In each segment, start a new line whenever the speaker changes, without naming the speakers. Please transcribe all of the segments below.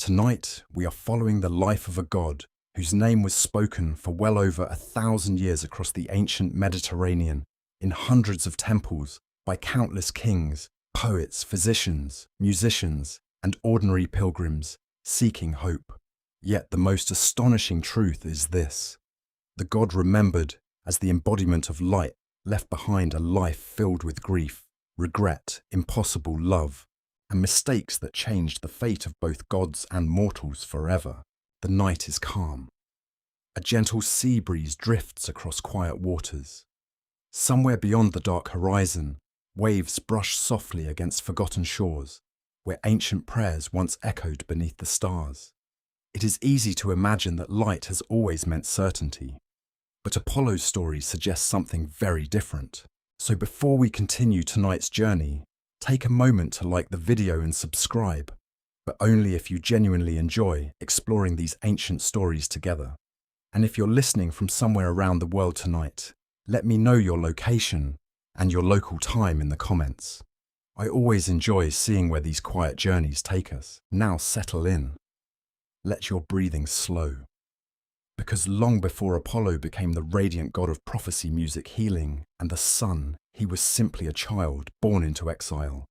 Tonight, we are following the life of a god whose name was spoken for well over 1,000 years across the ancient Mediterranean, in hundreds of temples, by countless kings, poets, physicians, musicians, and ordinary pilgrims seeking hope. Yet the most astonishing truth is this: the god remembered as the embodiment of light left behind a life filled with grief, regret, impossible love, and mistakes that changed the fate of both gods and mortals forever. The night is calm. A gentle sea breeze drifts across quiet waters. Somewhere beyond the dark horizon, waves brush softly against forgotten shores, where ancient prayers once echoed beneath the stars. It is easy to imagine that light has always meant certainty, but Apollo's story suggests something very different. So before we continue tonight's journey, take a moment to like the video and subscribe, but only if you genuinely enjoy exploring these ancient stories together. And if you're listening from somewhere around the world tonight, let me know your location and your local time in the comments. I always enjoy seeing where these quiet journeys take us. Now settle in. Let your breathing slow. Because long before Apollo became the radiant god of prophecy, music, healing, and the sun, he was simply a child born into exile.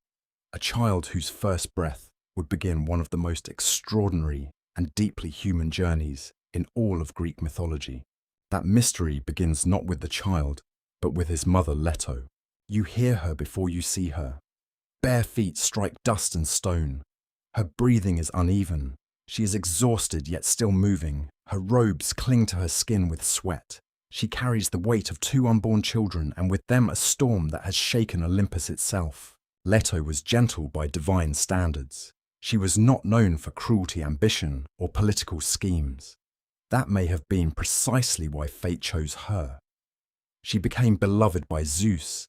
A child whose first breath would begin one of the most extraordinary and deeply human journeys in all of Greek mythology. That mystery begins not with the child, but with his mother Leto. You hear her before you see her. Bare feet strike dust and stone. Her breathing is uneven. She is exhausted yet still moving. Her robes cling to her skin with sweat. She carries the weight of 2 unborn children, and with them a storm that has shaken Olympus itself. Leto was gentle by divine standards. She was not known for cruelty, ambition, or political schemes. That may have been precisely why fate chose her. She became beloved by Zeus,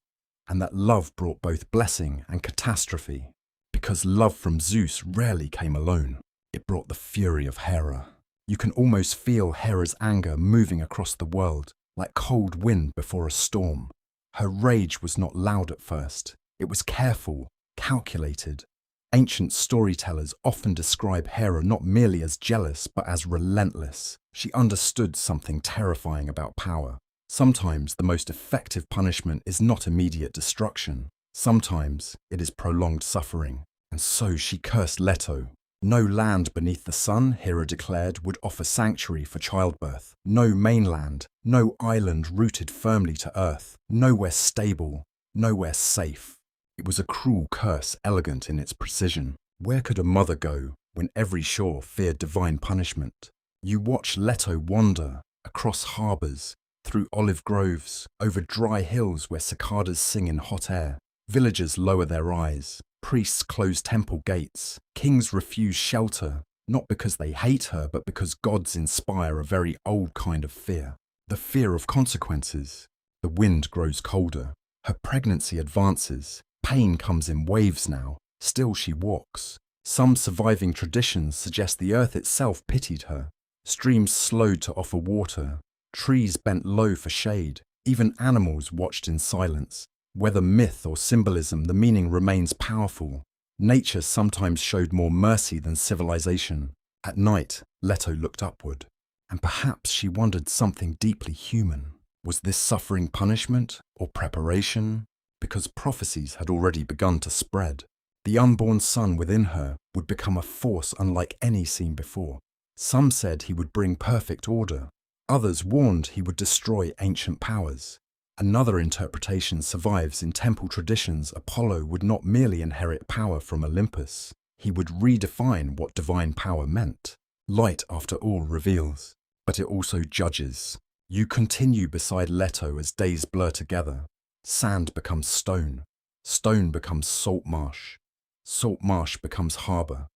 and that love brought both blessing and catastrophe. Because love from Zeus rarely came alone. It brought the fury of Hera. You can almost feel Hera's anger moving across the world, like cold wind before a storm. Her rage was not loud at first. It was careful, calculated. Ancient storytellers often describe Hera not merely as jealous, but as relentless. She understood something terrifying about power. Sometimes the most effective punishment is not immediate destruction. Sometimes it is prolonged suffering. And so she cursed Leto. No land beneath the sun, Hera declared, would offer sanctuary for childbirth. No mainland, no island rooted firmly to earth. Nowhere stable, nowhere safe. It was a cruel curse, elegant in its precision. Where could a mother go when every shore feared divine punishment? You watch Leto wander across harbours, through olive groves, over dry hills where cicadas sing in hot air. Villagers lower their eyes. Priests close temple gates. Kings refuse shelter, not because they hate her, but because gods inspire a very old kind of fear. The fear of consequences. The wind grows colder. Her pregnancy advances. Pain comes in waves now. Still she walks. Some surviving traditions suggest the earth itself pitied her. Streams slowed to offer water. Trees bent low for shade. Even animals watched in silence. Whether myth or symbolism, the meaning remains powerful. Nature sometimes showed more mercy than civilization. At night, Leto looked upward, and perhaps she wondered something deeply human. Was this suffering punishment or preparation? Because prophecies had already begun to spread. The unborn son within her would become a force unlike any seen before. Some said he would bring perfect order. Others warned he would destroy ancient powers. Another interpretation survives in temple traditions. Apollo would not merely inherit power from Olympus. He would redefine what divine power meant. Light, after all, reveals, but it also judges. You continue beside Leto as days blur together. Sand becomes stone. Stone becomes salt marsh. Salt marsh becomes harbour.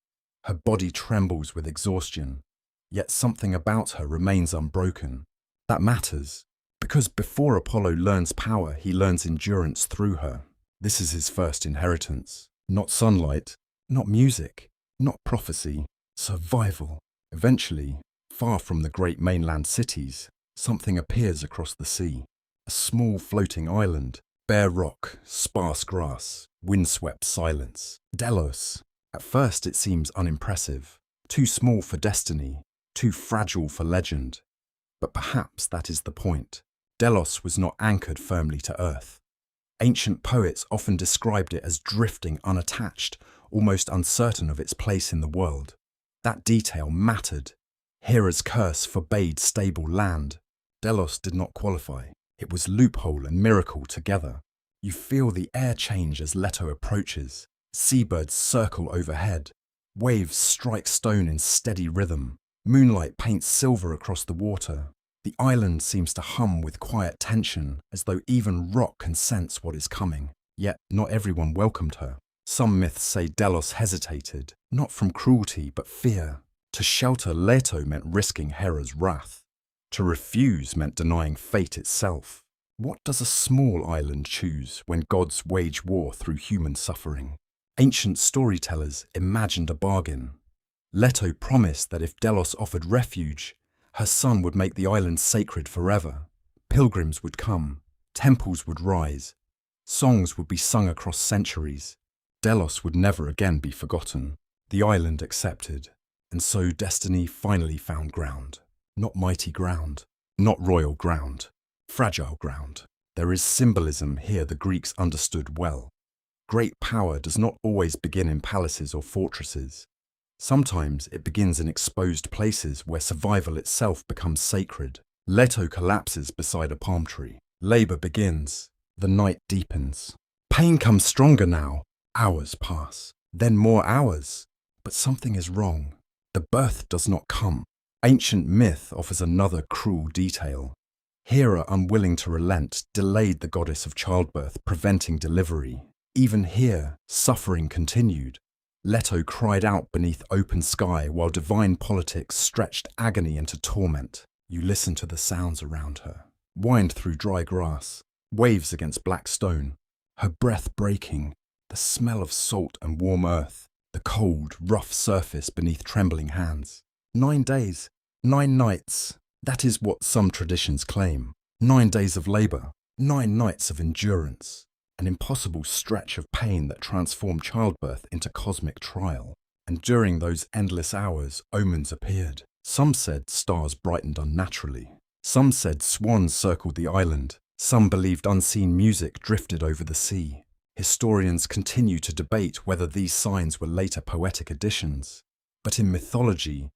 Her body trembles with exhaustion, yet something about her remains unbroken. That matters. Because before Apollo learns power, he learns endurance through her. This is his first inheritance. Not sunlight, not music, not prophecy, survival. Eventually, far from the great mainland cities, something appears across the sea. A small floating island, bare rock, sparse grass, windswept silence. Delos. At first it seems unimpressive. too small for destiny, too fragile for legend. But perhaps that is the point. Delos was not anchored firmly to earth. Ancient poets often described it as drifting unattached, almost uncertain of its place in the world. That detail mattered. Hera's curse forbade stable land. Delos did not qualify. It was loophole and miracle together. You feel the air change as Leto approaches. Seabirds circle overhead. Waves strike stone in steady rhythm. Moonlight paints silver across the water. The island seems to hum with quiet tension, as though even rock can sense what is coming. Yet not everyone welcomed her. Some myths say Delos hesitated, not from cruelty but fear. To shelter Leto meant risking Hera's wrath. To refuse meant denying fate itself. What does a small island choose when gods wage war through human suffering? Ancient storytellers imagined a bargain. Leto promised that if Delos offered refuge, her son would make the island sacred forever. Pilgrims would come, temples would rise, songs would be sung across centuries. Delos would never again be forgotten. The island accepted, and so destiny finally found ground. Not mighty ground, not royal ground, fragile ground. There is symbolism here the Greeks understood well. Great power does not always begin in palaces or fortresses. Sometimes it begins in exposed places where survival itself becomes sacred. Leto collapses beside a palm tree. Labor begins. The night deepens. Pain comes stronger now. Hours pass. Then more hours. But something is wrong. The birth does not come. Ancient myth offers another cruel detail. Hera, unwilling to relent, delayed the goddess of childbirth, preventing delivery. Even here, suffering continued. Leto cried out beneath open sky while divine politics stretched agony into torment. You listen to the sounds around her. Wind through dry grass, waves against black stone, her breath breaking, the smell of salt and warm earth, the cold, rough surface beneath trembling hands. 9 days, 9 nights. That is what some traditions claim. 9 days of labor, 9 nights of endurance. An impossible stretch of pain that transformed childbirth into cosmic trial. And during those endless hours, omens appeared. Some said stars brightened unnaturally. Some said swans circled the island. Some believed unseen music drifted over the sea. Historians continue to debate whether these signs were later poetic additions. But in mythology,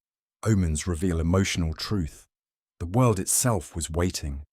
omens reveal emotional truth. The world itself was waiting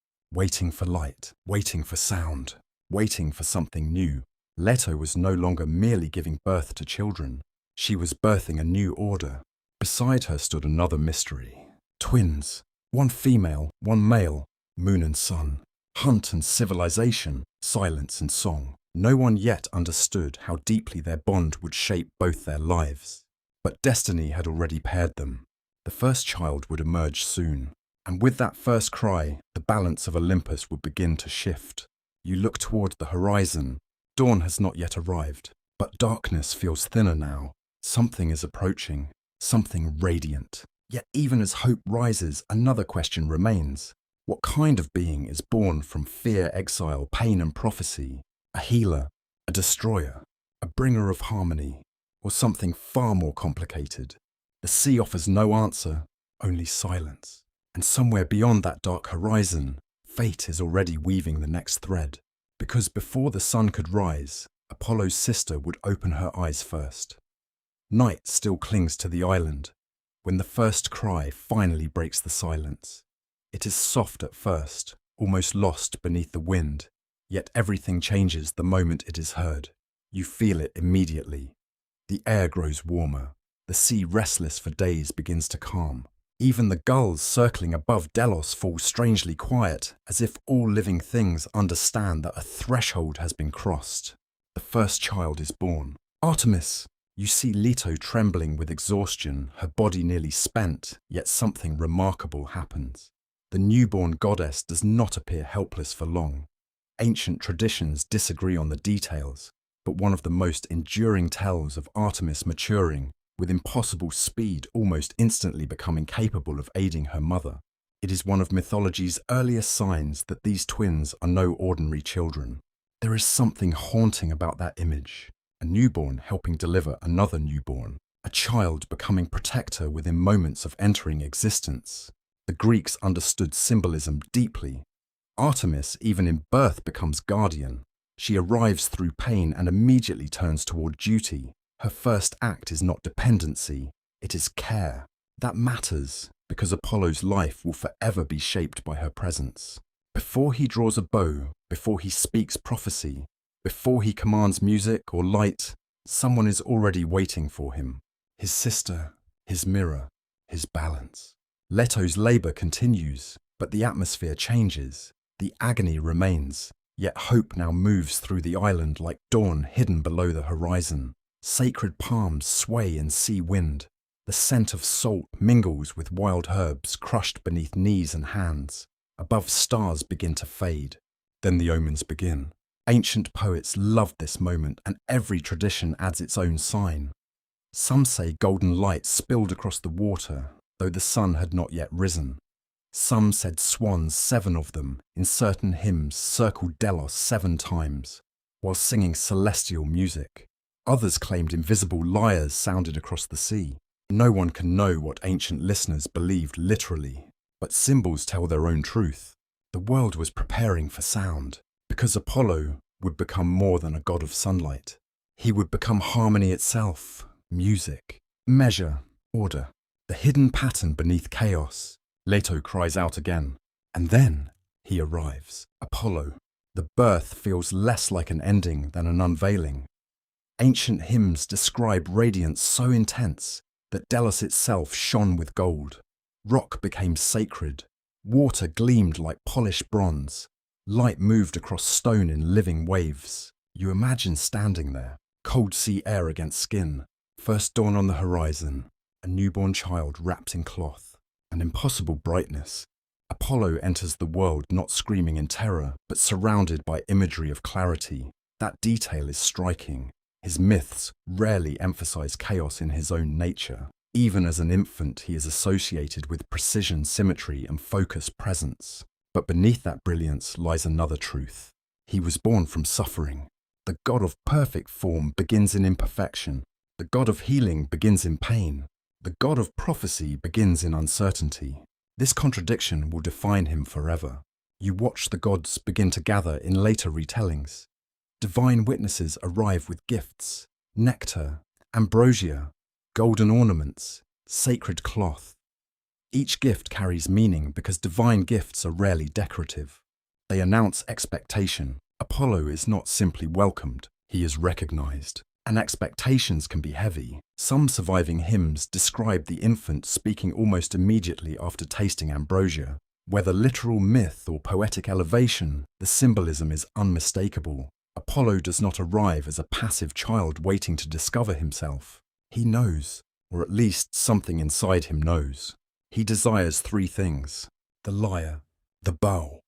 for light, waiting for sound. Waiting for something new. Leto was no longer merely giving birth to children. She was birthing a new order. Beside her stood another mystery. Twins. One female, one male. Moon and sun. Hunt and civilization. Silence and song. No one yet understood how deeply their bond would shape both their lives. But destiny had already paired them. The first child would emerge soon. And with that first cry, the balance of Olympus would begin to shift. You look toward the horizon. Dawn has not yet arrived, but darkness feels thinner now. Something is approaching, something radiant. Yet even as hope rises, another question remains. What kind of being is born from fear, exile, pain and prophecy? A healer, a destroyer, a bringer of harmony, or something far more complicated? The sea offers no answer, only silence. And somewhere beyond that dark horizon, fate is already weaving the next thread. Because before the sun could rise, Apollo's sister would open her eyes first. Night still clings to the island, when the first cry finally breaks the silence. It is soft at first, almost lost beneath the wind, yet everything changes the moment it is heard. You feel it immediately. The air grows warmer. The sea, restless for days, begins to calm. Even the gulls circling above Delos fall strangely quiet, as if all living things understand that a threshold has been crossed. The first child is born. Artemis! You see Leto trembling with exhaustion, her body nearly spent, yet something remarkable happens. The newborn goddess does not appear helpless for long. Ancient traditions disagree on the details, but one of the most enduring tells of Artemis maturing, with impossible speed almost instantly becoming capable of aiding her mother. It is one of mythology's earliest signs that these twins are no ordinary children. There is something haunting about that image, a newborn helping deliver another newborn, a child becoming protector within moments of entering existence. The Greeks understood symbolism deeply. Artemis, even in birth, becomes guardian. She arrives through pain and immediately turns toward duty. Her first act is not dependency, it is care. That matters because Apollo's life will forever be shaped by her presence. Before he draws a bow, before he speaks prophecy, before he commands music or light, someone is already waiting for him. His sister, his mirror, his balance. Leto's labour continues, but the atmosphere changes. The agony remains, yet hope now moves through the island like dawn hidden below the horizon. Sacred palms sway in sea wind. The scent of salt mingles with wild herbs crushed beneath knees and hands. Above, stars begin to fade. Then the omens begin. Ancient poets loved this moment, and every tradition adds its own sign. Some say golden light spilled across the water, though the sun had not yet risen. Some said swans, 7 of them, in certain hymns circled Delos 7 times, while singing celestial music. Others claimed invisible lyres sounded across the sea. No one can know what ancient listeners believed literally, but symbols tell their own truth. The world was preparing for sound, because Apollo would become more than a god of sunlight. He would become harmony itself, music, measure, order, the hidden pattern beneath chaos. Leto cries out again, and then he arrives. Apollo. The birth feels less like an ending than an unveiling. Ancient hymns describe radiance so intense that Delos itself shone with gold. Rock became sacred. Water gleamed like polished bronze. Light moved across stone in living waves. You imagine standing there, cold sea air against skin, first dawn on the horizon, a newborn child wrapped in cloth, an impossible brightness. Apollo enters the world not screaming in terror, but surrounded by imagery of clarity. That detail is striking. His myths rarely emphasize chaos in his own nature. Even as an infant, he is associated with precision, symmetry, and focused presence. But beneath that brilliance lies another truth. He was born from suffering. The god of perfect form begins in imperfection. The god of healing begins in pain. The god of prophecy begins in uncertainty. This contradiction will define him forever. You watch the gods begin to gather in later retellings. Divine witnesses arrive with gifts, nectar, ambrosia, golden ornaments, sacred cloth. Each gift carries meaning because divine gifts are rarely decorative. They announce expectation. Apollo is not simply welcomed, he is recognized. And expectations can be heavy. Some surviving hymns describe the infant speaking almost immediately after tasting ambrosia. Whether literal myth or poetic elevation, the symbolism is unmistakable. Apollo does not arrive as a passive child waiting to discover himself. He knows, or at least something inside him knows. He desires 3 things: the lyre, the bow,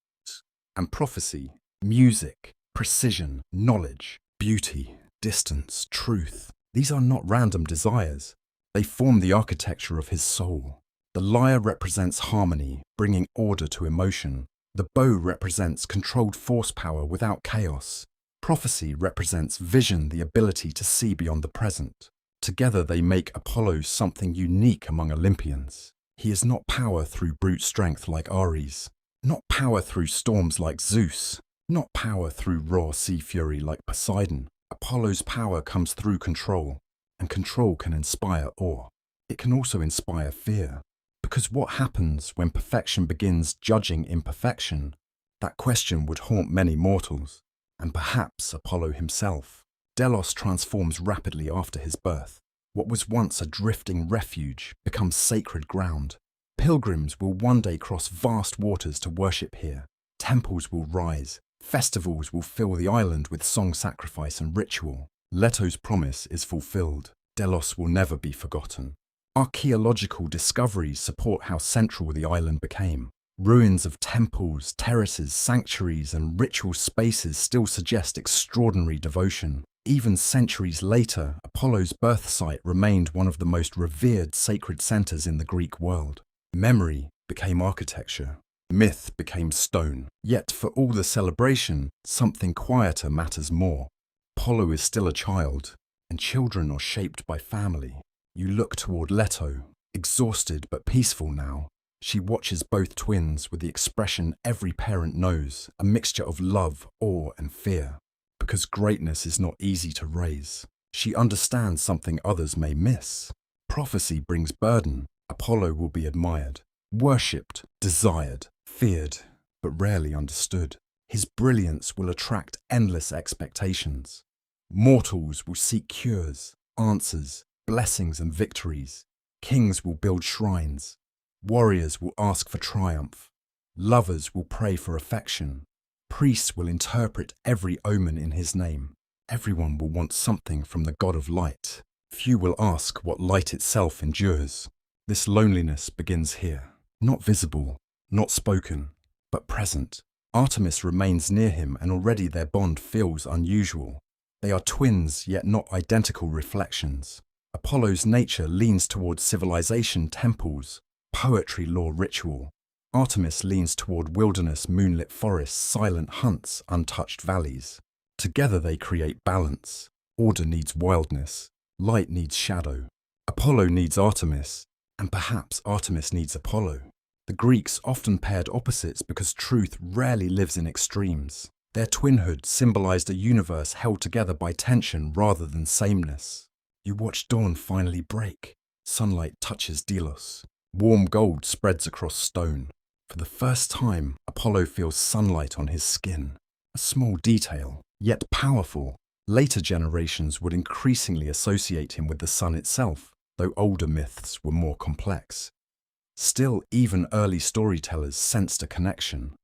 and prophecy, music, precision, knowledge, beauty, distance, truth. These are not random desires. They form the architecture of his soul. The lyre represents harmony, bringing order to emotion. The bow represents controlled force power without chaos. Prophecy represents vision, the ability to see beyond the present. Together they make Apollo something unique among Olympians. He is not power through brute strength like Ares, not power through storms like Zeus, not power through raw sea fury like Poseidon. Apollo's power comes through control, and control can inspire awe. It can also inspire fear, because what happens when perfection begins judging imperfection? That question would haunt many mortals, and perhaps Apollo himself. Delos transforms rapidly after his birth. What was once a drifting refuge becomes sacred ground. Pilgrims will one day cross vast waters to worship here. Temples will rise. Festivals will fill the island with song, sacrifice, and ritual. Leto's promise is fulfilled. Delos will never be forgotten. Archaeological discoveries support how central the island became. Ruins of temples, terraces, sanctuaries, and ritual spaces still suggest extraordinary devotion. Even centuries later, Apollo's birth site remained one of the most revered sacred centers in the Greek world. Memory became architecture. Myth became stone. Yet for all the celebration, something quieter matters more. Apollo is still a child, and children are shaped by family. You look toward Leto, exhausted but peaceful now. She watches both twins with the expression every parent knows, a mixture of love, awe, and fear. Because greatness is not easy to raise, she understands something others may miss. Prophecy brings burden. Apollo will be admired, worshipped, desired, feared, but rarely understood. His brilliance will attract endless expectations. Mortals will seek cures, answers, blessings, and victories. Kings will build shrines. Warriors will ask for triumph. Lovers will pray for affection. Priests will interpret every omen in his name. Everyone will want something from the god of light. Few will ask what light itself endures. This loneliness begins here. Not visible, not spoken, but present. Artemis remains near him, and already their bond feels unusual. They are twins, yet not identical reflections. Apollo's nature leans towards civilization, temples, poetry, law, ritual. Artemis leans toward wilderness, moonlit forests, silent hunts, untouched valleys. Together they create balance. Order needs wildness. Light needs shadow. Apollo needs Artemis, and perhaps Artemis needs Apollo. The Greeks often paired opposites because truth rarely lives in extremes. Their twinhood symbolized a universe held together by tension rather than sameness. You watch dawn finally break. Sunlight touches Delos. Warm gold spreads across stone. For the first time, Apollo feels sunlight on his skin. A small detail, yet powerful. Later generations would increasingly associate him with the sun itself, though older myths were more complex. Still, even early storytellers sensed a connection.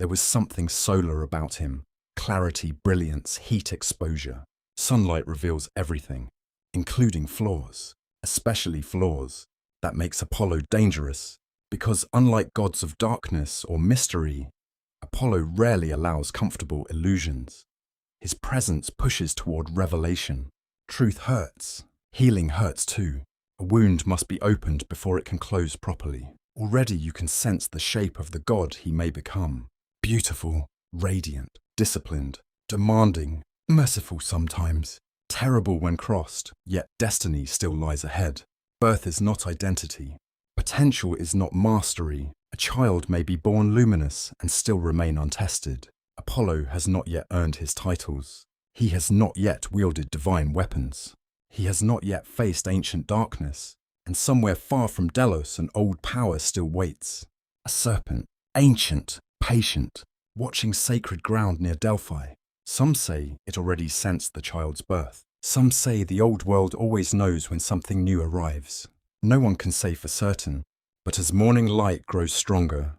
There was something solar about him. Clarity, brilliance, heat exposure. Sunlight reveals everything, including flaws, especially flaws. That makes Apollo dangerous, because unlike gods of darkness or mystery, Apollo rarely allows comfortable illusions. His presence pushes toward revelation. Truth hurts. Healing hurts too. A wound must be opened before it can close properly. Already you can sense the shape of the god he may become. Beautiful, radiant, disciplined, demanding, merciful sometimes, terrible when crossed, yet destiny still lies ahead. Birth is not identity. Potential is not mastery. A child may be born luminous and still remain untested. Apollo has not yet earned his titles. He has not yet wielded divine weapons. He has not yet faced ancient darkness. And somewhere far from Delos, an old power still waits. A serpent, ancient, patient, watching sacred ground near Delphi. Some say it already sensed the child's birth. Some say the old world always knows when something new arrives. No one can say for certain, but as morning light grows stronger,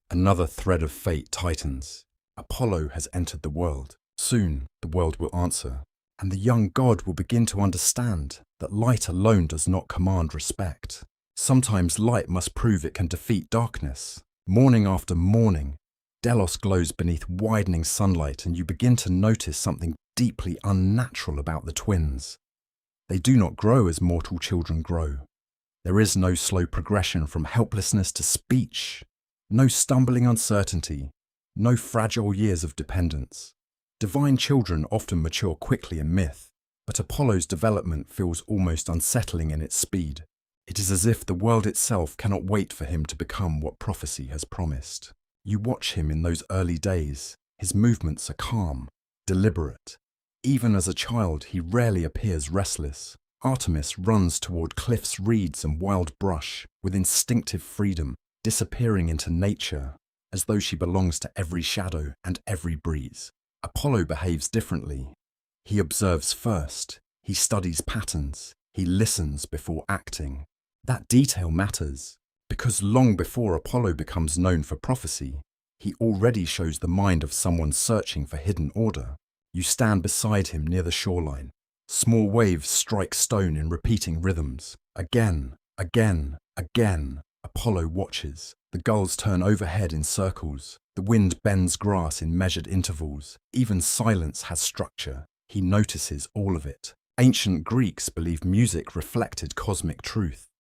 another thread of fate tightens. Apollo has entered the world. Soon, the world will answer, and the young god will begin to understand that light alone does not command respect. Sometimes light must prove it can defeat darkness. Morning after morning, Delos glows beneath widening sunlight, and you begin to notice something deeply unnatural about the twins. They do not grow as mortal children grow. There is no slow progression from helplessness to speech, no stumbling uncertainty, no fragile years of dependence. Divine children often mature quickly in myth, but Apollo's development feels almost unsettling in its speed. It is as if the world itself cannot wait for him to become what prophecy has promised. You watch him in those early days. His movements are calm, deliberate. Even as a child, he rarely appears restless. Artemis runs toward cliffs, reeds, and wild brush with instinctive freedom, disappearing into nature as though she belongs to every shadow and every breeze. Apollo behaves differently. He observes first. He studies patterns. He listens before acting. That detail matters, because long before Apollo becomes known for prophecy, he already shows the mind of someone searching for hidden order. You stand beside him near the shoreline. Small waves strike stone in repeating rhythms. Again, again, again. Apollo watches. The gulls turn overhead in circles. The wind bends grass in measured intervals. Even silence has structure. He notices all of it. Ancient Greeks believed music reflected cosmic truth.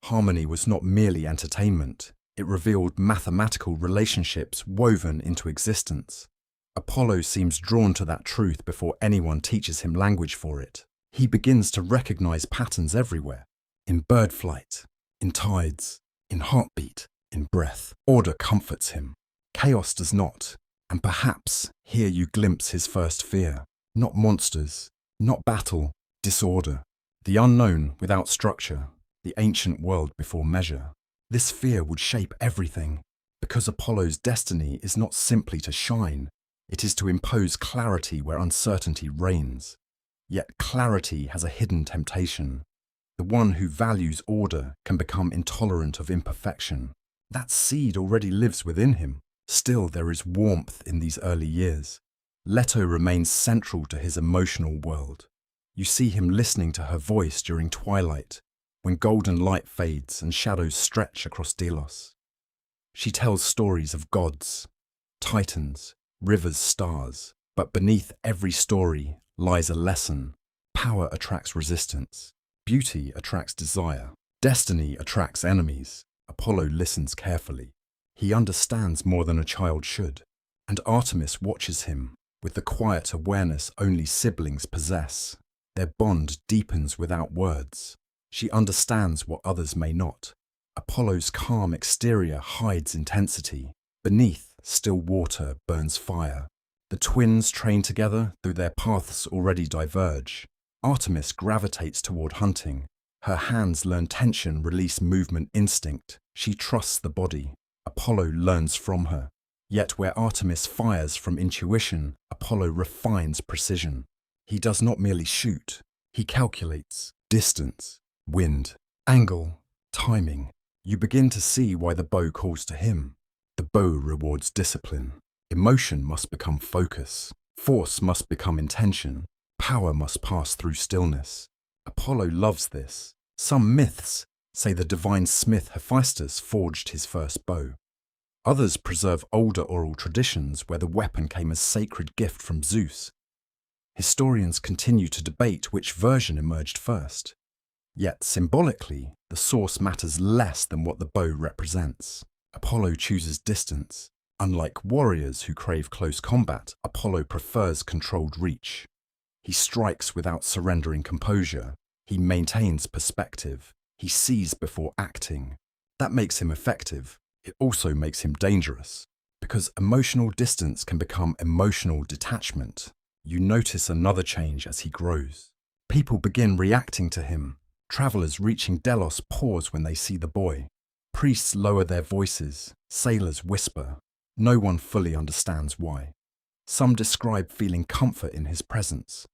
Harmony was not merely entertainment. It revealed mathematical relationships woven into existence. Apollo seems drawn to that truth before anyone teaches him language for it. He begins to recognize patterns everywhere. In bird flight, in tides, in heartbeat, in breath, order comforts him. Chaos does not, and perhaps here you glimpse his first fear. Not monsters, not battle, disorder. The unknown without structure, the ancient world before measure. This fear would shape everything, because Apollo's destiny is not simply to shine, it is to impose clarity where uncertainty reigns. Yet clarity has a hidden temptation. The one who values order can become intolerant of imperfection. That seed already lives within him. Still, there is warmth in these early years. Leto remains central to his emotional world. You see him listening to her voice during twilight, when golden light fades and shadows stretch across Delos. She tells stories of gods, titans, rivers, stars, but beneath every story lies a lesson. Power attracts resistance. Beauty attracts desire. Destiny attracts enemies. Apollo listens carefully. He understands more than a child should. And Artemis watches him with the quiet awareness only siblings possess. Their bond deepens without words. She understands what others may not. Apollo's calm exterior hides intensity. Beneath, still water burns fire. The twins train together, though their paths already diverge. Artemis gravitates toward hunting. Her hands learn tension, release movement instinct. She trusts the body. Apollo learns from her. Yet where Artemis fires from intuition, Apollo refines precision. He does not merely shoot. He calculates distance, wind, angle, timing. You begin to see why the bow calls to him. The bow rewards discipline. Emotion must become focus. Force must become intention. Power must pass through stillness. Apollo loves this. Some myths say the divine smith Hephaestus forged his first bow. Others preserve older oral traditions where the weapon came as sacred gift from Zeus. Historians continue to debate which version emerged first. Yet symbolically, the source matters less than what the bow represents. Apollo chooses distance. Unlike warriors who crave close combat, Apollo prefers controlled reach. He strikes without surrendering composure. He maintains perspective. He sees before acting. That makes him effective. It also makes him dangerous. Because emotional distance can become emotional detachment. You notice another change as he grows. People begin reacting to him. Travelers reaching Delos pause when they see the boy. Priests lower their voices. Sailors whisper. No one fully understands why. Some describe feeling comfort in his presence.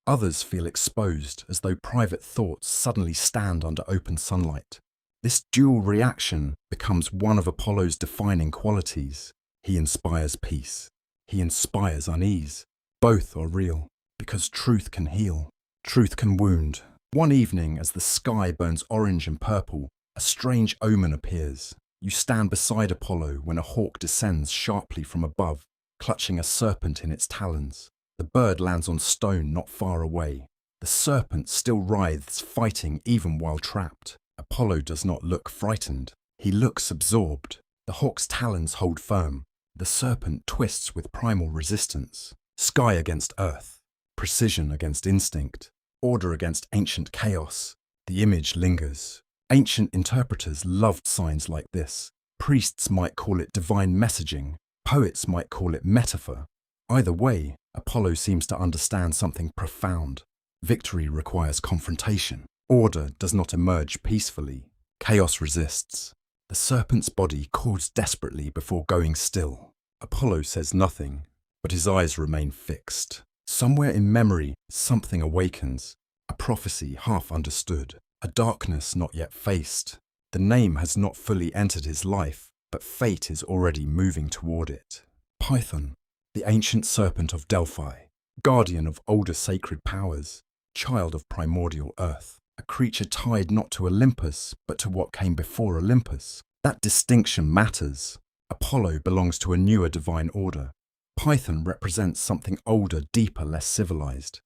Others feel exposed, as though private thoughts suddenly stand under open sunlight. This dual reaction becomes one of Apollo's defining qualities. He inspires peace. He inspires unease. Both are real, because truth can heal. Truth can wound. One evening, as the sky burns orange and purple, a strange omen appears. You stand beside Apollo when a hawk descends sharply from above, clutching a serpent in its talons. The bird lands on stone not far away. The serpent still writhes, fighting even while trapped. Apollo does not look frightened. He looks absorbed. The hawk's talons hold firm. The serpent twists with primal resistance. Sky against earth. Precision against instinct. Order against ancient chaos. The image lingers. Ancient interpreters loved signs like this. Priests might call it divine messaging. Poets might call it metaphor. Either way, Apollo seems to understand something profound. Victory requires confrontation. Order does not emerge peacefully. Chaos resists. The serpent's body calls desperately before going still. Apollo says nothing, but his eyes remain fixed. Somewhere in memory, something awakens. A prophecy half understood. A darkness not yet faced. The name has not fully entered his life, but fate is already moving toward it. Python, the ancient serpent of Delphi, guardian of older sacred powers, child of primordial earth, a creature tied not to Olympus, but to what came before Olympus. That distinction matters. Apollo belongs to a newer divine order. Python represents something older, deeper, less civilized.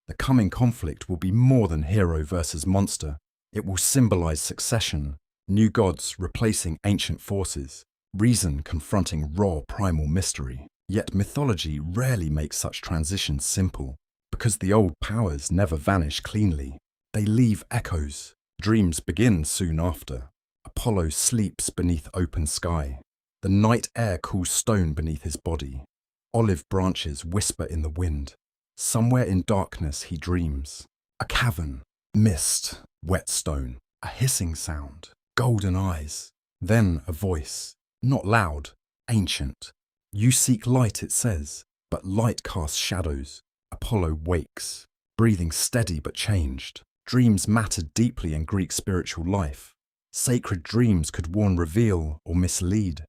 The coming conflict will be more than hero versus monster. It will symbolize succession, new gods replacing ancient forces, reason confronting raw primal mystery. Yet mythology rarely makes such transitions simple, because the old powers never vanish cleanly. They leave echoes. Dreams begin soon after. Apollo sleeps beneath open sky. The night air cools stone beneath his body. Olive branches whisper in the wind. Somewhere in darkness he dreams. A cavern, mist, wet stone, a hissing sound, golden eyes. Then a voice, not loud, ancient. You seek light, it says, but light casts shadows. Apollo wakes, breathing steady but changed. Dreams mattered deeply in Greek spiritual life. Sacred dreams could warn, reveal, or mislead.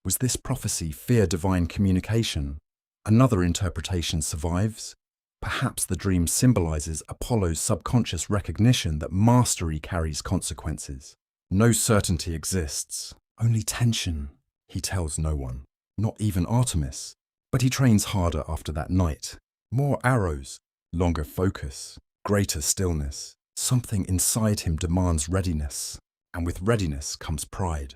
Was this prophecy fear divine communication? Another interpretation survives. Perhaps the dream symbolizes Apollo's subconscious recognition that mastery carries consequences. No certainty exists, only tension. He tells no one, not even Artemis. But he trains harder after that night. More arrows, longer focus, greater stillness. Something inside him demands readiness, and with readiness comes pride.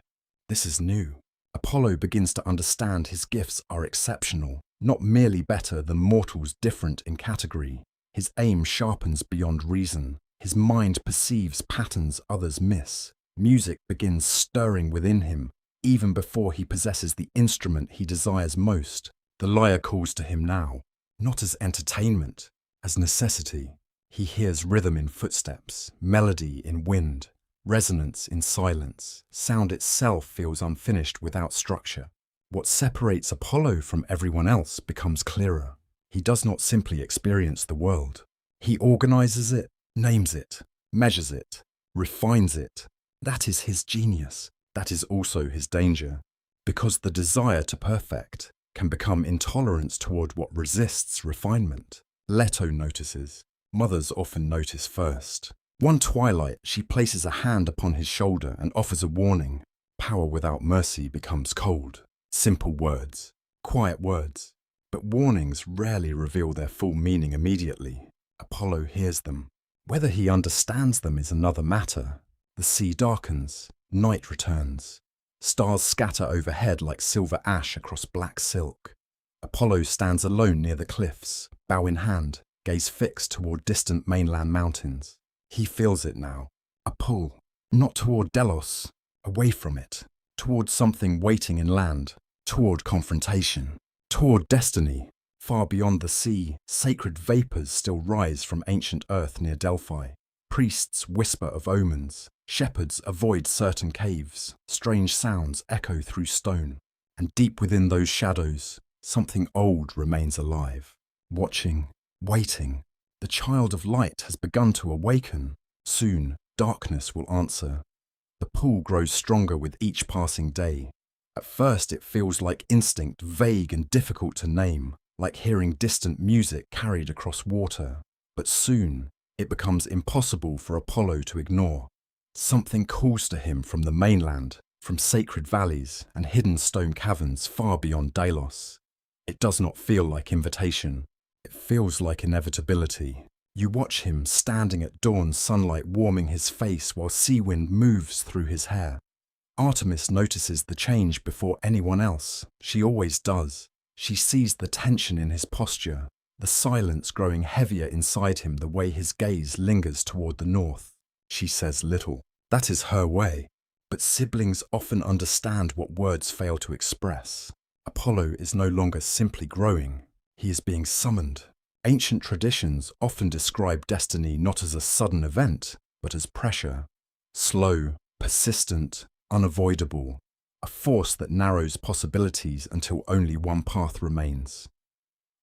This is new. Apollo begins to understand his gifts are exceptional, not merely better than mortals different in category. His aim sharpens beyond reason. His mind perceives patterns others miss. Music begins stirring within him, even before he possesses the instrument he desires most. The lyre calls to him now, not as entertainment, as necessity. He hears rhythm in footsteps, melody in wind, resonance in silence. Sound itself feels unfinished without structure. What separates Apollo from everyone else becomes clearer. He does not simply experience the world. He organizes it, names it, measures it, refines it. That is his genius. That is also his danger. Because the desire to perfect can become intolerance toward what resists refinement. Leto notices. Mothers often notice first. One twilight, she places a hand upon his shoulder and offers a warning. Power without mercy becomes cold. Simple words, quiet words. But warnings rarely reveal their full meaning immediately. Apollo hears them. Whether he understands them is another matter. The sea darkens. Night returns. Stars scatter overhead like silver ash across black silk. Apollo stands alone near the cliffs, bow in hand, gaze fixed toward distant mainland mountains. He feels it now. A pull, not toward Delos, away from it, toward something waiting in land, toward confrontation, toward destiny. Far beyond the sea, sacred vapors still rise from ancient earth near Delphi. Priests whisper of omens. Shepherds avoid certain caves. Strange sounds echo through stone. And deep within those shadows, something old remains alive. Watching, waiting. The child of light has begun to awaken. Soon, darkness will answer. The pull grows stronger with each passing day. At first it feels like instinct, vague and difficult to name, like hearing distant music carried across water. But soon, it becomes impossible for Apollo to ignore. Something calls to him from the mainland, from sacred valleys and hidden stone caverns far beyond Delos. It does not feel like invitation. It feels like inevitability. You watch him standing at dawn, sunlight warming his face while sea wind moves through his hair. Artemis notices the change before anyone else. She always does. She sees the tension in his posture, the silence growing heavier inside him the way his gaze lingers toward the north. She says little. That is her way. But siblings often understand what words fail to express. Apollo is no longer simply growing. He is being summoned. Ancient traditions often describe destiny not as a sudden event, but as pressure. Slow, persistent, unavoidable. A force that narrows possibilities until only one path remains.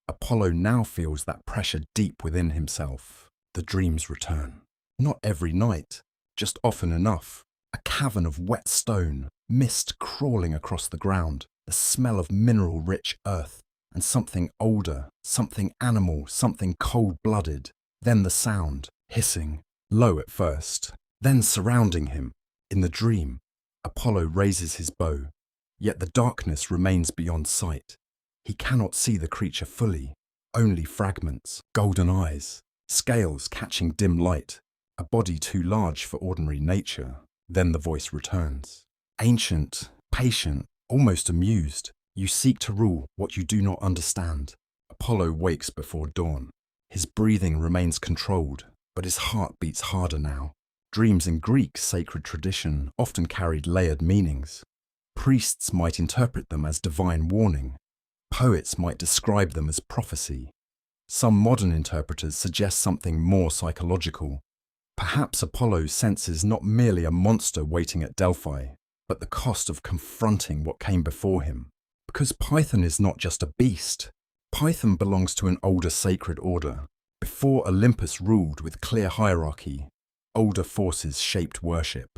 Apollo now feels that pressure deep within himself. The dreams return. Not every night, just often enough. A cavern of wet stone, mist crawling across the ground, the smell of mineral-rich earth, and something older, something animal, something cold-blooded. Then the sound, hissing, low at first, then surrounding him. In the dream, Apollo raises his bow, yet the darkness remains beyond sight. He cannot see the creature fully, only fragments, golden eyes, scales catching dim light, a body too large for ordinary nature. Then the voice returns. Ancient, patient, almost amused. You seek to rule what you do not understand. Apollo wakes before dawn. His breathing remains controlled, but his heart beats harder now. Dreams in Greek sacred tradition often carried layered meanings. Priests might interpret them as divine warning. Poets might describe them as prophecy. Some modern interpreters suggest something more psychological. Perhaps Apollo senses not merely a monster waiting at Delphi, but the cost of confronting what came before him. Because Python is not just a beast. Python belongs to an older sacred order. Before Olympus ruled with clear hierarchy, older forces shaped worship.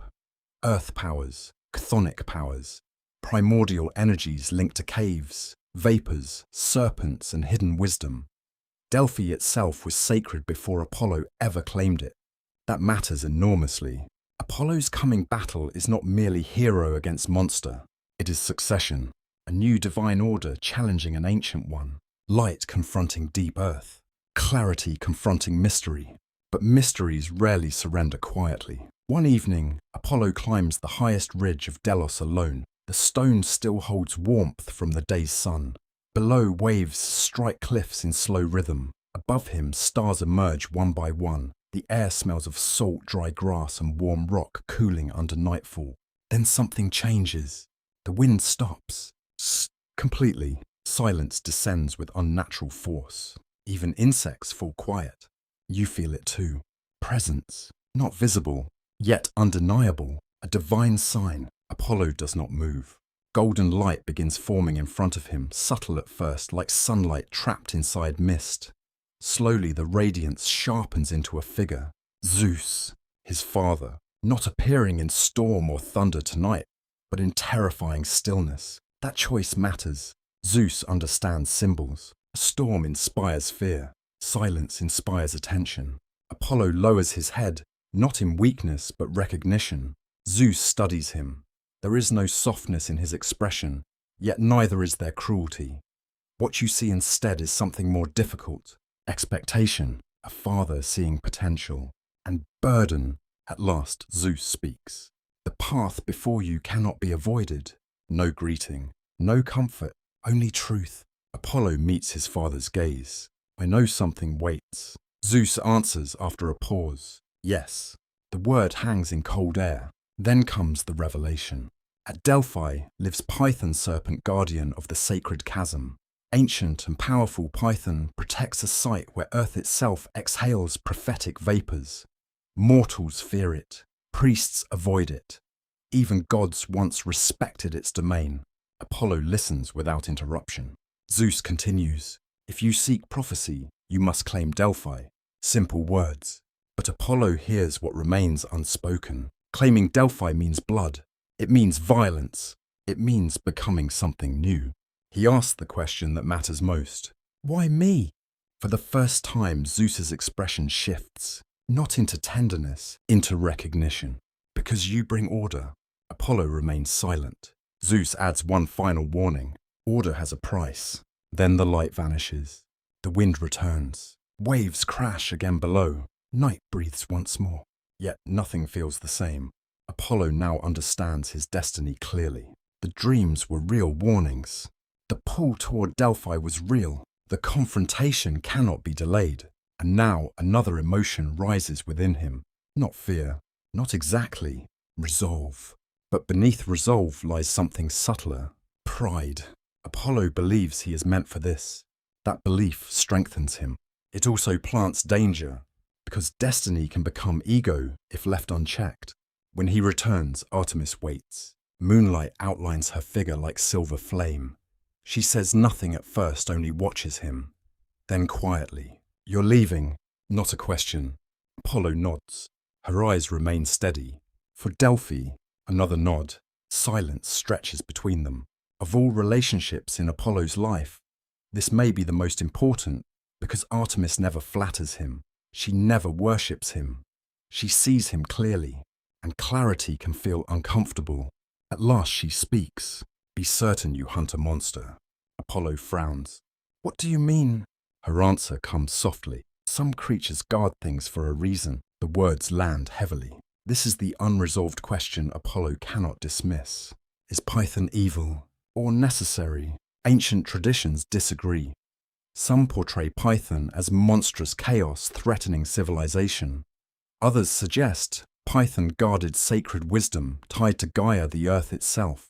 Earth powers, chthonic powers, primordial energies linked to caves, vapors, serpents, and hidden wisdom. Delphi itself was sacred before Apollo ever claimed it. That matters enormously. Apollo's coming battle is not merely hero against monster. It is succession, a new divine order challenging an ancient one. Light confronting deep earth, clarity confronting mystery. But mysteries rarely surrender quietly. One evening, Apollo climbs the highest ridge of Delos alone. The stone still holds warmth from the day's sun. Below, waves strike cliffs in slow rhythm. Above him, stars emerge one by one. The air smells of salt, dry grass and warm rock cooling under nightfall. Then something changes. The wind stops. Completely. Silence descends with unnatural force. Even insects fall quiet. You feel it too. Presence. Not visible, yet undeniable. A divine sign. Apollo does not move. Golden light begins forming in front of him, subtle at first, like sunlight trapped inside mist. Slowly the radiance sharpens into a figure. Zeus, his father, not appearing in storm or thunder tonight, but in terrifying stillness. That choice matters. Zeus understands symbols. A storm inspires fear. Silence inspires attention. Apollo lowers his head, not in weakness but recognition. Zeus studies him. There is no softness in his expression, yet neither is there cruelty. What you see instead is something more difficult. Expectation, a father seeing potential, and burden. At last Zeus speaks. The path before you cannot be avoided. No greeting, no comfort, only truth. Apollo meets his father's gaze. I know something waits. Zeus answers after a pause. Yes. The word hangs in cold air. Then comes the revelation. At Delphi lives Python, serpent guardian of the sacred chasm. Ancient and powerful Python protects a site where Earth itself exhales prophetic vapors. Mortals fear it. Priests avoid it. Even gods once respected its domain. Apollo listens without interruption. Zeus continues. If you seek prophecy, you must claim Delphi. Simple words. But Apollo hears what remains unspoken. Claiming Delphi means blood. It means violence. It means becoming something new. He asks the question that matters most. Why me? For the first time, Zeus's expression shifts. Not into tenderness, into recognition. Because you bring order. Apollo remains silent. Zeus adds one final warning. Order has a price. Then the light vanishes. The wind returns. Waves crash again below. Night breathes once more. Yet nothing feels the same. Apollo now understands his destiny clearly. The dreams were real warnings. The pull toward Delphi was real. The confrontation cannot be delayed. And now another emotion rises within him. Not fear. Not exactly. Resolve. But beneath resolve lies something subtler. Pride. Apollo believes he is meant for this. That belief strengthens him. It also plants danger, because destiny can become ego if left unchecked. When he returns, Artemis waits. Moonlight outlines her figure like silver flame. She says nothing at first, only watches him. Then quietly, "You're leaving?" Not a question. Apollo nods. Her eyes remain steady. For Delphi, another nod. Silence stretches between them. Of all relationships in Apollo's life, this may be the most important, because Artemis never flatters him. She never worships him. She sees him clearly, and clarity can feel uncomfortable. At last she speaks. "Be certain you hunt a monster." Apollo frowns. "What do you mean?" Her answer comes softly. Some creatures guard things for a reason. The words land heavily. This is the unresolved question Apollo cannot dismiss. Is Python evil or necessary? Ancient traditions disagree. Some portray Python as monstrous chaos threatening civilization. Others suggest Python guarded sacred wisdom tied to Gaia, the earth itself.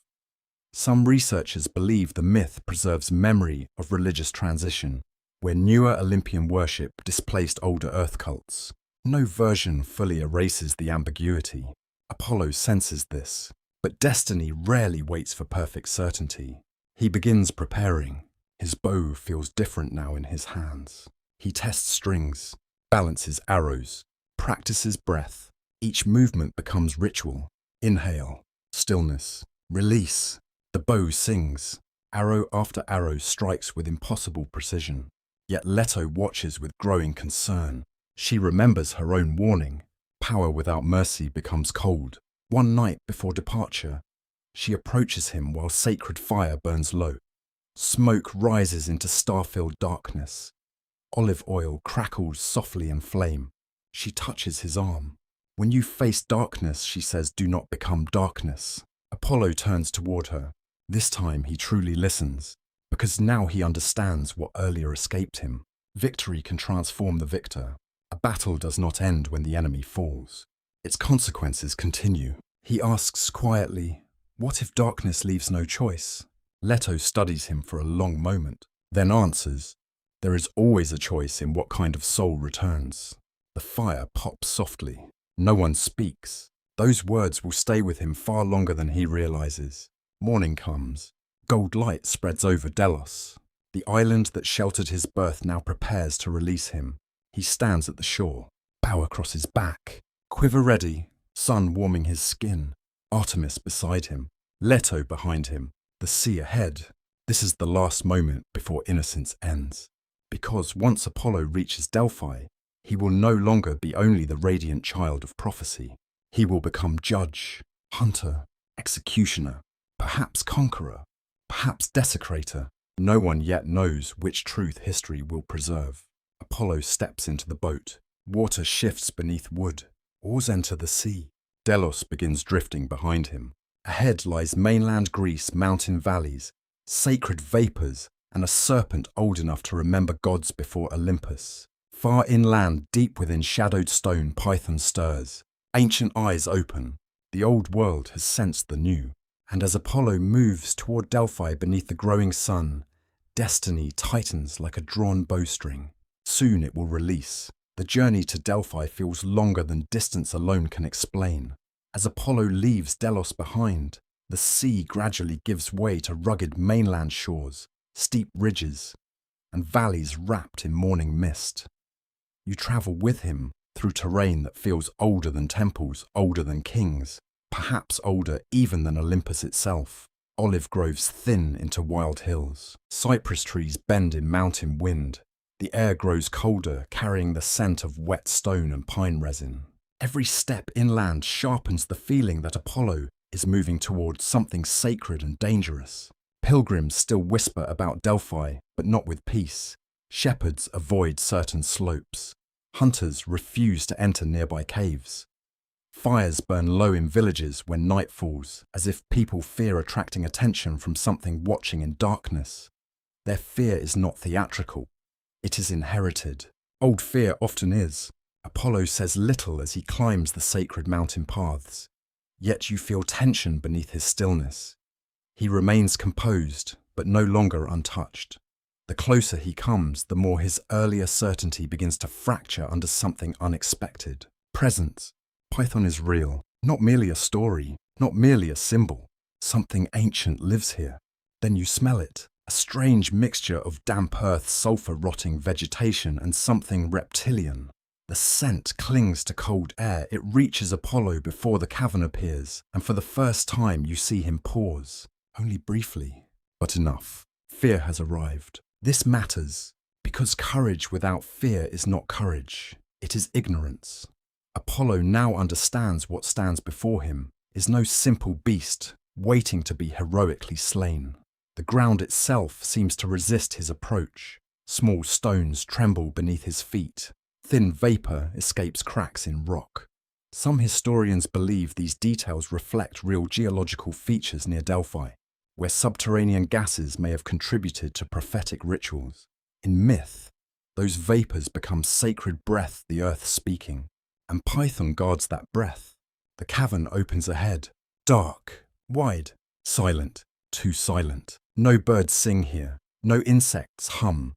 Some researchers believe the myth preserves memory of religious transition, where newer Olympian worship displaced older earth cults. No version fully erases the ambiguity. Apollo senses this, but destiny rarely waits for perfect certainty. He begins preparing. His bow feels different now in his hands. He tests strings, balances arrows, practices breath. Each movement becomes ritual. Inhale, stillness, release. The bow sings. Arrow after arrow strikes with impossible precision. Yet Leto watches with growing concern. She remembers her own warning. Power without mercy becomes cold. One night before departure, she approaches him while sacred fire burns low. Smoke rises into star-filled darkness. Olive oil crackles softly in flame. She touches his arm. When you face darkness, she says, do not become darkness. Apollo turns toward her. This time he truly listens, because now he understands what earlier escaped him. Victory can transform the victor. A battle does not end when the enemy falls. Its consequences continue. He asks quietly, what if darkness leaves no choice? Leto studies him for a long moment, then answers, there is always a choice in what kind of soul returns. The fire pops softly. No one speaks. Those words will stay with him far longer than he realizes. Morning comes. Gold light spreads over Delos. The island that sheltered his birth now prepares to release him. He stands at the shore, bow across his back, quiver ready, sun warming his skin. Artemis beside him, Leto behind him, the sea ahead. This is the last moment before innocence ends. Because once Apollo reaches Delphi, he will no longer be only the radiant child of prophecy. He will become judge, hunter, executioner, perhaps conqueror, perhaps desecrator. No one yet knows which truth history will preserve. Apollo steps into the boat. Water shifts beneath wood. Oars enter the sea. Delos begins drifting behind him. Ahead lies mainland Greece, mountain valleys, sacred vapors, and a serpent old enough to remember gods before Olympus. Far inland, deep within shadowed stone, Python stirs. Ancient eyes open. The old world has sensed the new. And as Apollo moves toward Delphi beneath the growing sun, destiny tightens like a drawn bowstring. Soon it will release. The journey to Delphi feels longer than distance alone can explain. As Apollo leaves Delos behind, the sea gradually gives way to rugged mainland shores, steep ridges, and valleys wrapped in morning mist. You travel with him through terrain that feels older than temples, older than kings, perhaps older even than Olympus itself. Olive groves thin into wild hills. Cypress trees bend in mountain wind. The air grows colder, carrying the scent of wet stone and pine resin. Every step inland sharpens the feeling that Apollo is moving towards something sacred and dangerous. Pilgrims still whisper about Delphi, but not with peace. Shepherds avoid certain slopes. Hunters refuse to enter nearby caves. Fires burn low in villages when night falls, as if people fear attracting attention from something watching in darkness. Their fear is not theatrical. It is inherited. Old fear often is. Apollo says little as he climbs the sacred mountain paths. Yet you feel tension beneath his stillness. He remains composed, but no longer untouched. The closer he comes, the more his earlier certainty begins to fracture under something unexpected. Presence. Python is real, not merely a story, not merely a symbol. Something ancient lives here. Then you smell it. A strange mixture of damp earth, sulfur-rotting vegetation, and something reptilian. The scent clings to cold air. It reaches Apollo before the cavern appears, and for the first time you see him pause. Only briefly, but enough. Fear has arrived. This matters, because courage without fear is not courage. It is ignorance. Apollo now understands what stands before him is no simple beast waiting to be heroically slain. The ground itself seems to resist his approach. Small stones tremble beneath his feet. Thin vapor escapes cracks in rock. Some historians believe these details reflect real geological features near Delphi, where subterranean gases may have contributed to prophetic rituals. In myth, those vapors become sacred breath, the earth speaking, and Python guards that breath. The cavern opens ahead. Dark, wide, silent, too silent. No birds sing here. No insects hum.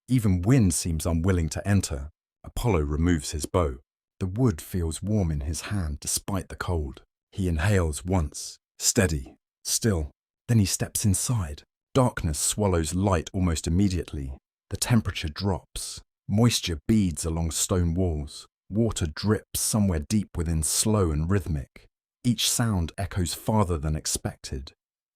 Even wind seems unwilling to enter. Apollo removes his bow. The wood feels warm in his hand despite the cold. He inhales once, steady, still. Then he steps inside. Darkness swallows light almost immediately. The temperature drops. Moisture beads along stone walls. Water drips somewhere deep within, slow and rhythmic. Each sound echoes farther than expected.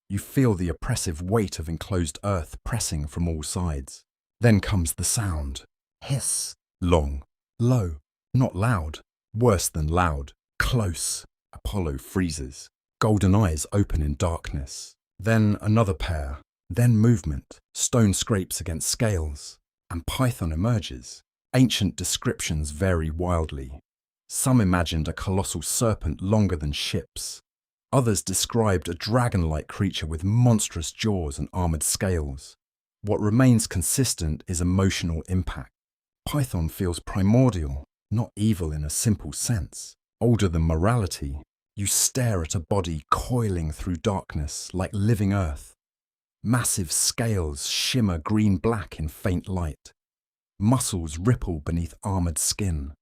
You feel the oppressive weight of enclosed earth pressing from all sides. Then comes the sound. Hiss. Long. Low. Not loud. Worse than loud. Close. Apollo freezes. Golden eyes open in darkness. Then another pair. Then movement. Stone scrapes against scales. And Python emerges. Ancient descriptions vary wildly. Some imagined a colossal serpent longer than ships. Others described a dragon-like creature with monstrous jaws and armoured scales. What remains consistent is emotional impact. Python feels primordial, not evil in a simple sense. Older than morality, you stare at a body coiling through darkness like living earth. Massive scales shimmer green-black in faint light. Muscles ripple beneath armoured skin.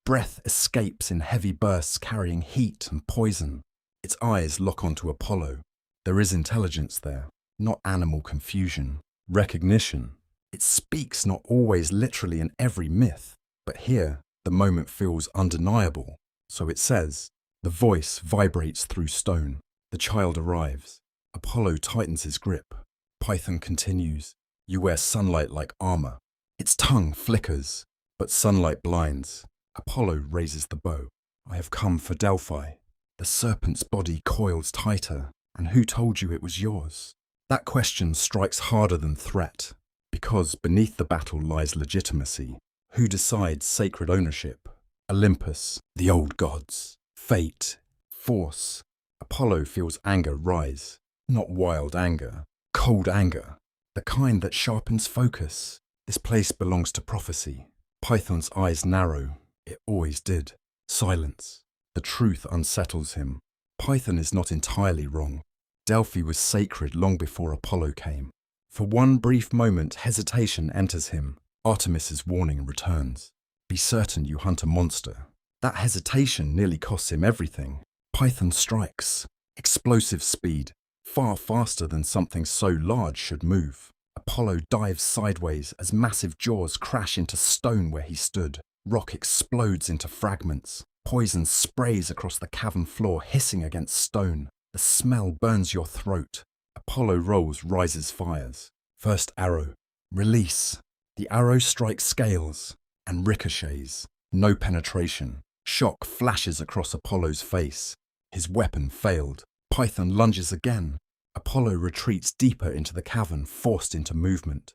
Breath escapes in heavy bursts carrying heat and poison. Its eyes lock onto Apollo. There is intelligence there, not animal confusion. Recognition. It speaks not always literally in every myth, but here the moment feels undeniable. So it says, the voice vibrates through stone. The child arrives. Apollo tightens his grip. Python continues, you wear sunlight like armor. Its tongue flickers, but sunlight blinds. Apollo raises the bow. I have come for Delphi. The serpent's body coils tighter. And who told you it was yours? That question strikes harder than threat, because beneath the battle lies legitimacy. Who decides sacred ownership? Olympus, the old gods. Fate, force. Apollo feels anger rise. Not wild anger, cold anger. The kind that sharpens focus. This place belongs to prophecy. Python's eyes narrow. It always did. Silence. The truth unsettles him. Python is not entirely wrong. Delphi was sacred long before Apollo came. For one brief moment, hesitation enters him. Artemis's warning returns. Be certain you hunt a monster. That hesitation nearly costs him everything. Python strikes. Explosive speed. Far faster than something so large should move. Apollo dives sideways as massive jaws crash into stone where he stood. Rock explodes into fragments. Poison sprays across the cavern floor, hissing against stone. The smell burns your throat. Apollo rolls, rises, fires. First arrow. Release. The arrow strikes scales and ricochets. No penetration. Shock flashes across Apollo's face. His weapon failed. Python lunges again. Apollo retreats deeper into the cavern, forced into movement.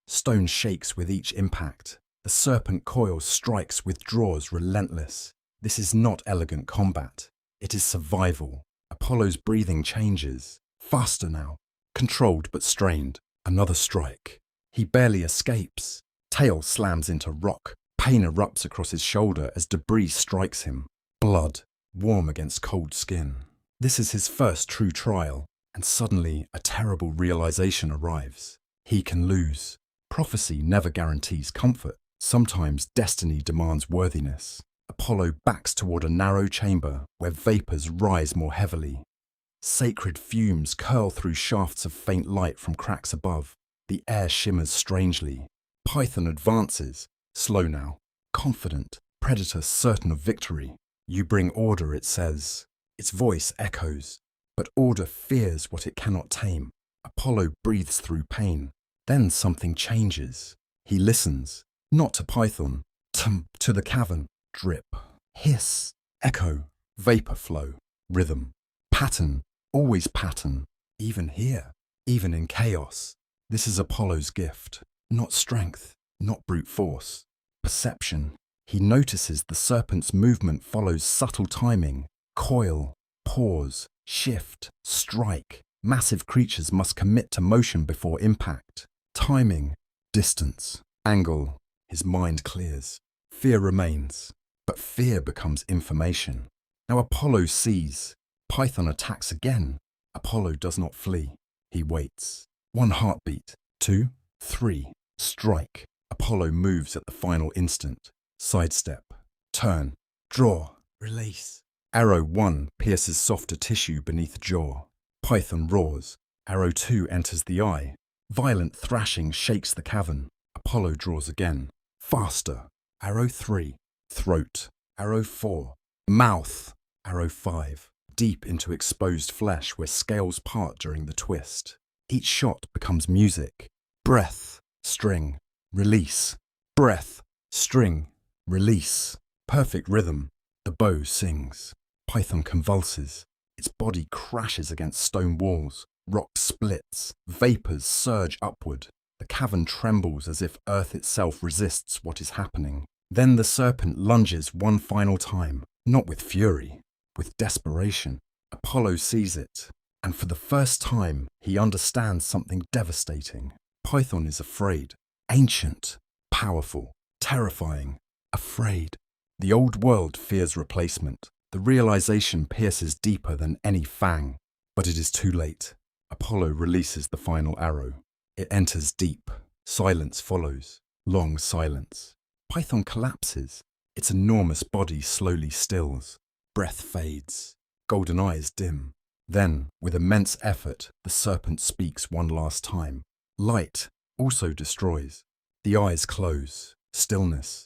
Stone shakes with each impact. The serpent coil strikes, withdraws, relentless. This is not elegant combat. It is survival. Apollo's breathing changes. Faster now. Controlled but strained. Another strike. He barely escapes. Tail slams into rock. Pain erupts across his shoulder as debris strikes him. Blood, warm against cold skin. This is his first true trial, and suddenly a terrible realization arrives. He can lose. Prophecy never guarantees comfort. Sometimes destiny demands worthiness. Apollo backs toward a narrow chamber where vapors rise more heavily. Sacred fumes curl through shafts of faint light from cracks above. The air shimmers strangely. Python advances, slow now, confident, predator certain of victory. You bring order, it says. Its voice echoes, but order fears what it cannot tame. Apollo breathes through pain. Then something changes. He listens, not to Python, to the cavern. Drip, hiss, echo, vapor flow, rhythm, pattern, always pattern, even here, even in chaos. This is Apollo's gift, not strength, not brute force, perception. He notices the serpent's movement follows subtle timing, coil, pause, shift, strike. Massive creatures must commit to motion before impact. Timing, distance, angle. His mind clears. Fear remains. But fear becomes information. Now Apollo sees. Python attacks again. Apollo does not flee. He waits. 1 heartbeat. 2, 3. Strike. Apollo moves at the final instant. Sidestep. Turn. Draw. Release. Arrow 1 pierces softer tissue beneath jaw. Python roars. Arrow 2 enters the eye. Violent thrashing shakes the cavern. Apollo draws again. Faster. Arrow 3. Throat. Arrow 4. Mouth. Arrow 5. Deep into exposed flesh where scales part during the twist. Each shot becomes music. Breath. String. Release. Breath. String. Release. Perfect rhythm. The bow sings. Python convulses. Its body crashes against stone walls. Rock splits. Vapors surge upward. The cavern trembles as if Earth itself resists what is happening. Then the serpent lunges one final time, not with fury, with desperation. Apollo sees it, and for the first time, he understands something devastating. Python is afraid. Ancient, powerful, terrifying, afraid. The old world fears replacement. The realization pierces deeper than any fang. But it is too late. Apollo releases the final arrow. It enters deep. Silence follows. Long silence. Python collapses. Its enormous body slowly stills. Breath fades. Golden eyes dim. Then, with immense effort, the serpent speaks one last time. Light also destroys. The eyes close. Stillness.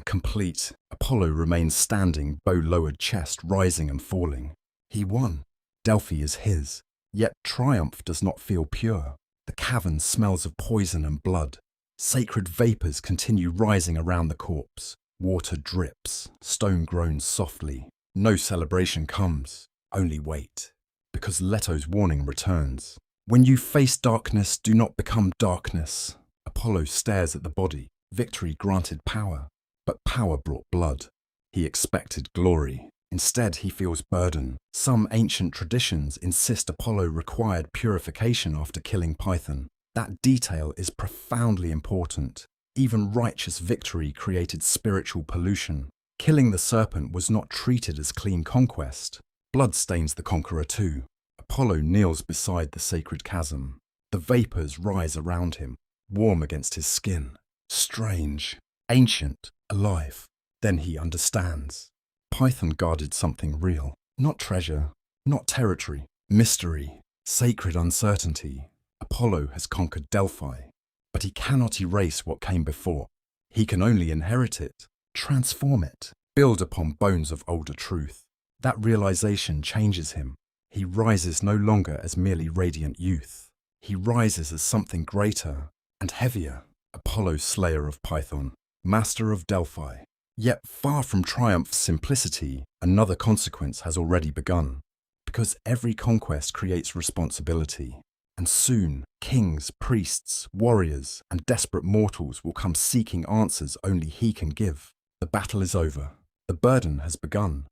Complete. Apollo remains standing, bow lowered, chest rising and falling. He won. Delphi is his. Yet triumph does not feel pure. The cavern smells of poison and blood. Sacred vapors continue rising around the corpse. Water drips. Stone groans softly. No celebration comes. Only wait. Because Leto's warning returns. When you face darkness, do not become darkness. Apollo stares at the body. Victory granted power. But power brought blood. He expected glory. Instead, he feels burden. Some ancient traditions insist Apollo required purification after killing Python. That detail is profoundly important. Even righteous victory created spiritual pollution. Killing the serpent was not treated as clean conquest. Blood stains the conqueror too. Apollo kneels beside the sacred chasm. The vapors rise around him, warm against his skin. Strange, ancient, alive. Then he understands. Python guarded something real. Not treasure, not territory. Mystery, sacred uncertainty. Apollo has conquered Delphi, but he cannot erase what came before. He can only inherit it, transform it, build upon bones of older truth. That realization changes him. He rises no longer as merely radiant youth. He rises as something greater and heavier. Apollo, slayer of Python, master of Delphi. Yet far from triumph's simplicity, another consequence has already begun. Because every conquest creates responsibility. And soon, kings, priests, warriors, and desperate mortals will come seeking answers only he can give. The battle is over. The burden has begun.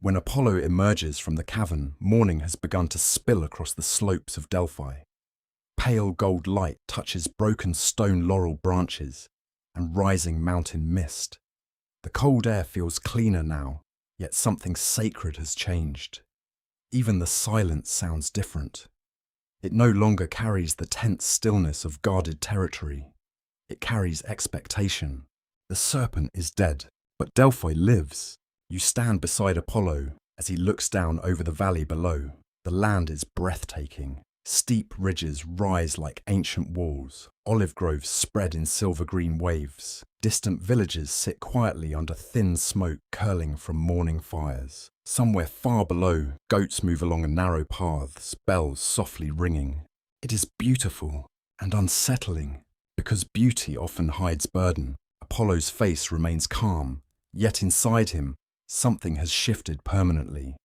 When Apollo emerges from the cavern, morning has begun to spill across the slopes of Delphi. Pale gold light touches broken stone laurel branches and rising mountain mist. The cold air feels cleaner now, yet something sacred has changed. Even the silence sounds different. It no longer carries the tense stillness of guarded territory. It carries expectation. The serpent is dead, but Delphi lives. You stand beside Apollo as he looks down over the valley below. The land is breathtaking. Steep ridges rise like ancient walls. Olive groves spread in silver-green waves. Distant villages sit quietly under thin smoke curling from morning fires. Somewhere far below, goats move along narrow paths, bells softly ringing. It is beautiful and unsettling, because beauty often hides burden. Apollo's face remains calm, yet inside him, something has shifted permanently.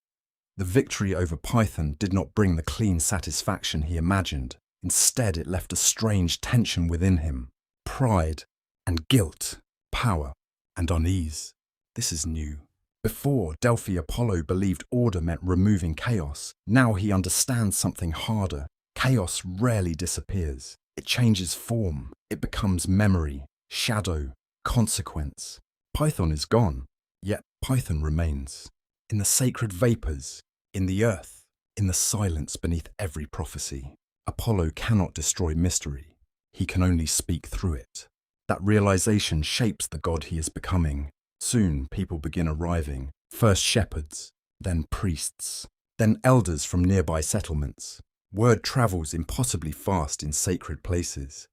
The victory over Python did not bring the clean satisfaction he imagined. Instead, it left a strange tension within him. Pride and guilt, power and unease. This is new. Before, Delphi Apollo believed order meant removing chaos. Now he understands something harder. Chaos rarely disappears. It changes form. It becomes memory, shadow, consequence. Python is gone, yet Python remains. in the sacred vapours, in the earth, in the silence beneath every prophecy. Apollo cannot destroy mystery. He can only speak through it. That realization shapes the god he is becoming. Soon people begin arriving, first shepherds, then priests, then elders from nearby settlements. Word travels impossibly fast in sacred places.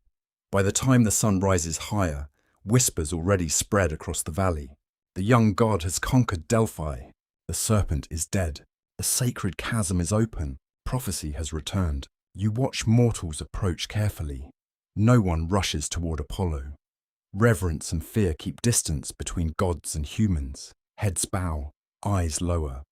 By the time the sun rises higher, whispers already spread across the valley. The young god has conquered Delphi. The serpent is dead. The sacred chasm is open. Prophecy has returned. You watch mortals approach carefully. No one rushes toward Apollo. Reverence and fear keep distance between gods and humans. Heads bow, eyes lower.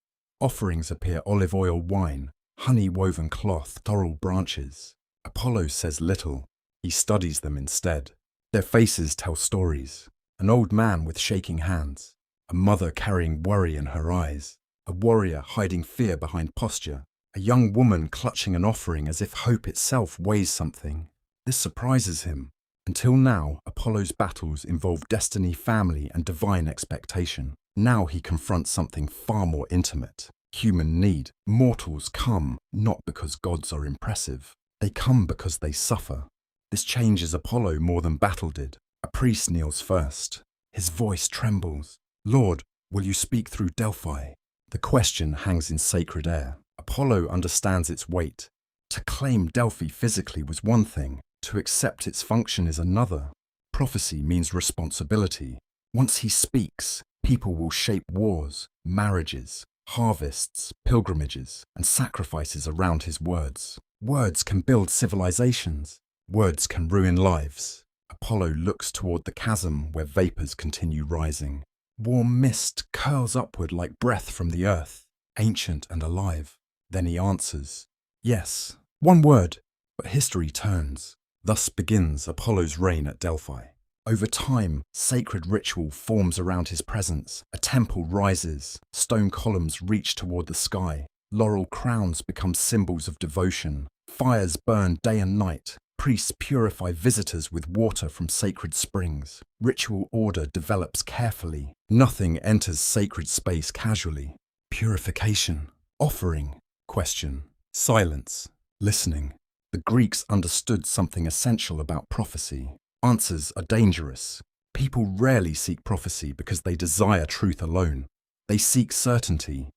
Offerings appear olive oil wine, honey-woven cloth, thorol branches. Apollo says little. He studies them instead. Their faces tell stories. An old man with shaking hands. A mother carrying worry in her eyes. A warrior hiding fear behind posture. A young woman clutching an offering as if hope itself weighs something. This surprises him. Until now, Apollo's battles involve destiny, family, and divine expectation. Now he confronts something far more intimate. Human need. Mortals come not because gods are impressive. They come because they suffer. This changes Apollo more than battle did. A priest kneels first. His voice trembles. Lord, will you speak through Delphi? The question hangs in sacred air. Apollo understands its weight. To claim Delphi physically was one thing. To accept its function is another. Prophecy means responsibility. Once he speaks, people will shape wars, marriages, harvests, pilgrimages, and sacrifices around his words. Words can build civilizations. Words can ruin lives. Apollo looks toward the chasm where vapors continue rising. Warm mist curls upward like breath from the earth, ancient and alive. Then he answers, yes, one word, but history turns. Thus begins Apollo's reign at Delphi. Over time, sacred ritual forms around his presence. A temple rises, stone columns reach toward the sky, laurel crowns become symbols of devotion, fires burn day and night, priests purify visitors with water from sacred springs. Ritual order develops carefully. Nothing enters sacred space casually. Purification, offering, question, silence, listening. The Greeks understood something essential about prophecy. Answers are dangerous. People rarely seek prophecy because they desire truth alone. They seek certainty.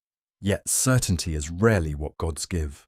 Yet certainty is rarely what gods give.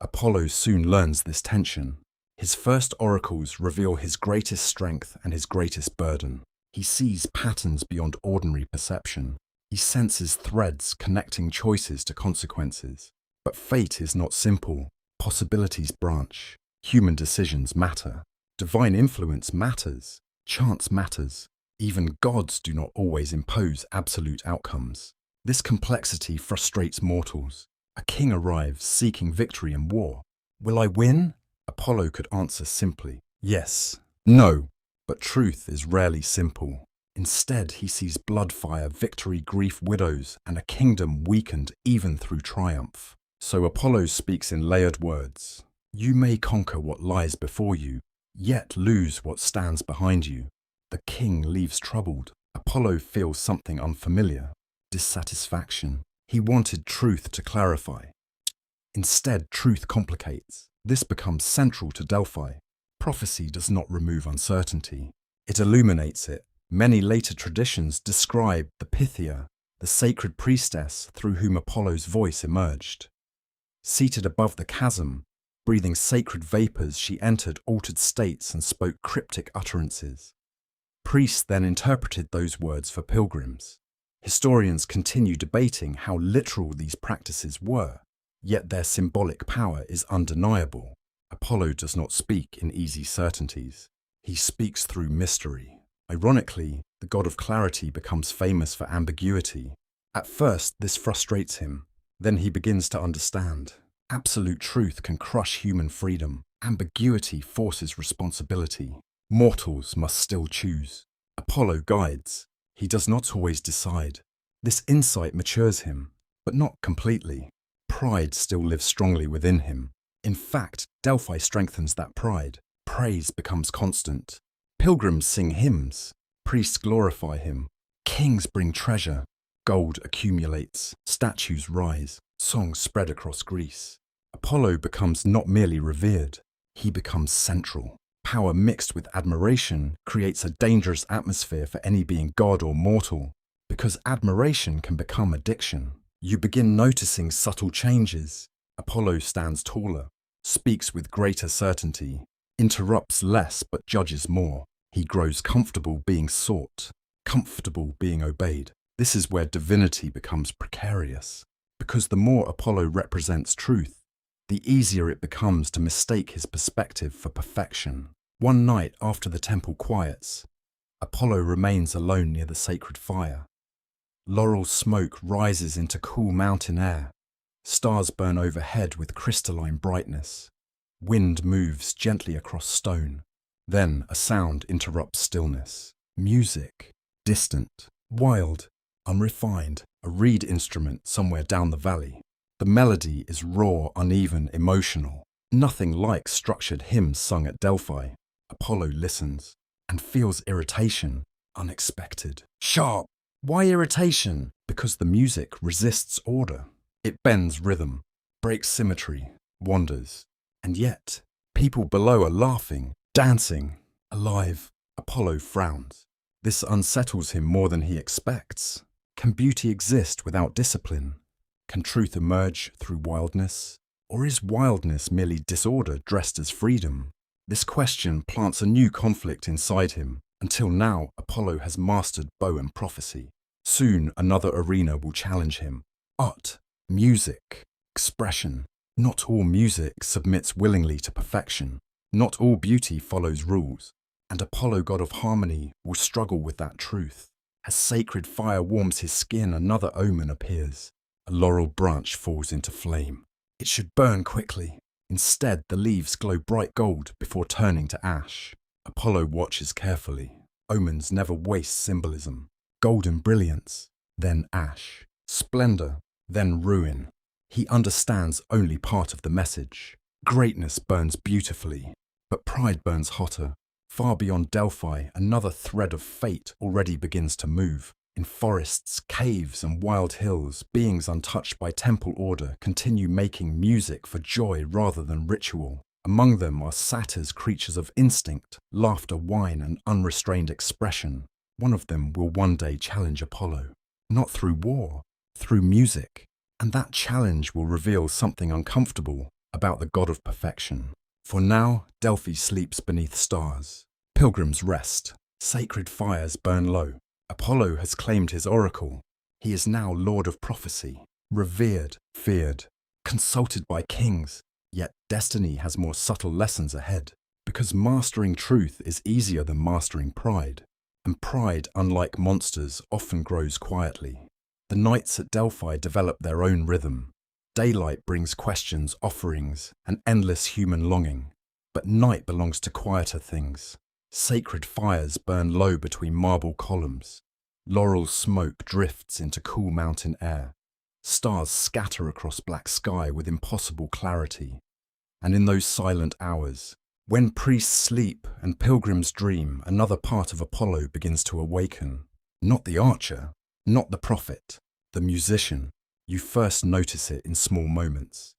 Apollo soon learns this tension. His first oracles reveal his greatest strength and his greatest burden. He sees patterns beyond ordinary perception. He senses threads connecting choices to consequences. But fate is not simple. Possibilities branch. Human decisions matter. Divine influence matters. Chance matters. Even gods do not always impose absolute outcomes. This complexity frustrates mortals. A king arrives seeking victory in war. Will I win? Apollo could answer simply, yes, no. But truth is rarely simple. Instead, he sees bloodfire, victory, grief, widows, and a kingdom weakened even through triumph. So Apollo speaks in layered words. You may conquer what lies before you, yet lose what stands behind you. The king leaves troubled. Apollo feels something unfamiliar. Dissatisfaction. He wanted truth to clarify. Instead, truth complicates. This becomes central to Delphi. Prophecy does not remove uncertainty. It illuminates it. Many later traditions describe the Pythia, the sacred priestess through whom Apollo's voice emerged. Seated above the chasm, breathing sacred vapors, she entered altered states and spoke cryptic utterances. Priests then interpreted those words for pilgrims. Historians continue debating how literal these practices were, yet their symbolic power is undeniable. Apollo does not speak in easy certainties. He speaks through mystery. Ironically, the god of clarity becomes famous for ambiguity. At first, this frustrates him. Then he begins to understand. Absolute truth can crush human freedom. Ambiguity forces responsibility. Mortals must still choose. Apollo guides. He does not always decide. This insight matures him, but not completely. Pride still lives strongly within him. In fact, Delphi strengthens that pride. Praise becomes constant. Pilgrims sing hymns. Priests glorify him. Kings bring treasure. Gold accumulates, statues rise, songs spread across Greece. Apollo becomes not merely revered, he becomes central. Power mixed with admiration creates a dangerous atmosphere for any being god or mortal, because admiration can become addiction. You begin noticing subtle changes. Apollo stands taller, speaks with greater certainty, interrupts less but judges more. He grows comfortable being sought, comfortable being obeyed. This is where divinity becomes precarious, because the more Apollo represents truth, the easier it becomes to mistake his perspective for perfection. One night after the temple quiets, Apollo remains alone near the sacred fire. Laurel smoke rises into cool mountain air. Stars burn overhead with crystalline brightness. Wind moves gently across stone. Then a sound interrupts stillness. Music, distant, wild, unrefined, a reed instrument somewhere down the valley. The melody is raw, uneven, emotional. Nothing like structured hymns sung at Delphi. Apollo listens and feels irritation, unexpected, sharp. Why irritation? Because the music resists order. It bends rhythm, breaks symmetry, wanders. And yet, people below are laughing, dancing, alive. Apollo frowns. This unsettles him more than he expects. Can beauty exist without discipline? Can truth emerge through wildness? Or is wildness merely disorder dressed as freedom? This question plants a new conflict inside him. Until now, Apollo has mastered bow and prophecy. Soon another arena will challenge him. Art, music, expression. Not all music submits willingly to perfection. Not all beauty follows rules. And Apollo, god of harmony, will struggle with that truth. As sacred fire warms his skin, another omen appears. A laurel branch falls into flame. It should burn quickly. Instead, the leaves glow bright gold before turning to ash. Apollo watches carefully. Omens never waste symbolism. Golden brilliance, then ash. Splendor, then ruin. He understands only part of the message. Greatness burns beautifully, but pride burns hotter. Far beyond Delphi, another thread of fate already begins to move. In forests, caves, and wild hills, beings untouched by temple order continue making music for joy rather than ritual. Among them are satyrs, creatures of instinct, laughter, wine, and unrestrained expression. One of them will one day challenge Apollo, not through war, through music. And that challenge will reveal something uncomfortable about the god of perfection. For now, Delphi sleeps beneath stars. Pilgrims rest. Sacred fires burn low. Apollo has claimed his oracle. He is now lord of prophecy, revered, feared, consulted by kings. Yet destiny has more subtle lessons ahead, because mastering truth is easier than mastering pride. And pride, unlike monsters, often grows quietly. The nights at Delphi develop their own rhythm. Daylight brings questions, offerings, and endless human longing. But night belongs to quieter things. Sacred fires burn low between marble columns. Laurel smoke drifts into cool mountain air. Stars scatter across black sky with impossible clarity. And in those silent hours, when priests sleep and pilgrims dream, another part of Apollo begins to awaken. Not the archer, not the prophet, the musician. You first notice it in small moments.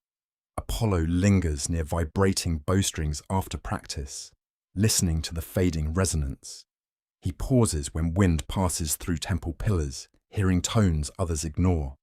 Apollo lingers near vibrating bowstrings after practice, listening to the fading resonance. He pauses when wind passes through temple pillars, hearing tones others ignore.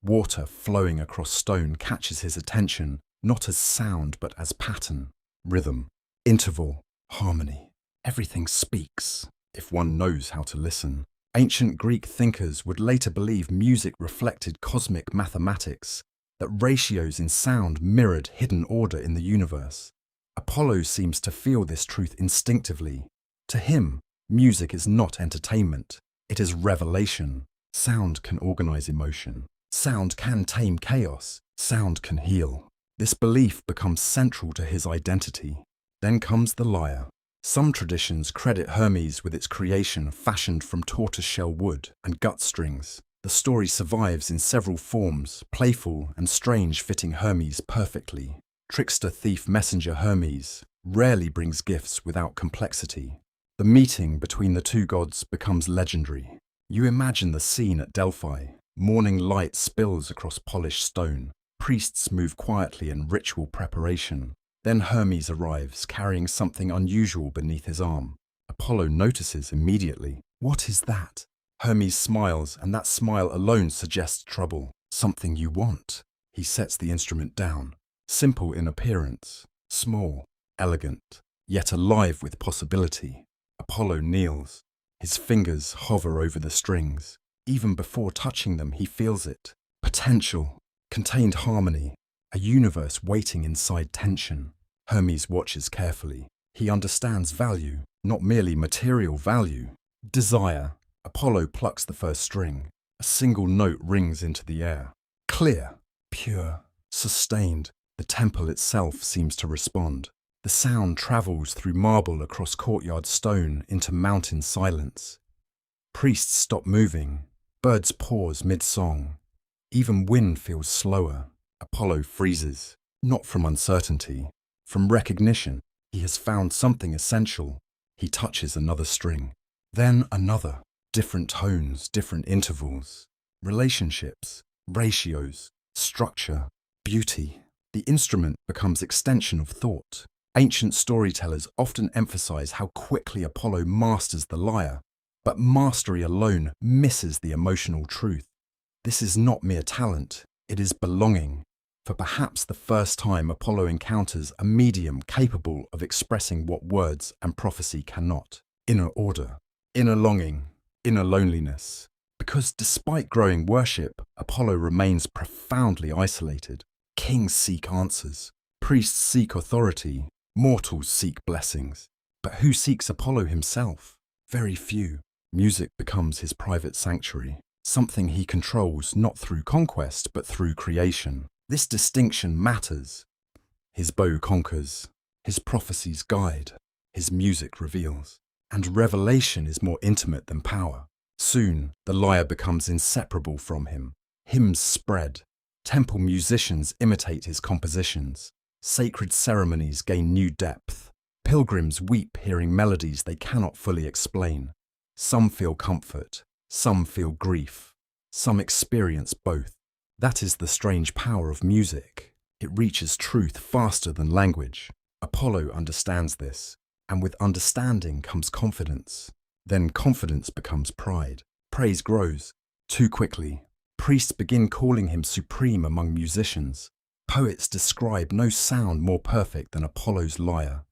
Water flowing across stone catches his attention, not as sound but as pattern, rhythm, interval, harmony. Everything speaks, if one knows how to listen. Ancient Greek thinkers would later believe music reflected cosmic mathematics, that ratios in sound mirrored hidden order in the universe. Apollo seems to feel this truth instinctively. To him, music is not entertainment, it is revelation. Sound can organize emotion. Sound can tame chaos. Sound can heal. This belief becomes central to his identity. Then comes the lyre. Some traditions credit Hermes with its creation fashioned from tortoiseshell wood and gut strings. The story survives in several forms, playful and strange, fitting Hermes perfectly. Trickster thief messenger Hermes rarely brings gifts without complexity. The meeting between the two gods becomes legendary. You imagine the scene at Delphi. Morning light spills across polished stone. Priests move quietly in ritual preparation. Then Hermes arrives, carrying something unusual beneath his arm. Apollo notices immediately. What is that? Hermes smiles, and that smile alone suggests trouble. Something you want. He sets the instrument down. Simple in appearance, small, elegant, yet alive with possibility. Apollo kneels. His fingers hover over the strings. Even before touching them, he feels it. Potential, contained harmony, a universe waiting inside tension. Hermes watches carefully. He understands value, not merely material value. Desire. Apollo plucks the first string. A single note rings into the air. Clear, pure, sustained. The temple itself seems to respond. The sound travels through marble across courtyard stone into mountain silence. Priests stop moving. Birds pause mid-song. Even wind feels slower. Apollo freezes, not from uncertainty, from recognition. He has found something essential. He touches another string. Then another. Different tones, different intervals. Relationships, ratios, structure, beauty. The instrument becomes extension of thought. Ancient storytellers often emphasize how quickly Apollo masters the lyre, but mastery alone misses the emotional truth. This is not mere talent, it is belonging. For perhaps the first time, Apollo encounters a medium capable of expressing what words and prophecy cannot. Inner order, inner longing, inner loneliness. Because despite growing worship, Apollo remains profoundly isolated. Kings seek answers, priests seek authority, mortals seek blessings. But who seeks Apollo himself? Very few. Music becomes his private sanctuary, something he controls not through conquest but through creation. This distinction matters. His bow conquers, his prophecies guide, his music reveals. And revelation is more intimate than power. Soon, the lyre becomes inseparable from him. Hymns spread. Temple musicians imitate his compositions. Sacred ceremonies gain new depth. Pilgrims weep hearing melodies they cannot fully explain. Some feel comfort, some feel grief, some experience both. That is the strange power of music. It reaches truth faster than language. Apollo understands this, and with understanding comes confidence. Then confidence becomes pride. Praise grows. Too quickly, priests begin calling him supreme among musicians. Poets describe no sound more perfect than Apollo's lyre.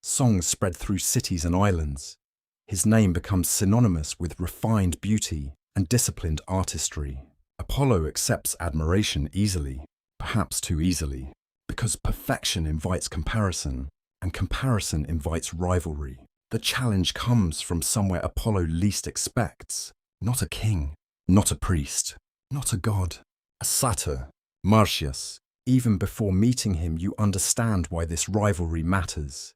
Songs spread through cities and islands. His name becomes synonymous with refined beauty and disciplined artistry. Apollo accepts admiration easily, perhaps too easily, because perfection invites comparison, and comparison invites rivalry. The challenge comes from somewhere Apollo least expects. Not a king, not a priest, not a god, a satyr, Marsyas. Even before meeting him, you understand why this rivalry matters.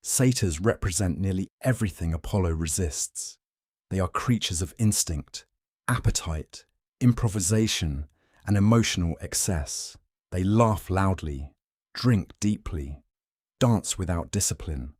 Satyrs represent nearly everything Apollo resists. They are creatures of instinct, appetite, improvisation, and emotional excess. They laugh loudly, drink deeply, dance without discipline.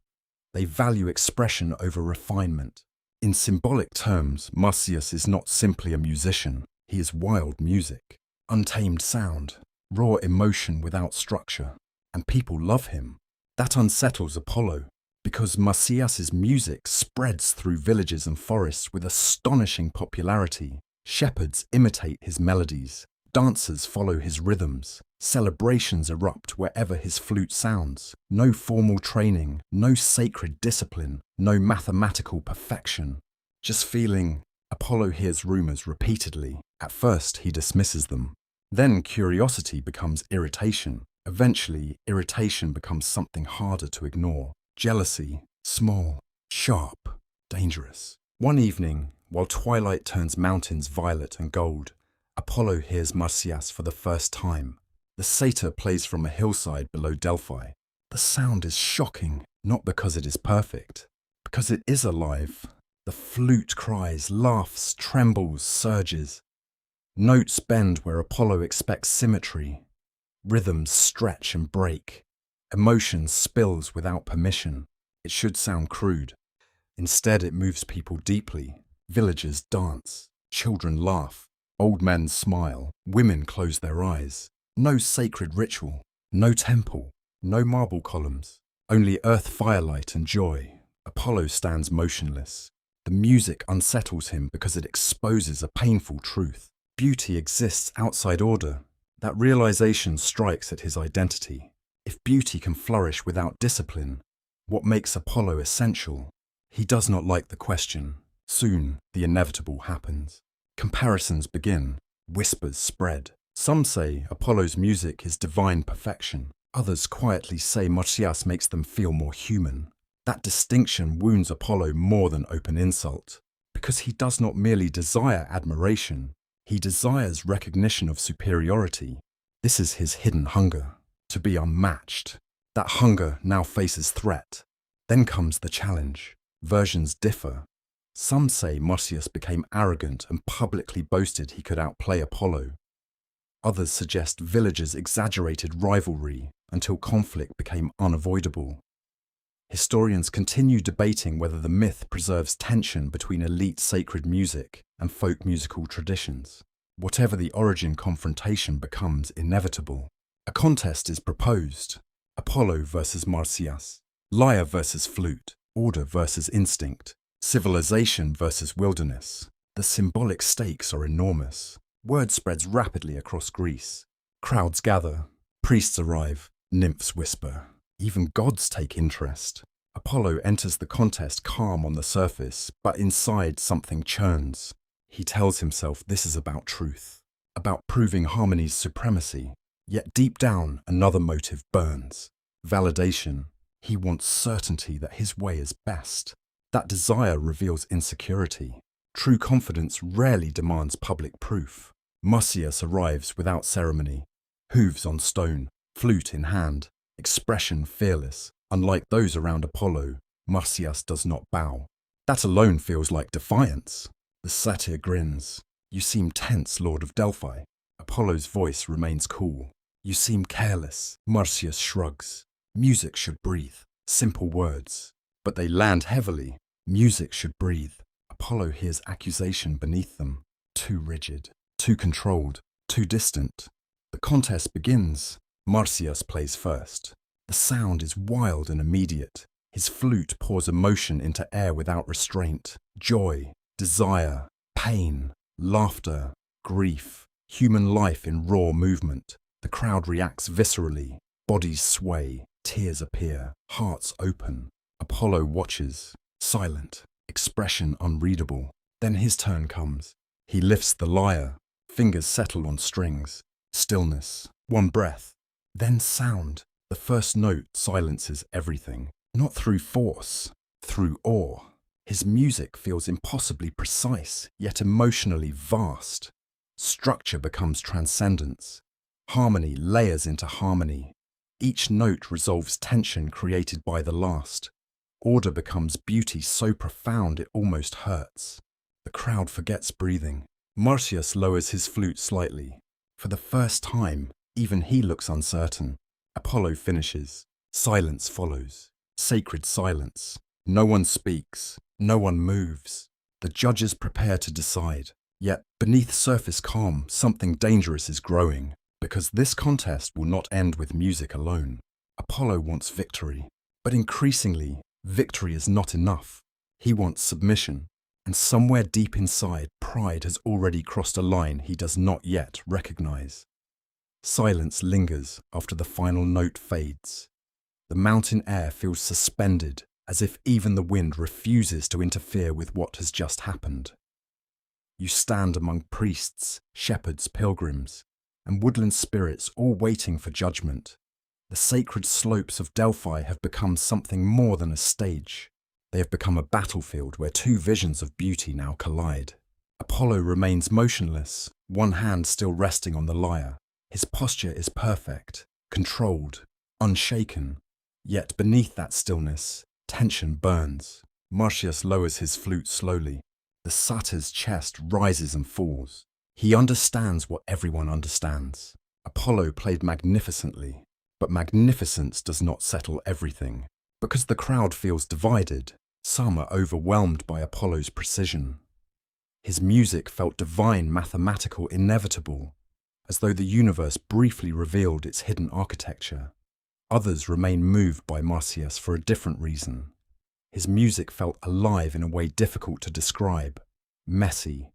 They value expression over refinement. In symbolic terms, Marsyas is not simply a musician. He is wild music, untamed sound, raw emotion without structure, and people love him. That unsettles Apollo, because Marsyas's music spreads through villages and forests with astonishing popularity. Shepherds imitate his melodies, dancers follow his rhythms, celebrations erupt wherever his flute sounds. No formal training, no sacred discipline, no mathematical perfection. Just feeling. Apollo hears rumors repeatedly. At first, he dismisses them. Then curiosity becomes irritation. Eventually, irritation becomes something harder to ignore. Jealousy, small, sharp, dangerous. One evening, while twilight turns mountains violet and gold, Apollo hears Marsyas for the first time. The satyr plays from a hillside below Delphi. The sound is shocking, not because it is perfect, because it is alive. The flute cries, laughs, trembles, surges. Notes bend where Apollo expects symmetry. Rhythms stretch and break. Emotion spills without permission. It should sound crude. Instead, it moves people deeply. Villagers dance. Children laugh. Old men smile, women close their eyes. No sacred ritual, no temple, no marble columns, only earth firelight and joy. Apollo stands motionless. The music unsettles him because it exposes a painful truth. Beauty exists outside order. That realization strikes at his identity. If beauty can flourish without discipline, what makes Apollo essential? He does not like the question. Soon, the inevitable happens. Comparisons begin. Whispers spread. Some say Apollo's music is divine perfection. Others quietly say Marsyas makes them feel more human. That distinction wounds Apollo more than open insult, because he does not merely desire admiration, he desires recognition of superiority. This is his hidden hunger, to be unmatched. That hunger now faces threat. Then comes the challenge. Versions differ. Some say Marsyas became arrogant and publicly boasted he could outplay Apollo. Others suggest villagers exaggerated rivalry until conflict became unavoidable. Historians continue debating whether the myth preserves tension between elite sacred music and folk musical traditions. Whatever the origin, confrontation becomes inevitable. A contest is proposed. Apollo versus Marsyas, lyre versus flute, order versus instinct, civilization versus wilderness. The symbolic stakes are enormous. Word spreads rapidly across Greece. Crowds gather, priests arrive, nymphs whisper. Even gods take interest. Apollo enters the contest calm on the surface, but inside something churns. He tells himself this is about truth, about proving harmony's supremacy. Yet deep down, another motive burns. Validation. He wants certainty that his way is best. That desire reveals insecurity. True confidence rarely demands public proof. Marsyas arrives without ceremony. Hooves on stone, flute in hand, expression fearless. Unlike those around Apollo, Marsyas does not bow. That alone feels like defiance. The satyr grins. You seem tense, Lord of Delphi. Apollo's voice remains cool. You seem careless. Marsyas shrugs. Music should breathe. Simple words. But they land heavily. Music should breathe. Apollo hears accusation beneath them. Too rigid, too controlled, too distant. The contest begins. Marsyas plays first. The sound is wild and immediate. His flute pours emotion into air without restraint. Joy, desire, pain, laughter, grief, human life in raw movement. The crowd reacts viscerally. Bodies sway, tears appear, hearts open. Apollo watches, silent, expression unreadable. Then his turn comes. He lifts the lyre. Fingers settle on strings. Stillness, one breath, then sound. The first note silences everything, not through force, through awe. His music feels impossibly precise, yet emotionally vast. Structure becomes transcendence. Harmony layers into harmony. Each note resolves tension created by the last. Order becomes beauty so profound it almost hurts. The crowd forgets breathing. Marsyas lowers his flute slightly. For the first time, even he looks uncertain. Apollo finishes. Silence follows. Sacred silence. No one speaks. No one moves. The judges prepare to decide. Yet, beneath surface calm, something dangerous is growing. Because this contest will not end with music alone. Apollo wants victory. But increasingly, victory is not enough. He wants submission. And somewhere deep inside, pride has already crossed a line he does not yet recognize. Silence lingers after the final note fades. The mountain air feels suspended, as if even the wind refuses to interfere with what has just happened. You stand among priests, shepherds, pilgrims, and woodland spirits all waiting for judgment. The sacred slopes of Delphi have become something more than a stage. They have become a battlefield where two visions of beauty now collide. Apollo remains motionless, one hand still resting on the lyre. His posture is perfect, controlled, unshaken. Yet beneath that stillness, tension burns. Marsyas lowers his flute slowly. The satyr's chest rises and falls. He understands what everyone understands. Apollo played magnificently, but magnificence does not settle everything. Because the crowd feels divided, some are overwhelmed by Apollo's precision. His music felt divine, mathematical, inevitable, as though the universe briefly revealed its hidden architecture. Others remained moved by Marsyas for a different reason. His music felt alive in a way difficult to describe, messy,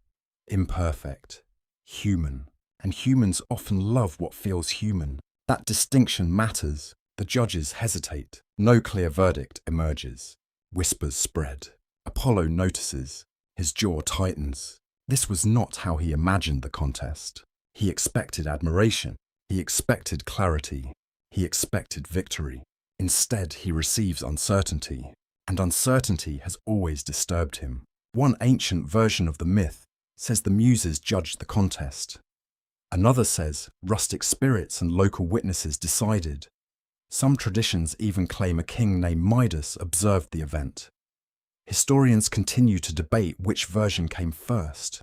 imperfect, human. And humans often love what feels human. That distinction matters. The judges hesitate. No clear verdict emerges. Whispers spread. Apollo notices. His jaw tightens. This was not how he imagined the contest. He expected admiration. He expected clarity. He expected victory. Instead, he receives uncertainty. And uncertainty has always disturbed him. One ancient version of the myth says the muses judged the contest. Another says rustic spirits and local witnesses decided. Some traditions even claim a king named Midas observed the event. Historians continue to debate which version came first.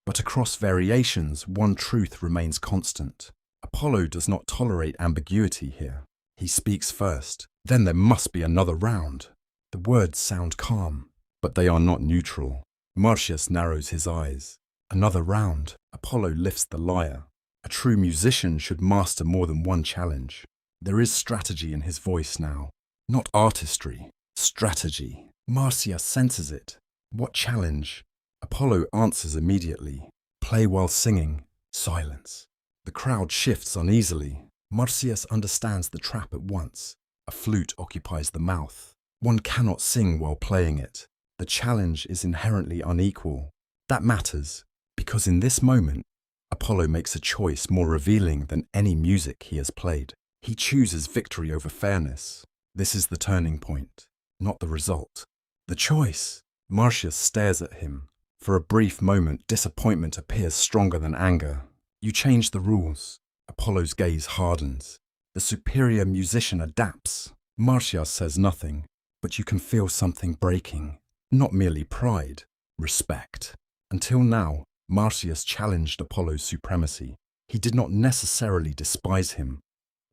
But across variations, one truth remains constant. Apollo does not tolerate ambiguity here. He speaks first. Then there must be another round. The words sound calm, but they are not neutral. Marsyas narrows his eyes. Another round. Apollo lifts the lyre. A true musician should master more than one challenge. There is strategy in his voice now. Not artistry, strategy. Marsyas senses it. What challenge? Apollo answers immediately. Play while singing. Silence. The crowd shifts uneasily. Marsyas understands the trap at once. A flute occupies the mouth. One cannot sing while playing it. The challenge is inherently unequal. That matters, because in this moment, Apollo makes a choice more revealing than any music he has played. He chooses victory over fairness. This is the turning point, not the result. The choice. Marsyas stares at him. For a brief moment, disappointment appears stronger than anger. You change the rules. Apollo's gaze hardens. The superior musician adapts. Marsyas says nothing, but you can feel something breaking. Not merely pride, respect. Until now, Marsyas challenged Apollo's supremacy. He did not necessarily despise him,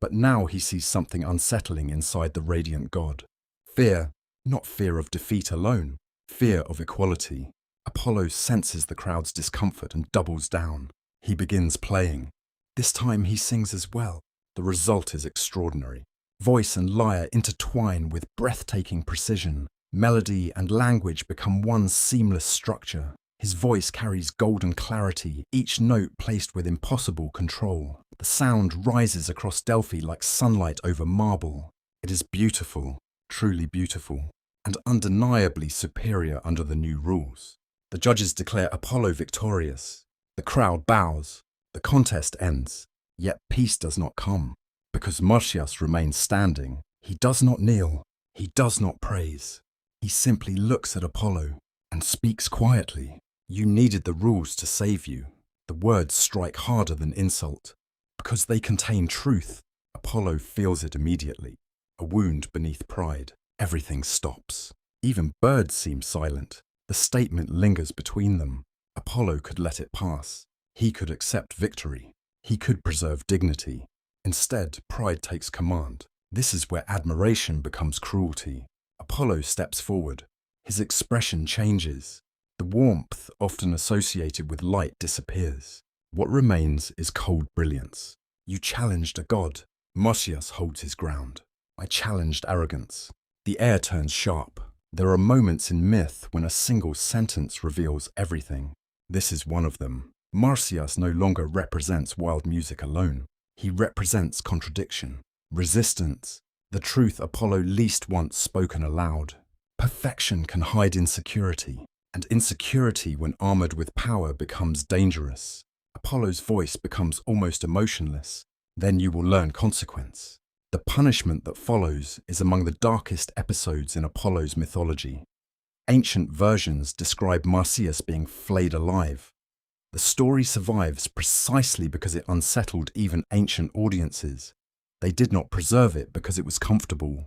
but now he sees something unsettling inside the radiant god. Fear, not fear of defeat alone, fear of equality. Apollo senses the crowd's discomfort and doubles down. He begins playing. This time he sings as well. The result is extraordinary. Voice and lyre intertwine with breathtaking precision. Melody and language become one seamless structure. His voice carries golden clarity, each note placed with impossible control. The sound rises across Delphi like sunlight over marble. It is beautiful, truly beautiful, and undeniably superior under the new rules. The judges declare Apollo victorious. The crowd bows. The contest ends. Yet peace does not come, because Marsyas remains standing. He does not kneel. He does not praise. He simply looks at Apollo and speaks quietly. You needed the rules to save you. The words strike harder than insult. Because they contain truth, Apollo feels it immediately. A wound beneath pride. Everything stops. Even birds seem silent. The statement lingers between them. Apollo could let it pass. He could accept victory. He could preserve dignity. Instead, pride takes command. This is where admiration becomes cruelty. Apollo steps forward. His expression changes. The warmth often associated with light disappears. What remains is cold brilliance. You challenged a god. Marsyas holds his ground. I challenged arrogance. The air turns sharp. There are moments in myth when a single sentence reveals everything. This is one of them. Marsyas no longer represents wild music alone. He represents contradiction, resistance, the truth Apollo least wants spoken aloud. Perfection can hide insecurity, and insecurity when armored with power becomes dangerous. Apollo's voice becomes almost emotionless. Then you will learn consequence. The punishment that follows is among the darkest episodes in Apollo's mythology. Ancient versions describe Marsyas being flayed alive. The story survives precisely because it unsettled even ancient audiences. They did not preserve it because it was comfortable.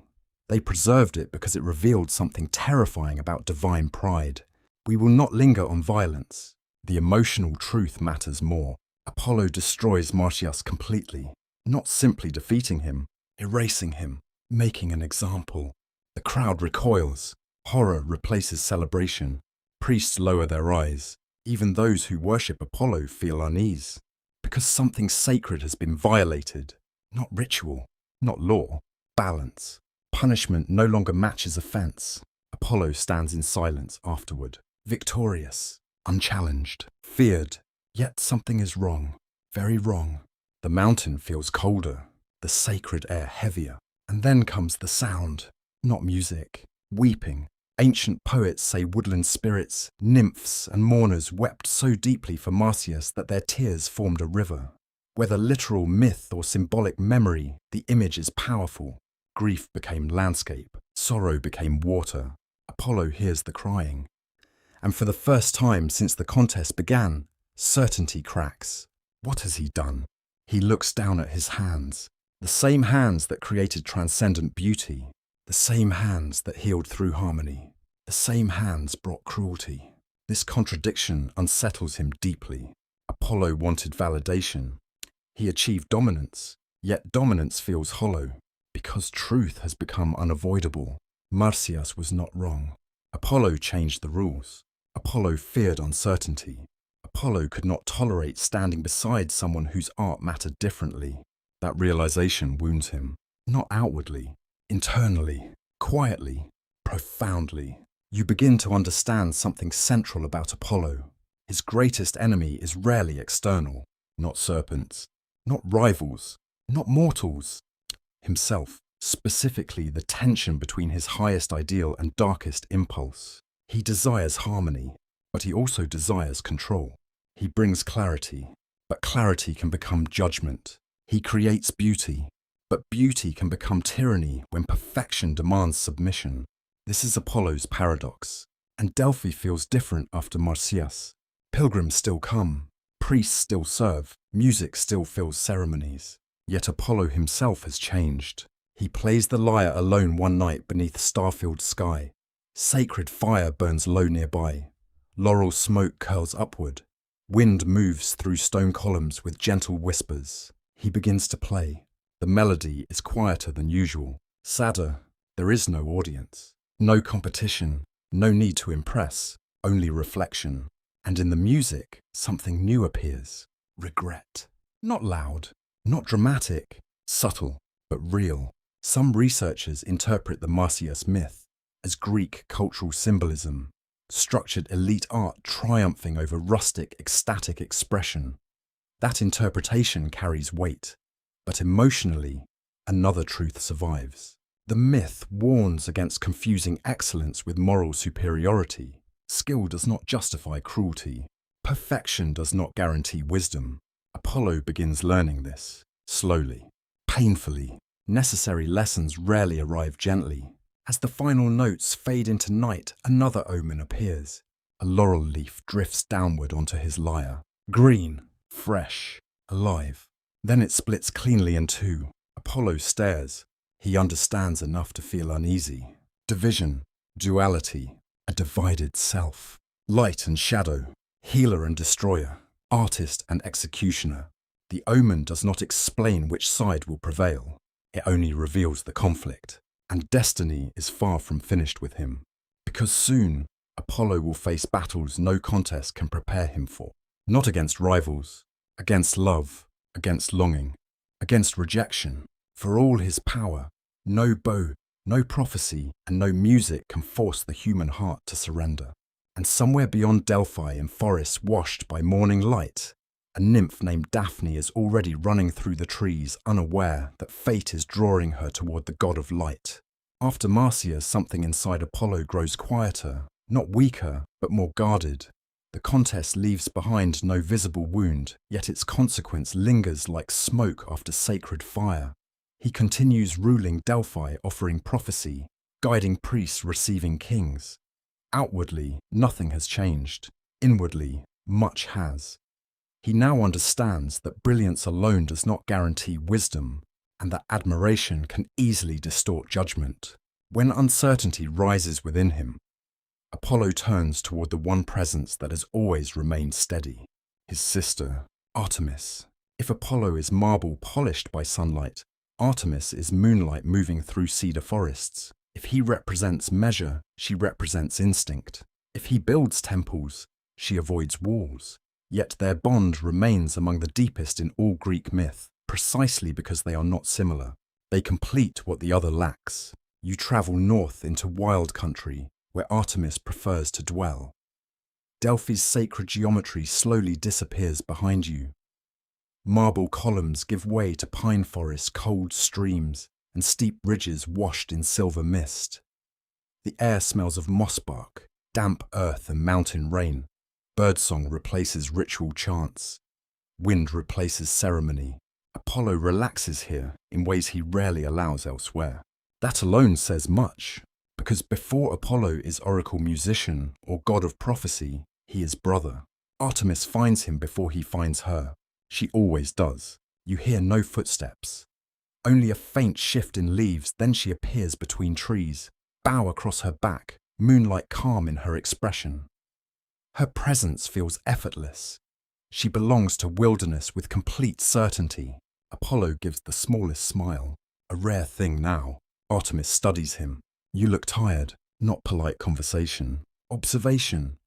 They preserved it because it revealed something terrifying about divine pride. We will not linger on violence. The emotional truth matters more. Apollo destroys Marsyas completely, not simply defeating him, erasing him, making an example. The crowd recoils. Horror replaces celebration. Priests lower their eyes. Even those who worship Apollo feel unease, because something sacred has been violated. Not ritual, not law, balance. Punishment no longer matches offense. Apollo stands in silence afterward, victorious, unchallenged, feared. Yet something is wrong, very wrong. The mountain feels colder, the sacred air heavier. And then comes the sound, not music, weeping. Ancient poets say woodland spirits, nymphs and mourners wept so deeply for Marsyas that their tears formed a river. Whether literal myth or symbolic memory, the image is powerful. Grief became landscape, sorrow became water. Apollo hears the crying. And for the first time since the contest began, certainty cracks. What has he done? He looks down at his hands, the same hands that created transcendent beauty, the same hands that healed through harmony, the same hands brought cruelty. This contradiction unsettles him deeply. Apollo wanted validation. He achieved dominance, yet dominance feels hollow, because truth has become unavoidable. Marsyas was not wrong. Apollo changed the rules. Apollo feared uncertainty. Apollo could not tolerate standing beside someone whose art mattered differently. That realization wounds him, not outwardly, internally, quietly, profoundly. You begin to understand something central about Apollo. His greatest enemy is rarely external, not serpents, not rivals, not mortals. Himself, specifically the tension between his highest ideal and darkest impulse. He desires harmony, but he also desires control. He brings clarity, but clarity can become judgment. He creates beauty, but beauty can become tyranny when perfection demands submission. This is Apollo's paradox, and Delphi feels different after Marsyas. Pilgrims still come, priests still serve, music still fills ceremonies. Yet Apollo himself has changed. He plays the lyre alone one night beneath star-filled sky. Sacred fire burns low nearby. Laurel smoke curls upward. Wind moves through stone columns with gentle whispers. He begins to play. The melody is quieter than usual. Sadder, there is no audience. No competition, no need to impress, only reflection. And in the music, something new appears. Regret. Not loud, not dramatic, subtle, but real. Some researchers interpret the Marsyas myth as Greek cultural symbolism, structured elite art triumphing over rustic, ecstatic expression. That interpretation carries weight, but emotionally, another truth survives. The myth warns against confusing excellence with moral superiority. Skill does not justify cruelty. Perfection does not guarantee wisdom. Apollo begins learning this, slowly, painfully. Necessary lessons rarely arrive gently. As the final notes fade into night, another omen appears. A laurel leaf drifts downward onto his lyre. Green, fresh, alive. Then it splits cleanly in two. Apollo stares. He understands enough to feel uneasy. Division, duality, a divided self. Light and shadow, healer and destroyer, artist and executioner. The omen does not explain which side will prevail. It only reveals the conflict. And destiny is far from finished with him. Because soon, Apollo will face battles no contest can prepare him for. Not against rivals, against love, against longing, against rejection. For all his power, no bow, no prophecy, and no music can force the human heart to surrender. And somewhere beyond Delphi in forests washed by morning light, a nymph named Daphne is already running through the trees, unaware that fate is drawing her toward the god of light. After Marsyas, something inside Apollo grows quieter, not weaker, but more guarded. The contest leaves behind no visible wound, yet its consequence lingers like smoke after sacred fire. He continues ruling Delphi, offering prophecy, guiding priests, receiving kings. Outwardly, nothing has changed. Inwardly, much has. He now understands that brilliance alone does not guarantee wisdom, and that admiration can easily distort judgment. When uncertainty rises within him, Apollo turns toward the one presence that has always remained steady, his sister, Artemis. If Apollo is marble polished by sunlight, Artemis is moonlight moving through cedar forests. If he represents measure, she represents instinct. If he builds temples, She avoids wars. Yet their bond remains among the deepest in all Greek myth, precisely because they are not similar. They complete what the other lacks. You travel north into wild country, where Artemis prefers to dwell. Delphi's sacred geometry slowly disappears behind you. Marble columns give way to pine forests, cold streams, and steep ridges washed in silver mist. The air smells of mossbark, damp earth and mountain rain. Birdsong replaces ritual chants. Wind replaces ceremony. Apollo relaxes here in ways he rarely allows elsewhere. That alone says much, because before Apollo is oracle musician or god of prophecy, he is brother. Artemis finds him before he finds her. She always does. You hear no footsteps. Only a faint shift in leaves, then she appears between trees, bow across her back, moonlight calm in her expression. Her presence feels effortless. She belongs to wilderness with complete certainty. Apollo gives the smallest smile, a rare thing now. Artemis studies him. You look tired, not polite conversation. Observation.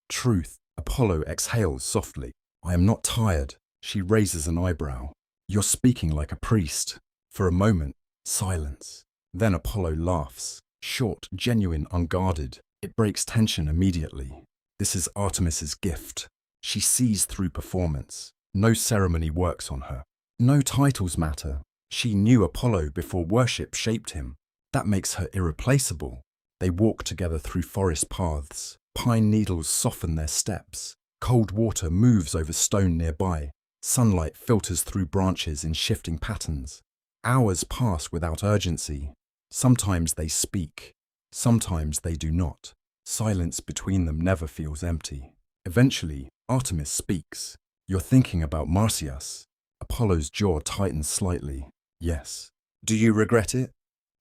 Truth. Apollo exhales softly. I am not tired. She raises an eyebrow. You're speaking like a priest. For a moment, silence. Then Apollo laughs. Short, genuine, unguarded. It breaks tension immediately. This is Artemis's gift. She sees through performance. No ceremony works on her. No titles matter. She knew Apollo before worship shaped him. That makes her irreplaceable. They walk together through forest paths. Pine needles soften their steps. Cold water moves over stone nearby. Sunlight filters through branches in shifting patterns. Hours pass without urgency. Sometimes they speak. Sometimes they do not. Silence between them never feels empty. Eventually, Artemis speaks. You're thinking about Marsyas. Apollo's jaw tightens slightly. Yes. Do you regret it?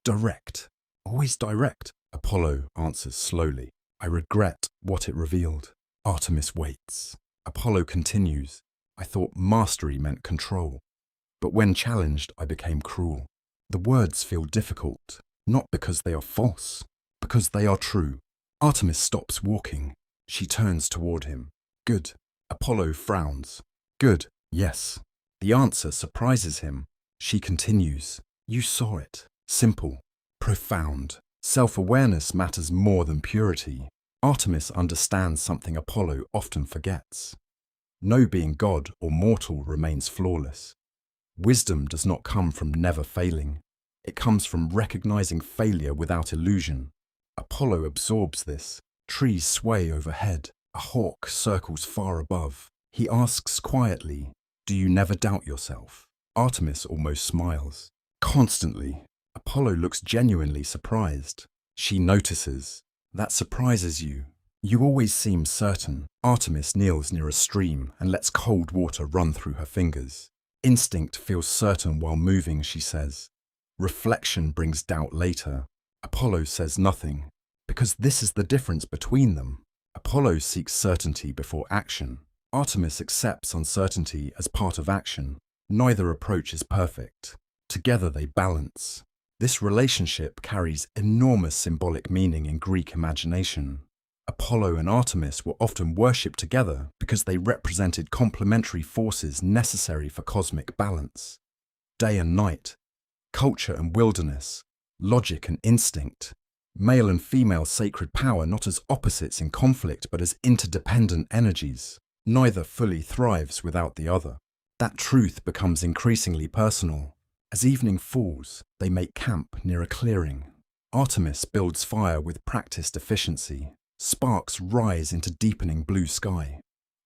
Direct. Always direct. Apollo answers slowly. I regret what it revealed. Artemis waits. Apollo continues. I thought mastery meant control. But when challenged, I became cruel. The words feel difficult, not because they are false, because they are true. Artemis stops walking. She turns toward him. Good. Apollo frowns. Good. Yes. The answer surprises him. She continues. You saw it. Simple. Profound. Self-awareness matters more than purity. Artemis understands something Apollo often forgets. No being god or mortal remains flawless. Wisdom does not come from never failing. It comes from recognizing failure without illusion. Apollo absorbs this. Trees sway overhead. A hawk circles far above. He asks quietly, do you never doubt yourself? Artemis almost smiles. Constantly. Apollo looks genuinely surprised. She notices. That surprises you. You always seem certain. Artemis kneels near a stream and lets cold water run through her fingers. Instinct feels certain while moving, she says. Reflection brings doubt later. Apollo says nothing, because this is the difference between them. Apollo seeks certainty before action. Artemis accepts uncertainty as part of action. Neither approach is perfect. Together they balance. This relationship carries enormous symbolic meaning in Greek imagination. Apollo and Artemis were often worshipped together because they represented complementary forces necessary for cosmic balance. Day and night, culture and wilderness, logic and instinct, male and female sacred power not as opposites in conflict but as interdependent energies. Neither fully thrives without the other. That truth becomes increasingly personal. As evening falls, they make camp near a clearing. Artemis builds fire with practiced efficiency. Sparks rise into deepening blue sky.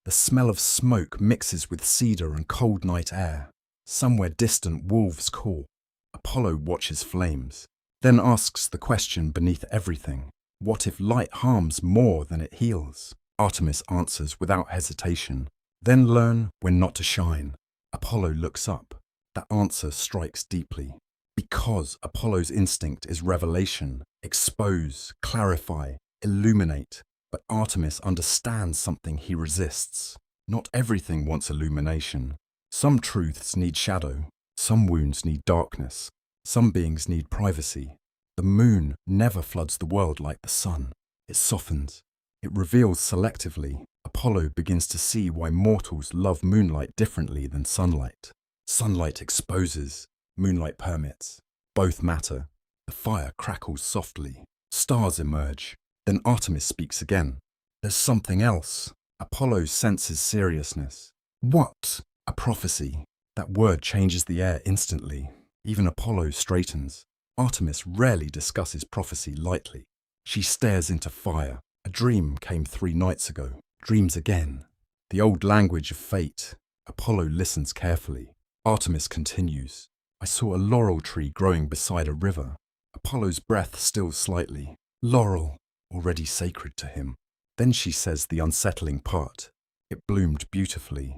The smell of smoke mixes with cedar and cold night air. Somewhere distant, wolves call. Apollo watches flames, then asks the question beneath everything. What if light harms more than it heals? Artemis answers without hesitation. Then learn when not to shine. Apollo looks up. That answer strikes deeply. Because Apollo's instinct is revelation, expose, clarify, illuminate. But Artemis understands something he resists. Not everything wants illumination. Some truths need shadow. Some wounds need darkness. Some beings need privacy. The moon never floods the world like the sun. It softens. It reveals selectively. Apollo begins to see why mortals love moonlight differently than sunlight. Sunlight exposes, moonlight permits. Both matter. The fire crackles softly. Stars emerge. Then Artemis speaks again. There's something else. Apollo senses seriousness. What? A prophecy. That word changes the air instantly. Even Apollo straightens. Artemis rarely discusses prophecy lightly. She stares into fire. A dream came 3 nights ago. Dreams again. The old language of fate. Apollo listens carefully. Artemis continues. I saw a laurel tree growing beside a river. Apollo's breath stills slightly. Laurel, already sacred to him. Then she says the unsettling part. It bloomed beautifully.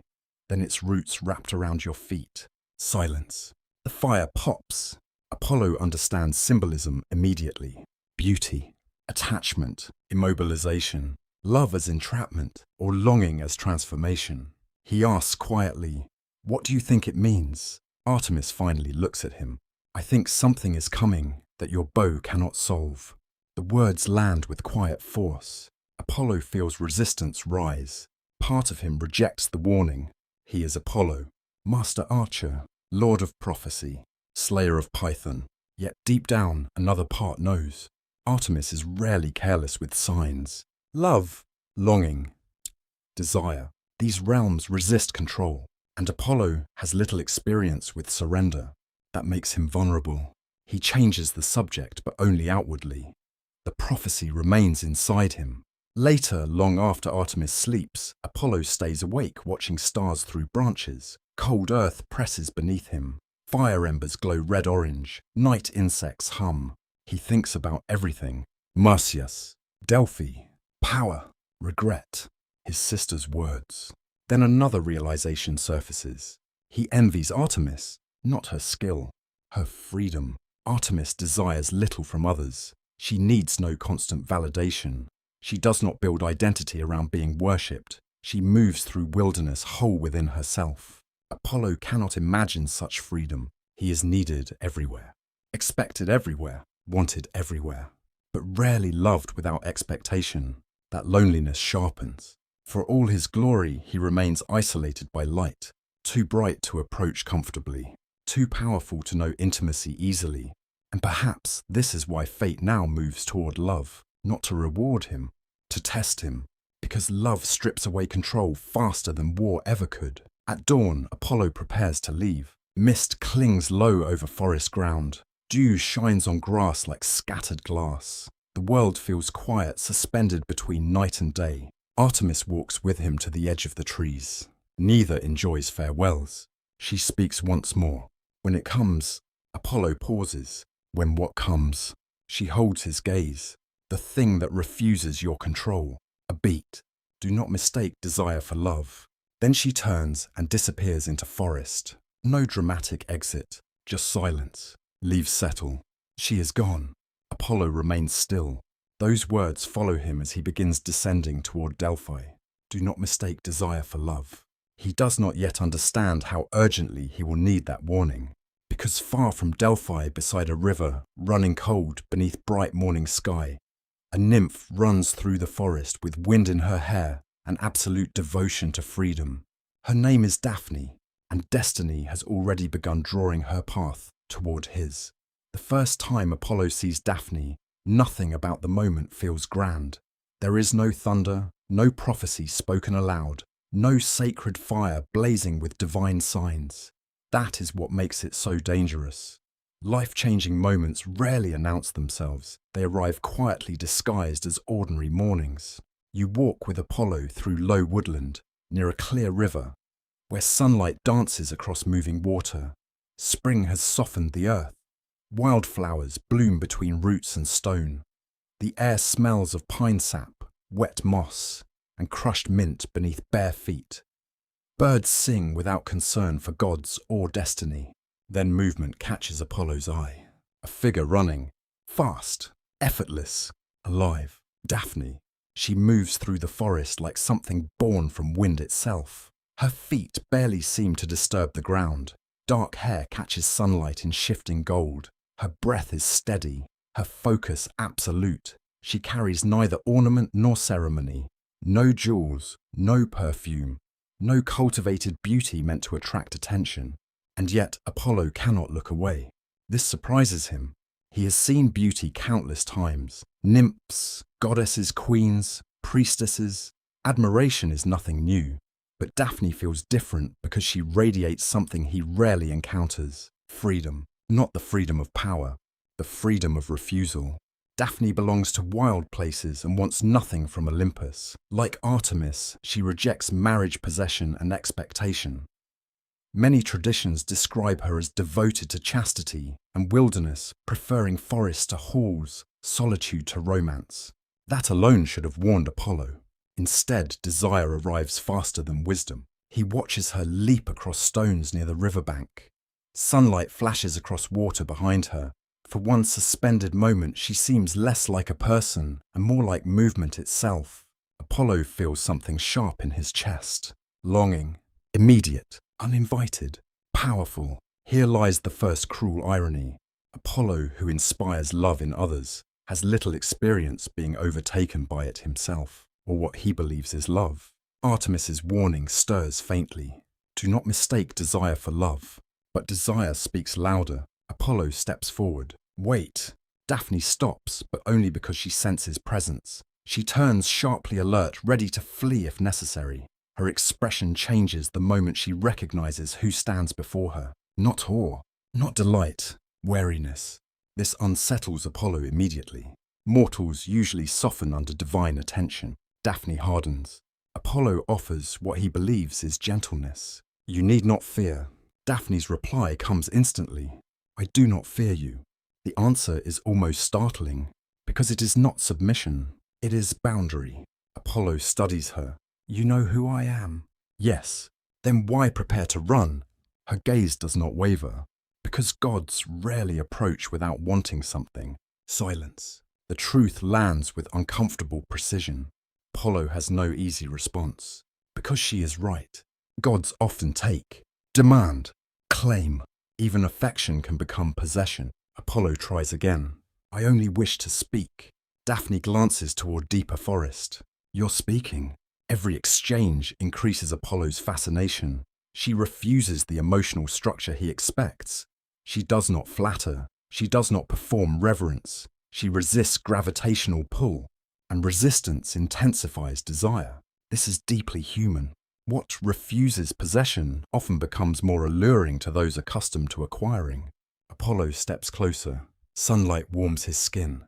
Then its roots wrapped around your feet. Silence. The fire pops. Apollo understands symbolism immediately. Beauty, attachment, immobilization, love as entrapment, or longing as transformation. He asks quietly, what do you think it means? Artemis finally looks at him. I think something is coming that your bow cannot solve. The words land with quiet force. Apollo feels resistance rise. Part of him rejects the warning. He is Apollo, master archer, lord of prophecy, slayer of Python. Yet deep down, another part knows. Artemis is rarely careless with signs. Love, longing, desire. These realms resist control, and Apollo has little experience with surrender. That makes him vulnerable. He changes the subject, but only outwardly. The prophecy remains inside him. Later, long after Artemis sleeps, Apollo stays awake watching stars through branches. Cold earth presses beneath him. Fire embers glow red-orange. Night insects hum. He thinks about everything. Marsyas, Delphi, power, regret, his sister's words. Then another realization surfaces. He envies Artemis, not her skill, her freedom. Artemis desires little from others. She needs no constant validation. She does not build identity around being worshipped. She moves through wilderness whole within herself. Apollo cannot imagine such freedom. He is needed everywhere, expected everywhere, wanted everywhere, but rarely loved without expectation. That loneliness sharpens. For all his glory, he remains isolated by light, too bright to approach comfortably, too powerful to know intimacy easily. And perhaps this is why fate now moves toward love, not to reward him, to test him, because love strips away control faster than war ever could. At dawn, Apollo prepares to leave. Mist clings low over forest ground. Dew shines on grass like scattered glass. The world feels quiet, suspended between night and day. Artemis walks with him to the edge of the trees. Neither enjoys farewells. She speaks once more. When it comes, Apollo pauses. When what comes, she holds his gaze. The thing that refuses your control. A beat. Do not mistake desire for love. Then she turns and disappears into forest. No dramatic exit, just silence. Leaves settle. She is gone. Apollo remains still. Those words follow him as he begins descending toward Delphi. Do not mistake desire for love. He does not yet understand how urgently he will need that warning. Because far from Delphi, beside a river, running cold beneath bright morning sky, a nymph runs through the forest with wind in her hair, an absolute devotion to freedom. Her name is Daphne, and destiny has already begun drawing her path toward his. The first time Apollo sees Daphne, nothing about the moment feels grand. There is no thunder, no prophecy spoken aloud, no sacred fire blazing with divine signs. That is what makes it so dangerous. Life-changing moments rarely announce themselves. They arrive quietly disguised as ordinary mornings. You walk with Apollo through low woodland, near a clear river, where sunlight dances across moving water. Spring has softened the earth. Wildflowers bloom between roots and stone. The air smells of pine sap, wet moss, and crushed mint beneath bare feet. Birds sing without concern for gods or destiny. Then movement catches Apollo's eye. A figure running, fast, effortless, alive. Daphne. She moves through the forest like something born from wind itself. Her feet barely seem to disturb the ground. Dark hair catches sunlight in shifting gold. Her breath is steady, her focus absolute. She carries neither ornament nor ceremony, No jewels, no perfume, no cultivated beauty meant to attract attention. And yet Apollo cannot look away. This surprises him. He has seen beauty countless times. Nymphs, goddesses, queens, priestesses. Admiration is nothing new. But Daphne feels different because she radiates something he rarely encounters. Freedom. Not the freedom of power, the freedom of refusal. Daphne belongs to wild places and wants nothing from Olympus. Like Artemis, she rejects marriage, possession, and expectation. Many traditions describe her as devoted to chastity and wilderness, preferring forests to halls, solitude to romance. That alone should have warned Apollo. Instead, desire arrives faster than wisdom. He watches her leap across stones near the riverbank. Sunlight flashes across water behind her. For one suspended moment, she seems less like a person and more like movement itself. Apollo feels something sharp in his chest. Longing. Immediate. Uninvited. Powerful. Here lies the first cruel irony. Apollo, who inspires love in others, has little experience being overtaken by it himself, or what he believes is love. Artemis's warning stirs faintly. Do not mistake desire for love. But desire speaks louder. Apollo steps forward. Wait. Daphne stops, but only because she senses presence. She turns sharply alert, ready to flee if necessary. Her expression changes the moment she recognizes who stands before her. Not awe, not delight, wariness. This unsettles Apollo immediately. Mortals usually soften under divine attention. Daphne hardens. Apollo offers what he believes is gentleness. You need not fear. Daphne's reply comes instantly. I do not fear you. The answer is almost startling, because it is not submission, it is boundary. Apollo studies her. You know who I am? Yes. Then why prepare to run? Her gaze does not waver. Because gods rarely approach without wanting something. Silence. The truth lands with uncomfortable precision. Apollo has no easy response. Because she is right. Gods often take, demand, claim. Even affection can become possession. Apollo tries again. I only wish to speak. Daphne glances toward deeper forest. You're speaking. Every exchange increases Apollo's fascination. She refuses the emotional structure he expects. She does not flatter. She does not perform reverence. She resists gravitational pull, and resistance intensifies desire. This is deeply human. What refuses possession often becomes more alluring to those accustomed to acquiring. Apollo steps closer. Sunlight warms his skin.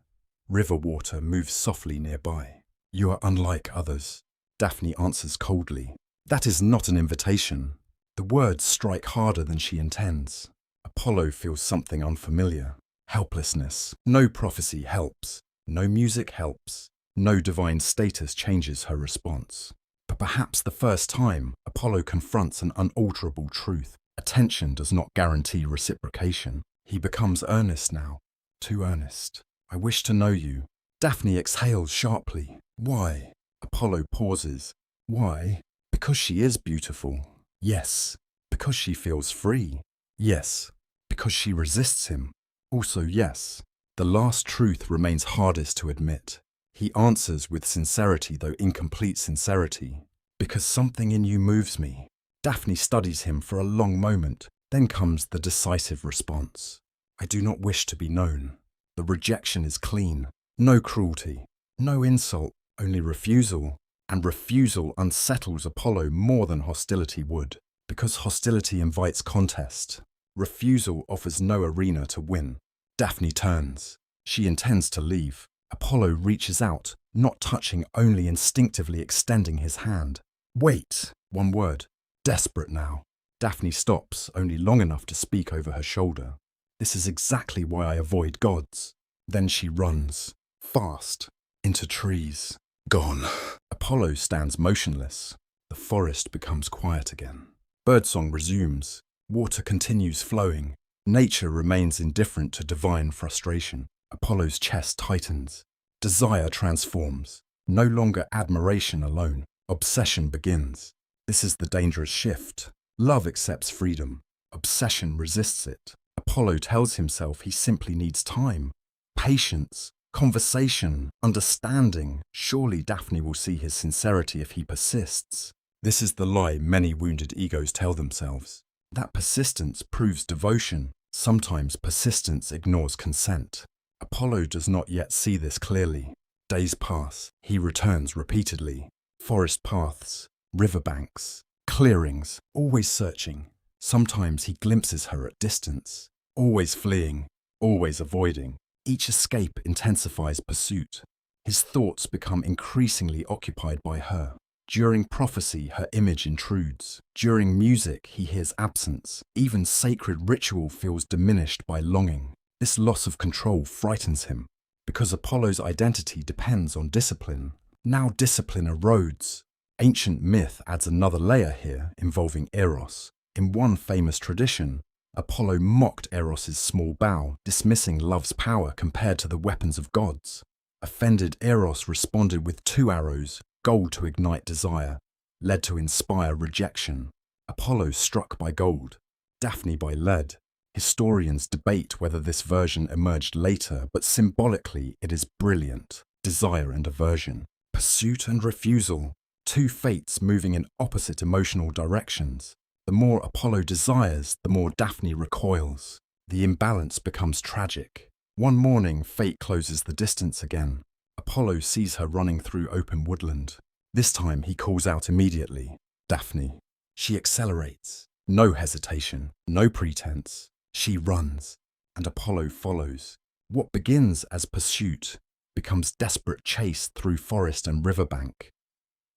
River water moves softly nearby. You are unlike others. Daphne answers coldly. That is not an invitation. The words strike harder than she intends. Apollo feels something unfamiliar. Helplessness. No prophecy helps. No music helps. No divine status changes her response. For perhaps the first time, Apollo confronts an unalterable truth. Attention does not guarantee reciprocation. He becomes earnest now. Too earnest. I wish to know you. Daphne exhales sharply. Why? Apollo pauses. Why? Because she is beautiful. Yes. Because she feels free. Yes. Because she resists him. Also yes. The last truth remains hardest to admit. He answers with sincerity, though incomplete sincerity. Because something in you moves me. Daphne studies him for a long moment. Then comes the decisive response. I do not wish to be known. The rejection is clean. No cruelty. No insult. Only refusal. And refusal unsettles Apollo more than hostility would. Because hostility invites contest. Refusal offers no arena to win. Daphne turns. She intends to leave. Apollo reaches out, not touching, only instinctively extending his hand. Wait, one word. Desperate now. Daphne stops, only long enough to speak over her shoulder. This is exactly why I avoid gods. Then she runs, fast, into trees. Gone. Apollo stands motionless. The forest becomes quiet again. Birdsong resumes. Water continues flowing. Nature remains indifferent to divine frustration. Apollo's chest tightens. Desire transforms. No longer admiration alone. Obsession begins. This is the dangerous shift. Love accepts freedom. Obsession resists it. Apollo tells himself he simply needs time, patience, conversation, understanding. Surely Daphne will see his sincerity if he persists. This is the lie many wounded egos tell themselves. That persistence proves devotion. Sometimes persistence ignores consent. Apollo does not yet see this clearly. Days pass. He returns repeatedly. Forest paths, riverbanks, clearings, always searching. Sometimes he glimpses her at distance. Always fleeing, always avoiding. Each escape intensifies pursuit. His thoughts become increasingly occupied by her. During prophecy, her image intrudes. During music, he hears absence. Even sacred ritual feels diminished by longing. This loss of control frightens him, because Apollo's identity depends on discipline. Now discipline erodes. Ancient myth adds another layer here, involving Eros. In one famous tradition, Apollo mocked Eros's small bow, dismissing love's power compared to the weapons of gods. Offended Eros responded with 2 arrows, gold to ignite desire, lead to inspire rejection. Apollo struck by gold, Daphne by lead. Historians debate whether this version emerged later, but symbolically it is brilliant. Desire and aversion, pursuit and refusal, 2 fates moving in opposite emotional directions. The more Apollo desires, the more Daphne recoils. The imbalance becomes tragic. One morning, fate closes the distance again. Apollo sees her running through open woodland. This time he calls out immediately, Daphne. She accelerates. No hesitation, no pretense. She runs, and Apollo follows. What begins as pursuit becomes desperate chase through forest and riverbank.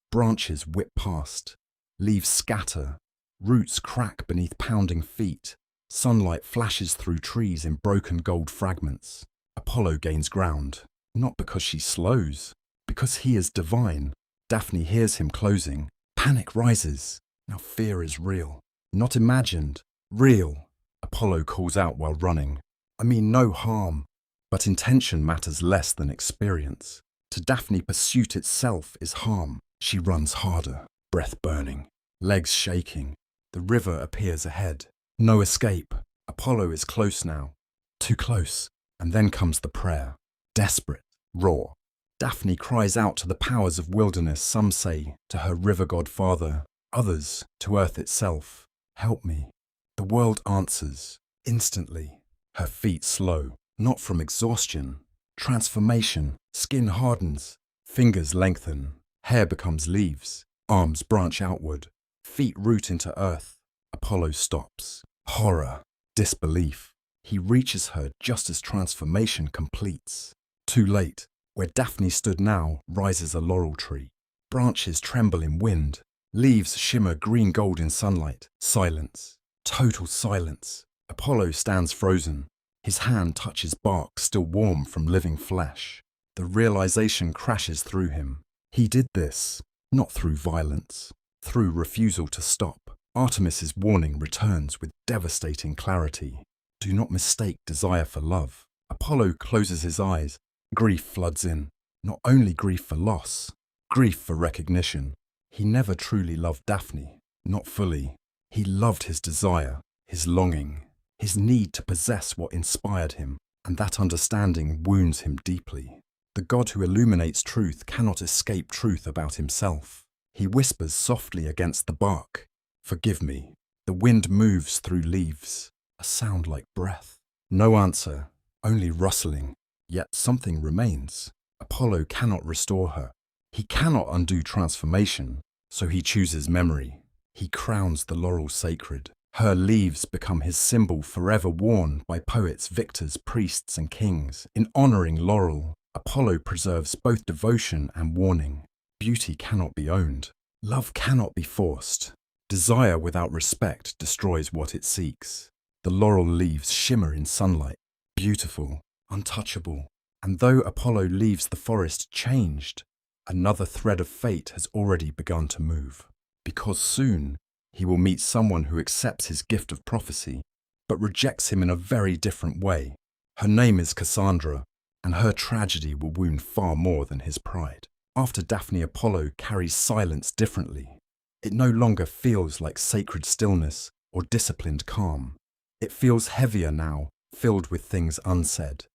Branches whip past, leaves scatter, roots crack beneath pounding feet. Sunlight flashes through trees in broken gold fragments. Apollo gains ground, not because she slows, because he is divine. Daphne hears him closing. Panic rises. Now fear is real. Not imagined, real. Apollo calls out while running. I mean no harm, but intention matters less than experience. To Daphne, pursuit itself is harm. She runs harder, breath burning, legs shaking. The river appears ahead. No escape. Apollo is close now. Too close. And then comes the prayer. Desperate, raw. Daphne cries out to the powers of wilderness, some say to her river god father, others to earth itself. Help me. The world answers, instantly. Her feet slow, not from exhaustion. Transformation, skin hardens, fingers lengthen, hair becomes leaves, arms branch outward, feet root into earth. Apollo stops. Horror, disbelief. He reaches her just as transformation completes. Too late. Where Daphne stood now rises a laurel tree. Branches tremble in wind. Leaves shimmer green-gold in sunlight. Silence. Total silence. Apollo stands frozen. His hand touches bark still warm from living flesh. The realization crashes through him. He did this, not through violence, through refusal to stop. Artemis's warning returns with devastating clarity. Do not mistake desire for love. Apollo closes his eyes. Grief floods in. Not only grief for loss, grief for recognition. He never truly loved Daphne, not fully. He loved his desire, his longing, his need to possess what inspired him, and that understanding wounds him deeply. The God who illuminates truth cannot escape truth about himself. He whispers softly against the bark, "Forgive me." The wind moves through leaves, a sound like breath. No answer, only rustling. Yet something remains. Apollo cannot restore her. He cannot undo transformation, so he chooses memory. He crowns the laurel sacred. Her leaves become his symbol forever worn by poets, victors, priests, and kings. In honoring laurel, Apollo preserves both devotion and warning. Beauty cannot be owned. Love cannot be forced. Desire without respect destroys what it seeks. The laurel leaves shimmer in sunlight, beautiful, untouchable. And though Apollo leaves the forest changed, another thread of fate has already begun to move. Because soon he will meet someone who accepts his gift of prophecy, but rejects him in a very different way. Her name is Cassandra, and her tragedy will wound far more than his pride. After Daphne, Apollo carries silence differently. It no longer feels like sacred stillness or disciplined calm. It feels heavier now, filled with things unsaid.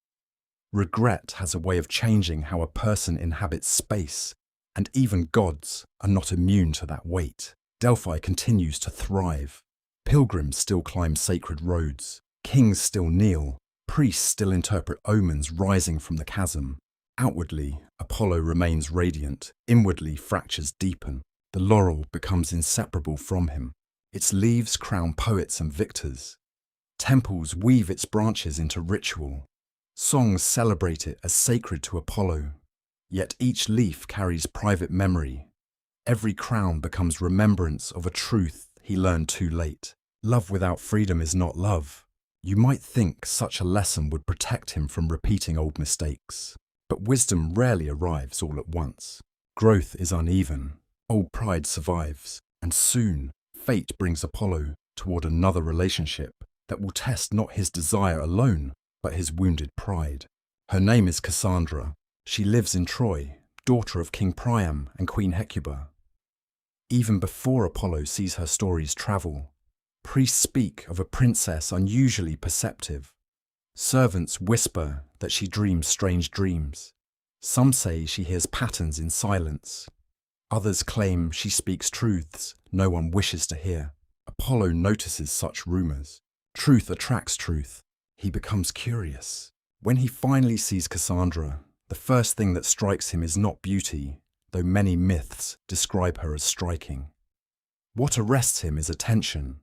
Regret has a way of changing how a person inhabits space, and even gods are not immune to that weight. Delphi continues to thrive. Pilgrims still climb sacred roads. Kings still kneel. Priests still interpret omens rising from the chasm. Outwardly, Apollo remains radiant. Inwardly, fractures deepen. The laurel becomes inseparable from him. Its leaves crown poets and victors. Temples weave its branches into ritual. Songs celebrate it as sacred to Apollo. Yet each leaf carries private memory. Every crown becomes remembrance of a truth he learned too late. Love without freedom is not love. You might think such a lesson would protect him from repeating old mistakes. But wisdom rarely arrives all at once. Growth is uneven. Old pride survives. And soon, fate brings Apollo toward another relationship that will test not his desire alone, but his wounded pride. Her name is Cassandra. She lives in Troy, daughter of King Priam and Queen Hecuba. Even before Apollo sees her stories travel, priests speak of a princess unusually perceptive. Servants whisper that she dreams strange dreams. Some say she hears patterns in silence. Others claim she speaks truths no one wishes to hear. Apollo notices such rumors. Truth attracts truth. He becomes curious. When he finally sees Cassandra, the first thing that strikes him is not beauty, though many myths describe her as striking. What arrests him is attention.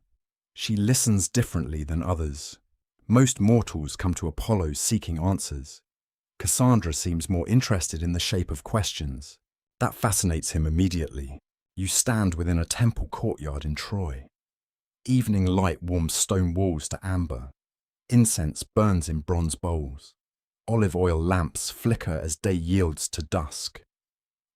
She listens differently than others. Most mortals come to Apollo seeking answers. Cassandra seems more interested in the shape of questions. That fascinates him immediately. You stand within a temple courtyard in Troy. Evening light warms stone walls to amber. Incense burns in bronze bowls. Olive oil lamps flicker as day yields to dusk.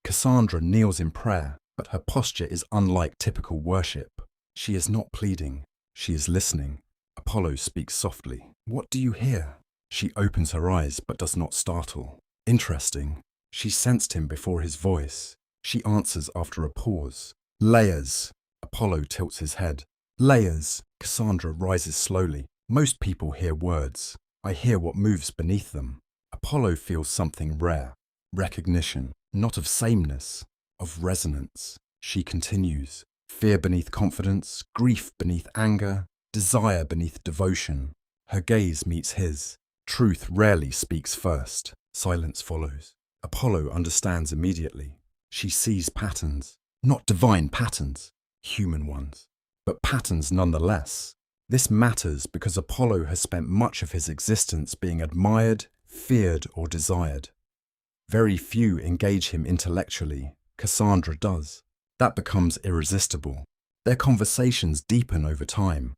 Cassandra kneels in prayer, but her posture is unlike typical worship. She is not pleading. She is listening. Apollo speaks softly. "What do you hear?" She opens her eyes but does not startle. Interesting. She sensed him before his voice. She answers after a pause. "Layers." Apollo tilts his head. "Layers." Cassandra rises slowly. "Most people hear words. I hear what moves beneath them." Apollo feels something rare. Recognition, not of sameness, of resonance. She continues. Fear beneath confidence, grief beneath anger, desire beneath devotion. Her gaze meets his. Truth rarely speaks first. Silence follows. Apollo understands immediately. She sees patterns. Not divine patterns, human ones, but patterns nonetheless. This matters because Apollo has spent much of his existence being admired, feared, or desired. Very few engage him intellectually. Cassandra does. That becomes irresistible. Their conversations deepen over time.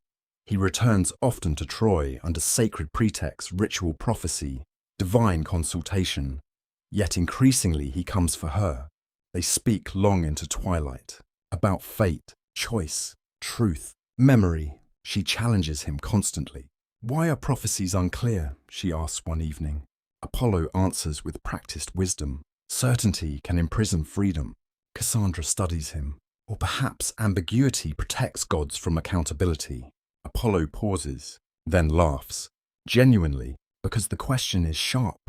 He returns often to Troy under sacred pretexts, ritual prophecy, divine consultation. Yet increasingly he comes for her. They speak long into twilight. About fate, choice, truth, memory. She challenges him constantly. "Why are prophecies unclear?" she asks one evening. Apollo answers with practiced wisdom. Certainty can imprison freedom. Cassandra studies him. Or perhaps ambiguity protects gods from accountability. Apollo pauses, then laughs. Genuinely, because the question is sharp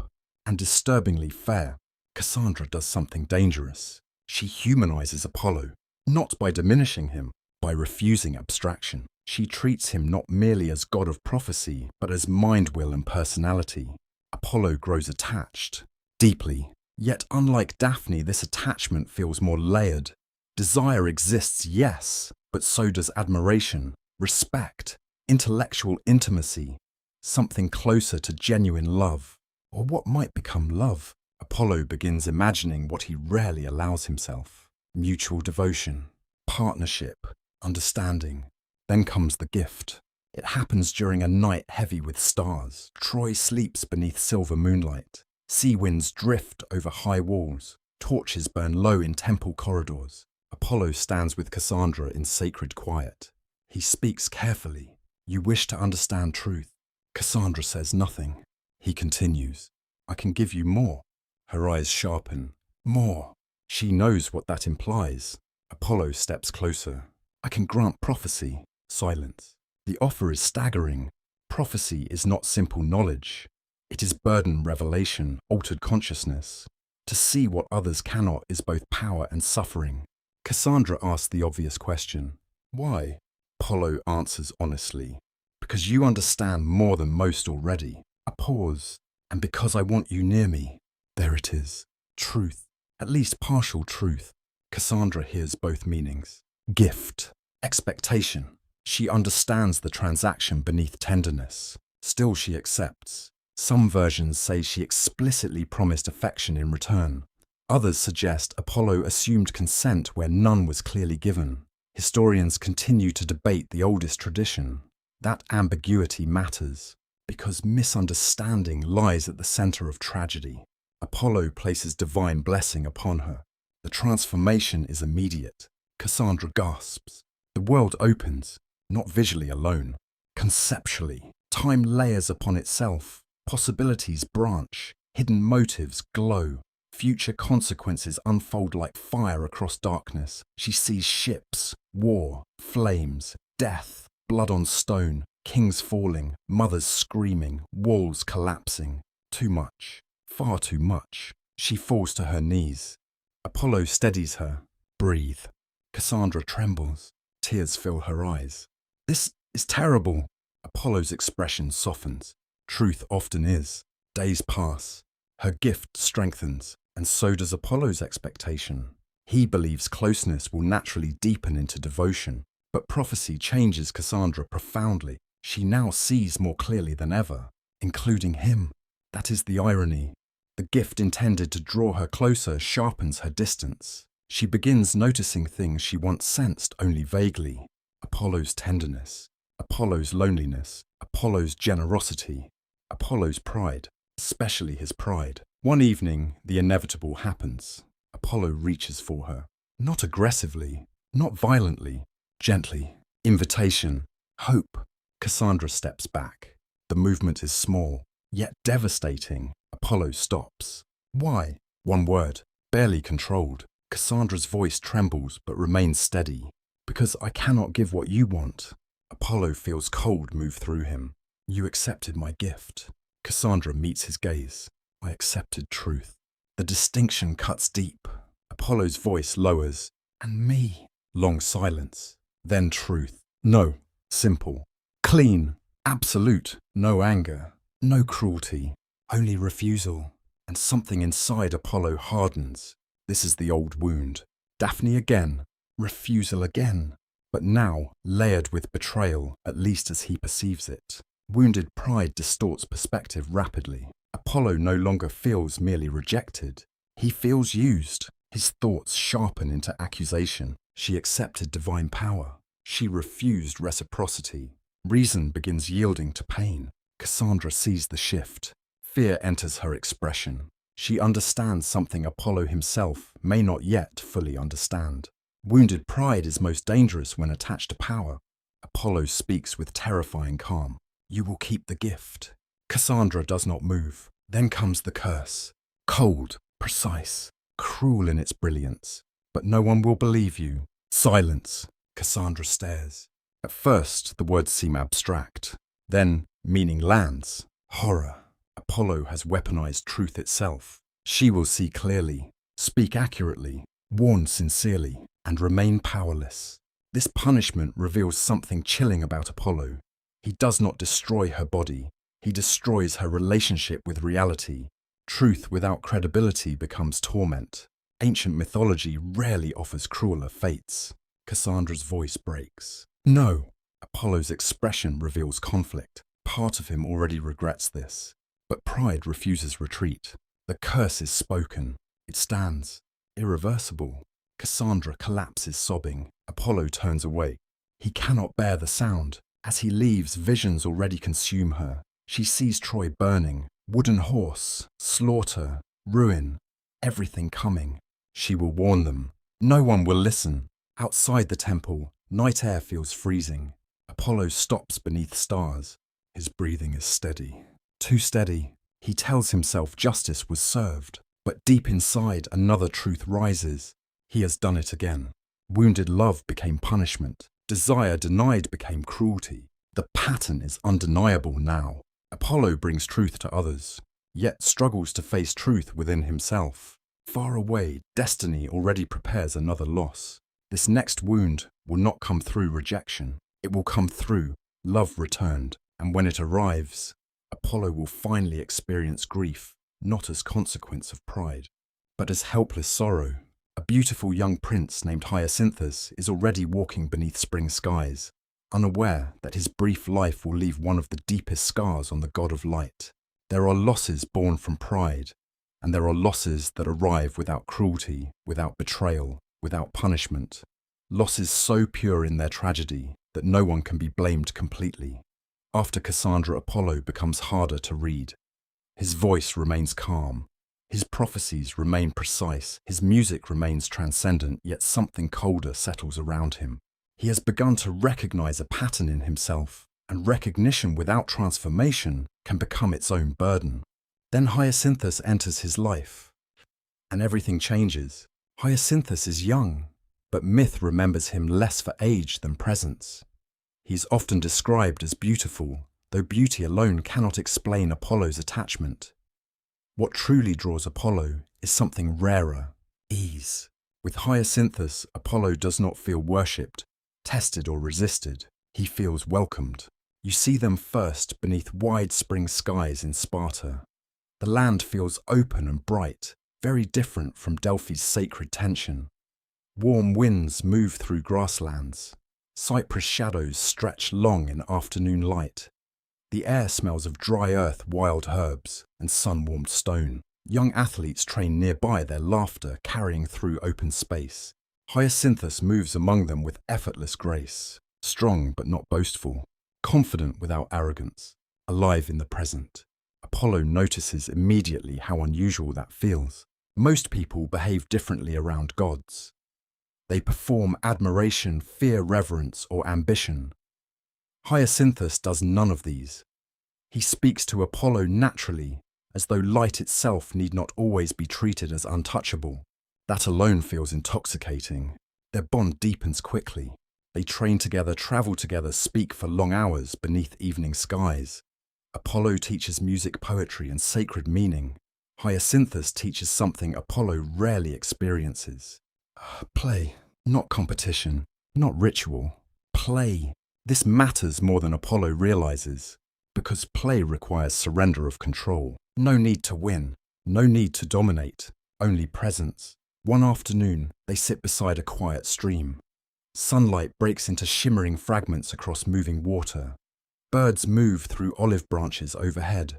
and disturbingly fair. Cassandra does something dangerous. She humanizes Apollo, not by diminishing him, by refusing abstraction. She treats him not merely as god of prophecy, but as mind, will, and personality. Apollo grows attached, deeply. Yet unlike Daphne, this attachment feels more layered. Desire exists, yes, but so does admiration, respect, intellectual intimacy, something closer to genuine love. Or what might become love? Apollo begins imagining what he rarely allows himself. Mutual devotion, partnership, understanding. Then comes the gift. It happens during a night heavy with stars. Troy sleeps beneath silver moonlight. Sea winds drift over high walls. Torches burn low in temple corridors. Apollo stands with Cassandra in sacred quiet. He speaks carefully. "You wish to understand truth." Cassandra says nothing. He continues. "I can give you more." Her eyes sharpen. More. She knows what that implies. Apollo steps closer. "I can grant prophecy." Silence. The offer is staggering. Prophecy is not simple knowledge. It is burden revelation, altered consciousness. To see what others cannot is both power and suffering. Cassandra asks the obvious question, why? Apollo answers honestly, because you understand more than most already. A pause, and because I want you near me. There it is, truth, at least partial truth. Cassandra hears both meanings. Gift, expectation. She understands the transaction beneath tenderness. Still she accepts. Some versions say she explicitly promised affection in return. Others suggest Apollo assumed consent where none was clearly given. Historians continue to debate the oldest tradition. That ambiguity matters, because misunderstanding lies at the center of tragedy. Apollo places divine blessing upon her. The transformation is immediate. Cassandra gasps. The world opens, not visually alone, conceptually. Time layers upon itself. Possibilities branch. Hidden motives glow. Future consequences unfold like fire across darkness. She sees ships, war, flames, death, blood on stone, kings falling, mothers screaming, walls collapsing. Too much. Far too much. She falls to her knees. Apollo steadies her. Breathe. Cassandra trembles. Tears fill her eyes. This is terrible. Apollo's expression softens. Truth often is. Days pass. Her gift strengthens, and so does Apollo's expectation. He believes closeness will naturally deepen into devotion, but prophecy changes Cassandra profoundly. She now sees more clearly than ever, including him. That is the irony. The gift intended to draw her closer sharpens her distance. She begins noticing things she once sensed only vaguely. Apollo's tenderness, Apollo's loneliness, Apollo's generosity, Apollo's pride, especially his pride. One evening, the inevitable happens. Apollo reaches for her. Not aggressively, not violently, gently. Invitation, hope. Cassandra steps back. The movement is small, yet devastating. Apollo stops. Why? One word, barely controlled. Cassandra's voice trembles but remains steady. Because I cannot give what you want. Apollo feels cold move through him. You accepted my gift. Cassandra meets his gaze. I accepted truth. The distinction cuts deep. Apollo's voice lowers. And me? Long silence. Then truth. No. Simple. Clean. Absolute. No anger. No cruelty. Only refusal. And something inside Apollo hardens. This is the old wound. Daphne again. Refusal again. But now layered with betrayal, at least as he perceives it. Wounded pride distorts perspective rapidly. Apollo no longer feels merely rejected. He feels used. His thoughts sharpen into accusation. She accepted divine power. She refused reciprocity. Reason begins yielding to pain. Cassandra sees the shift. Fear enters her expression. She understands something Apollo himself may not yet fully understand. Wounded pride is most dangerous when attached to power. Apollo speaks with terrifying calm. You will keep the gift. Cassandra does not move. Then comes the curse. Cold, precise, cruel in its brilliance. But no one will believe you. Silence. Cassandra stares. At first, the words seem abstract. Then, meaning lands. Horror. Apollo has weaponized truth itself. She will see clearly, speak accurately, warn sincerely, and remain powerless. This punishment reveals something chilling about Apollo. He does not destroy her body. He destroys her relationship with reality. Truth without credibility becomes torment. Ancient mythology rarely offers crueler fates. Cassandra's voice breaks. No. Apollo's expression reveals conflict. Part of him already regrets this. But pride refuses retreat. The curse is spoken. It stands. Irreversible. Cassandra collapses sobbing. Apollo turns away. He cannot bear the sound. As he leaves, visions already consume her. She sees Troy burning. Wooden horse. Slaughter. Ruin. Everything coming. She will warn them. No one will listen. Outside the temple, night air feels freezing. Apollo stops beneath stars. His breathing is steady. Too steady. He tells himself justice was served. But deep inside, another truth rises. He has done it again. Wounded love became punishment. Desire denied became cruelty. The pattern is undeniable now. Apollo brings truth to others, yet struggles to face truth within himself. Far away, destiny already prepares another loss. This next wound will not come through rejection. It will come through love returned, and when it arrives, Apollo will finally experience grief, not as consequence of pride, but as helpless sorrow. A beautiful young prince named Hyacinthus is already walking beneath spring skies, unaware that his brief life will leave one of the deepest scars on the god of light. There are losses born from pride, and there are losses that arrive without cruelty, without betrayal, without punishment. Losses so pure in their tragedy that no one can be blamed completely. After Cassandra, Apollo becomes harder to read. His voice remains calm. His prophecies remain precise. His music remains transcendent, yet something colder settles around him. He has begun to recognize a pattern in himself, and recognition without transformation can become its own burden. Then Hyacinthus enters his life, and everything changes. Hyacinthus is young, but myth remembers him less for age than presence. He's often described as beautiful, though beauty alone cannot explain Apollo's attachment. What truly draws Apollo is something rarer: ease. With Hyacinthus, Apollo does not feel worshipped, tested or resisted. He feels welcomed. You see them first beneath wide spring skies in Sparta. The land feels open and bright, very different from Delphi's sacred tension. Warm winds move through grasslands. Cypress shadows stretch long in afternoon light. The air smells of dry earth, wild herbs, and sun-warmed stone. Young athletes train nearby, their laughter carrying through open space. Hyacinthus moves among them with effortless grace, strong but not boastful, confident without arrogance, alive in the present. Apollo notices immediately how unusual that feels. Most people behave differently around gods. They perform admiration, fear, reverence, or ambition. Hyacinthus does none of these. He speaks to Apollo naturally, as though light itself need not always be treated as untouchable. That alone feels intoxicating. Their bond deepens quickly. They train together, travel together, speak for long hours beneath evening skies. Apollo teaches music, poetry, and sacred meaning. Hyacinthus teaches something Apollo rarely experiences. Play, not competition, not ritual. Play. This matters more than Apollo realizes, because play requires surrender of control. No need to win, no need to dominate, only presence. One afternoon, they sit beside a quiet stream. Sunlight breaks into shimmering fragments across moving water. Birds move through olive branches overhead.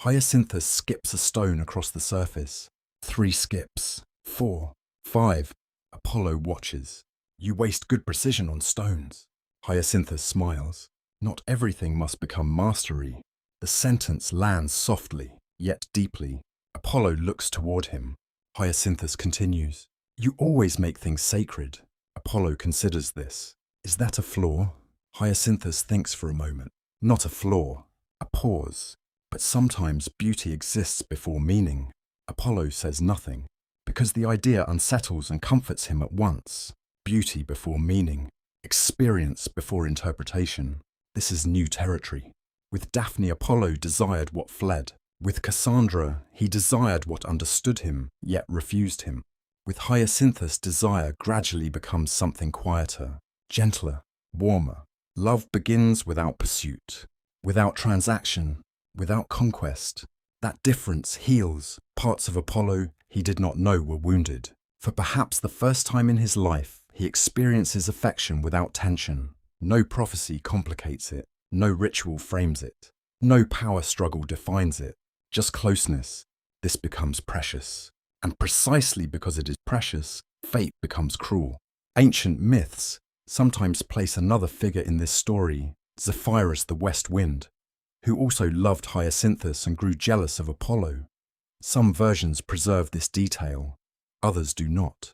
Hyacinthus skips a stone across the surface. 3 skips, 4, 5. Apollo watches. You waste good precision on stones. Hyacinthus smiles. Not everything must become mastery. The sentence lands softly, yet deeply. Apollo looks toward him. Hyacinthus continues. You always make things sacred. Apollo considers this. Is that a flaw? Hyacinthus thinks for a moment. Not a flaw, a pause. But sometimes beauty exists before meaning. Apollo says nothing, because the idea unsettles and comforts him at once. Beauty before meaning, experience before interpretation. This is new territory. With Daphne, Apollo desired what fled. With Cassandra, he desired what understood him, yet refused him. With Hyacinthus, desire gradually becomes something quieter, gentler, warmer. Love begins without pursuit, without transaction, without conquest. That difference heals. Parts of Apollo he did not know were wounded. For perhaps the first time in his life, he experiences affection without tension. No prophecy complicates it. No ritual frames it. No power struggle defines it. Just closeness. This becomes precious. And precisely because it is precious, fate becomes cruel. Ancient myths sometimes place another figure in this story, Zephyrus the West Wind, who also loved Hyacinthus and grew jealous of Apollo. Some versions preserve this detail, others do not.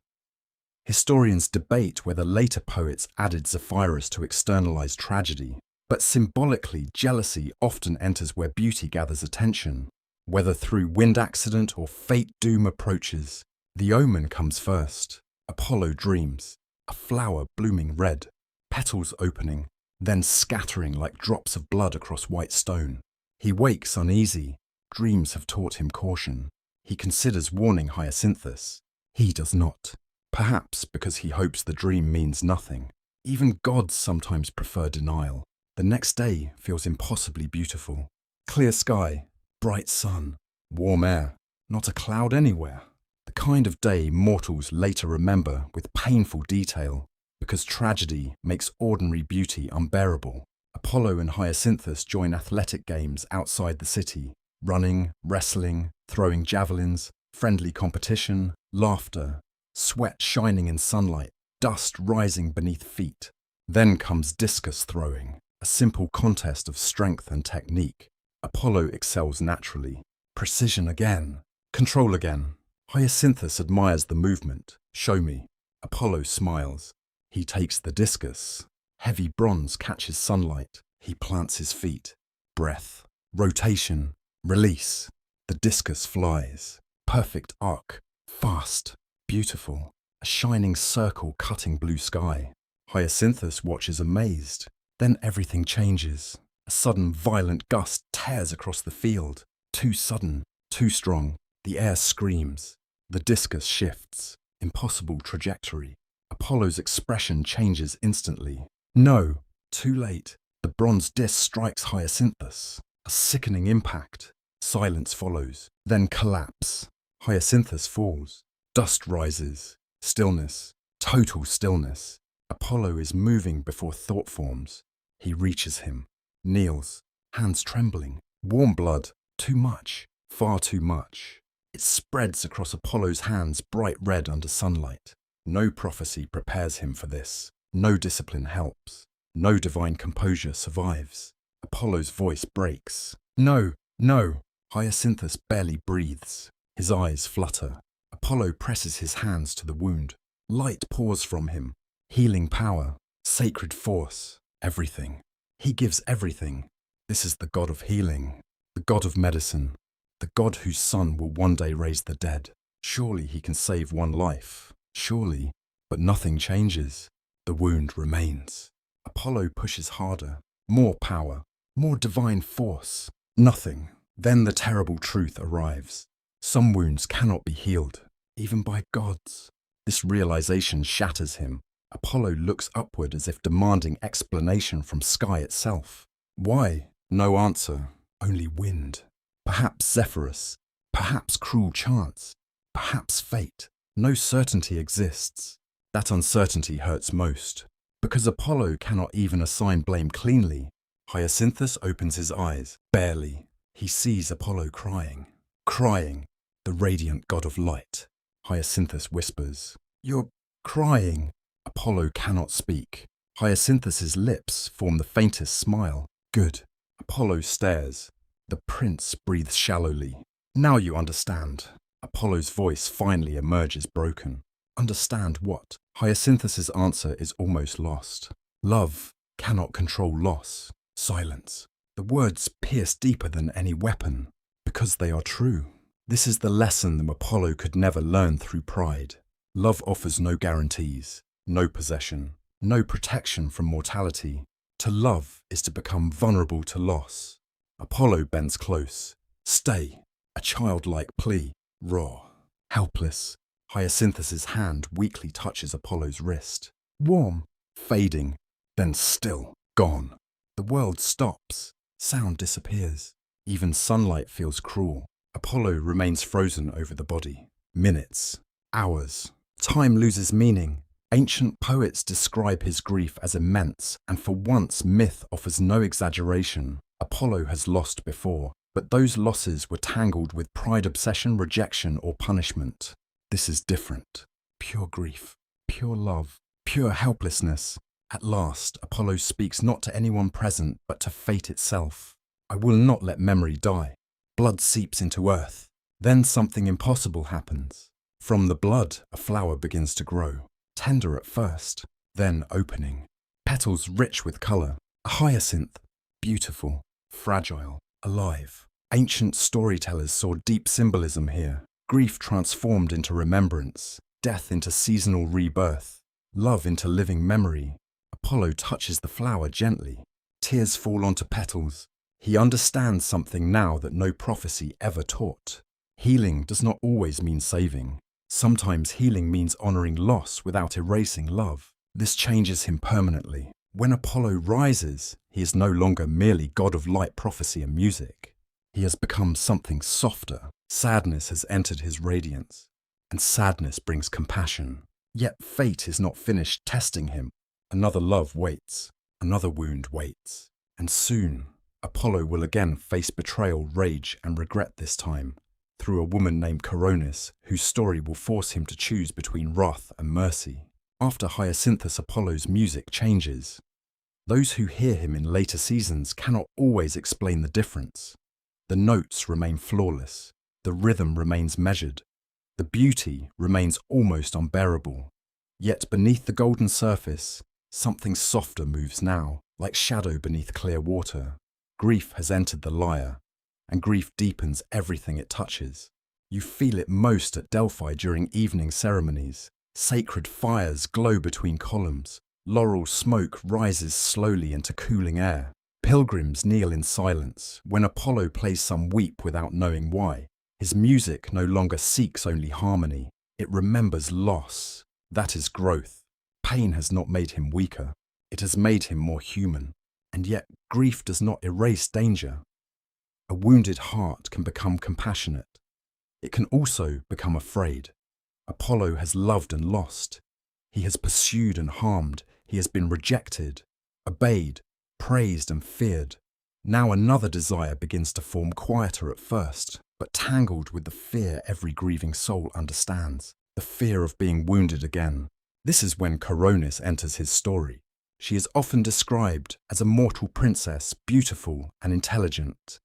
Historians debate whether later poets added Zephyrus to externalize tragedy, but symbolically, jealousy often enters where beauty gathers attention. Whether through wind accident or fate doom approaches, the omen comes first. Apollo dreams, a flower blooming red, petals opening, then scattering like drops of blood across white stone. He wakes uneasy. Dreams have taught him caution. He considers warning Hyacinthus. He does not. Perhaps because he hopes the dream means nothing. Even gods sometimes prefer denial. The next day feels impossibly beautiful. Clear sky, bright sun, warm air, not a cloud anywhere. The kind of day mortals later remember with painful detail, because tragedy makes ordinary beauty unbearable. Apollo and Hyacinthus join athletic games outside the city. Running, wrestling, throwing javelins, friendly competition, laughter, sweat shining in sunlight, dust rising beneath feet. Then comes discus throwing, a simple contest of strength and technique. Apollo excels naturally. Precision again. Control again. Hyacinthus admires the movement. Show me. Apollo smiles. He takes the discus. Heavy bronze catches sunlight. He plants his feet. Breath. Rotation. Release. The discus flies. Perfect arc. Fast. Beautiful. A shining circle cutting blue sky. Hyacinthus watches amazed. Then everything changes. A sudden violent gust tears across the field. Too sudden. Too strong. The air screams. The discus shifts. Impossible trajectory. Apollo's expression changes instantly. No. Too late. The bronze disc strikes Hyacinthus. A sickening impact. Silence follows. Then collapse. Hyacinthus falls. Dust rises. Stillness. Total stillness. Apollo is moving before thought forms. He reaches him. Kneels. Hands trembling. Warm blood. Too much. Far too much. It spreads across Apollo's hands bright red under sunlight. No prophecy prepares him for this. No discipline helps. No divine composure survives. Apollo's voice breaks. No, no. Hyacinthus barely breathes. His eyes flutter. Apollo presses his hands to the wound. Light pours from him. Healing power. Sacred force. Everything. He gives everything. This is the god of healing. The god of medicine. The god whose son will one day raise the dead. Surely he can save one life. Surely. But nothing changes. The wound remains. Apollo pushes harder. More power. More divine force. Nothing. Then the terrible truth arrives. Some wounds cannot be healed, even by gods. This realization shatters him. Apollo looks upward as if demanding explanation from sky itself. Why? No answer. Only wind. Perhaps Zephyrus. Perhaps cruel chance. Perhaps fate. No certainty exists. That uncertainty hurts most. Because Apollo cannot even assign blame cleanly. Hyacinthus opens his eyes. Barely. He sees Apollo crying. Crying. The radiant god of light. Hyacinthus whispers, "You're crying." Apollo cannot speak. Hyacinthus's lips form the faintest smile. Good. Apollo stares. The prince breathes shallowly. Now you understand. Apollo's voice finally emerges broken. Understand what? Hyacinthus's answer is almost lost. Love cannot control loss. Silence. The words pierce deeper than any weapon, because they are true. This is the lesson that Apollo could never learn through pride. Love offers no guarantees, no possession, no protection from mortality. To love is to become vulnerable to loss. Apollo bends close. Stay. A childlike plea. Raw. Helpless. Hyacinthus's hand weakly touches Apollo's wrist. Warm. Fading. Then still. Gone. The world stops. Sound disappears. Even sunlight feels cruel. Apollo remains frozen over the body. Minutes. Hours. Time loses meaning. Ancient poets describe his grief as immense, and for once myth offers no exaggeration. Apollo has lost before, but those losses were tangled with pride, obsession, rejection, or punishment. This is different. Pure grief, pure love, pure helplessness. At last, Apollo speaks not to anyone present, but to fate itself. I will not let memory die. Blood seeps into earth. Then something impossible happens. From the blood, a flower begins to grow. Tender at first, then opening. Petals rich with colour. A hyacinth. Beautiful, fragile, alive. Ancient storytellers saw deep symbolism here. Grief transformed into remembrance. Death into seasonal rebirth. Love into living memory. Apollo touches the flower gently. Tears fall onto petals. He understands something now that no prophecy ever taught. Healing does not always mean saving. Sometimes healing means honoring loss without erasing love. This changes him permanently. When Apollo rises, he is no longer merely god of light, prophecy, and music. He has become something softer. Sadness has entered his radiance, and sadness brings compassion. Yet fate is not finished testing him. Another love waits, another wound waits, and soon Apollo will again face betrayal, rage, and regret, this time through a woman named Coronis, whose story will force him to choose between wrath and mercy. After Hyacinthus, Apollo's music changes. Those who hear him in later seasons cannot always explain the difference. The notes remain flawless, the rhythm remains measured, the beauty remains almost unbearable. Yet beneath the golden surface, something softer moves now, like shadow beneath clear water. Grief has entered the lyre, and grief deepens everything it touches. You feel it most at Delphi during evening ceremonies. Sacred fires glow between columns. Laurel smoke rises slowly into cooling air. Pilgrims kneel in silence. When Apollo plays, some weep without knowing why. His music no longer seeks only harmony. It remembers loss. That is growth. Pain has not made him weaker. It has made him more human. And yet grief does not erase danger. A wounded heart can become compassionate. It can also become afraid. Apollo has loved and lost. He has pursued and harmed. He has been rejected, obeyed, praised and feared. Now another desire begins to form, quieter at first, but tangled with the fear every grieving soul understands, the fear of being wounded again. This is when Coronis enters his story. She is often described as a mortal princess, beautiful and intelligent,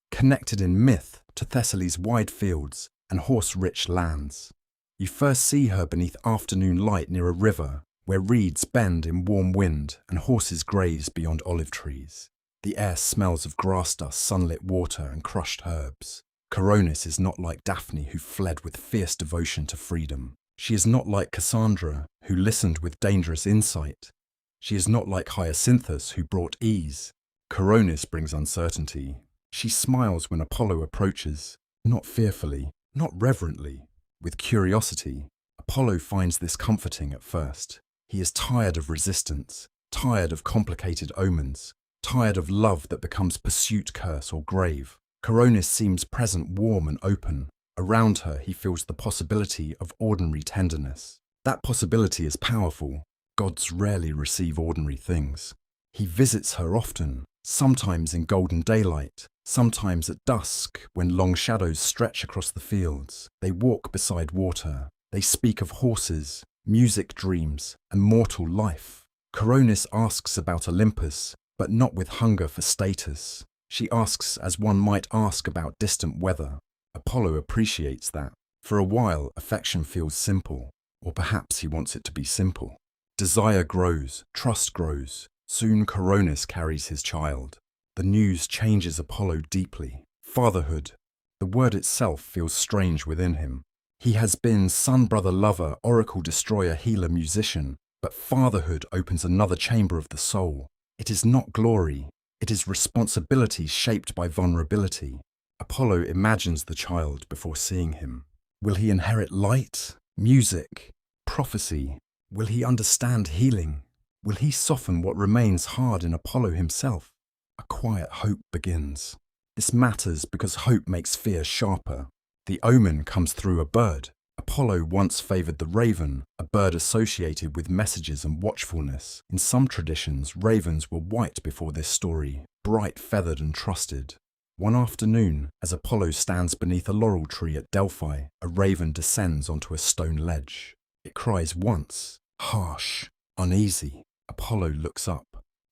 connected in myth to Thessaly's wide fields and horse-rich lands. You first see her beneath afternoon light near a river, where reeds bend in warm wind and horses graze beyond olive trees. The air smells of grass dust, sunlit water and crushed herbs. Coronis is not like Daphne, who fled with fierce devotion to freedom. She is not like Cassandra, who listened with dangerous insight. She is not like Hyacinthus, who brought ease. Coronis brings uncertainty. She smiles when Apollo approaches, not fearfully, not reverently, with curiosity. Apollo finds this comforting at first. He is tired of resistance, tired of complicated omens, tired of love that becomes pursuit, curse, or grave. Coronis seems present, warm and open. Around her, he feels the possibility of ordinary tenderness. That possibility is powerful. Gods rarely receive ordinary things. He visits her often, sometimes in golden daylight, sometimes at dusk when long shadows stretch across the fields. They walk beside water. They speak of horses, music, dreams, and mortal life. Coronis asks about Olympus, but not with hunger for status. She asks as one might ask about distant weather. Apollo appreciates that. For a while, affection feels simple, or perhaps he wants it to be simple. Desire grows, trust grows. Soon Coronis carries his child. The news changes Apollo deeply. Fatherhood. The word itself feels strange within him. He has been son, brother, lover, oracle, destroyer, healer, musician, but fatherhood opens another chamber of the soul. It is not glory. It is responsibility shaped by vulnerability. Apollo imagines the child before seeing him. Will he inherit light, music, prophecy? Will he understand healing? Will he soften what remains hard in Apollo himself? A quiet hope begins. This matters because hope makes fear sharper. The omen comes through a bird. Apollo once favoured the raven, a bird associated with messages and watchfulness. In some traditions, ravens were white before this story, bright, feathered and trusted. One afternoon, as Apollo stands beneath a laurel tree at Delphi, a raven descends onto a stone ledge. It cries once, harsh, uneasy. Apollo looks up.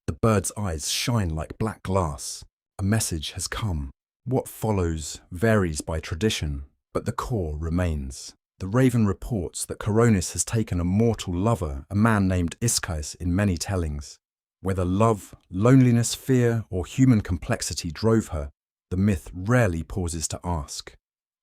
The bird's eyes shine like black glass. A message has come. What follows varies by tradition, but the core remains. The raven reports that Coronis has taken a mortal lover, a man named Ischys, in many tellings. Whether love, loneliness, fear, or human complexity drove her, the myth rarely pauses to ask.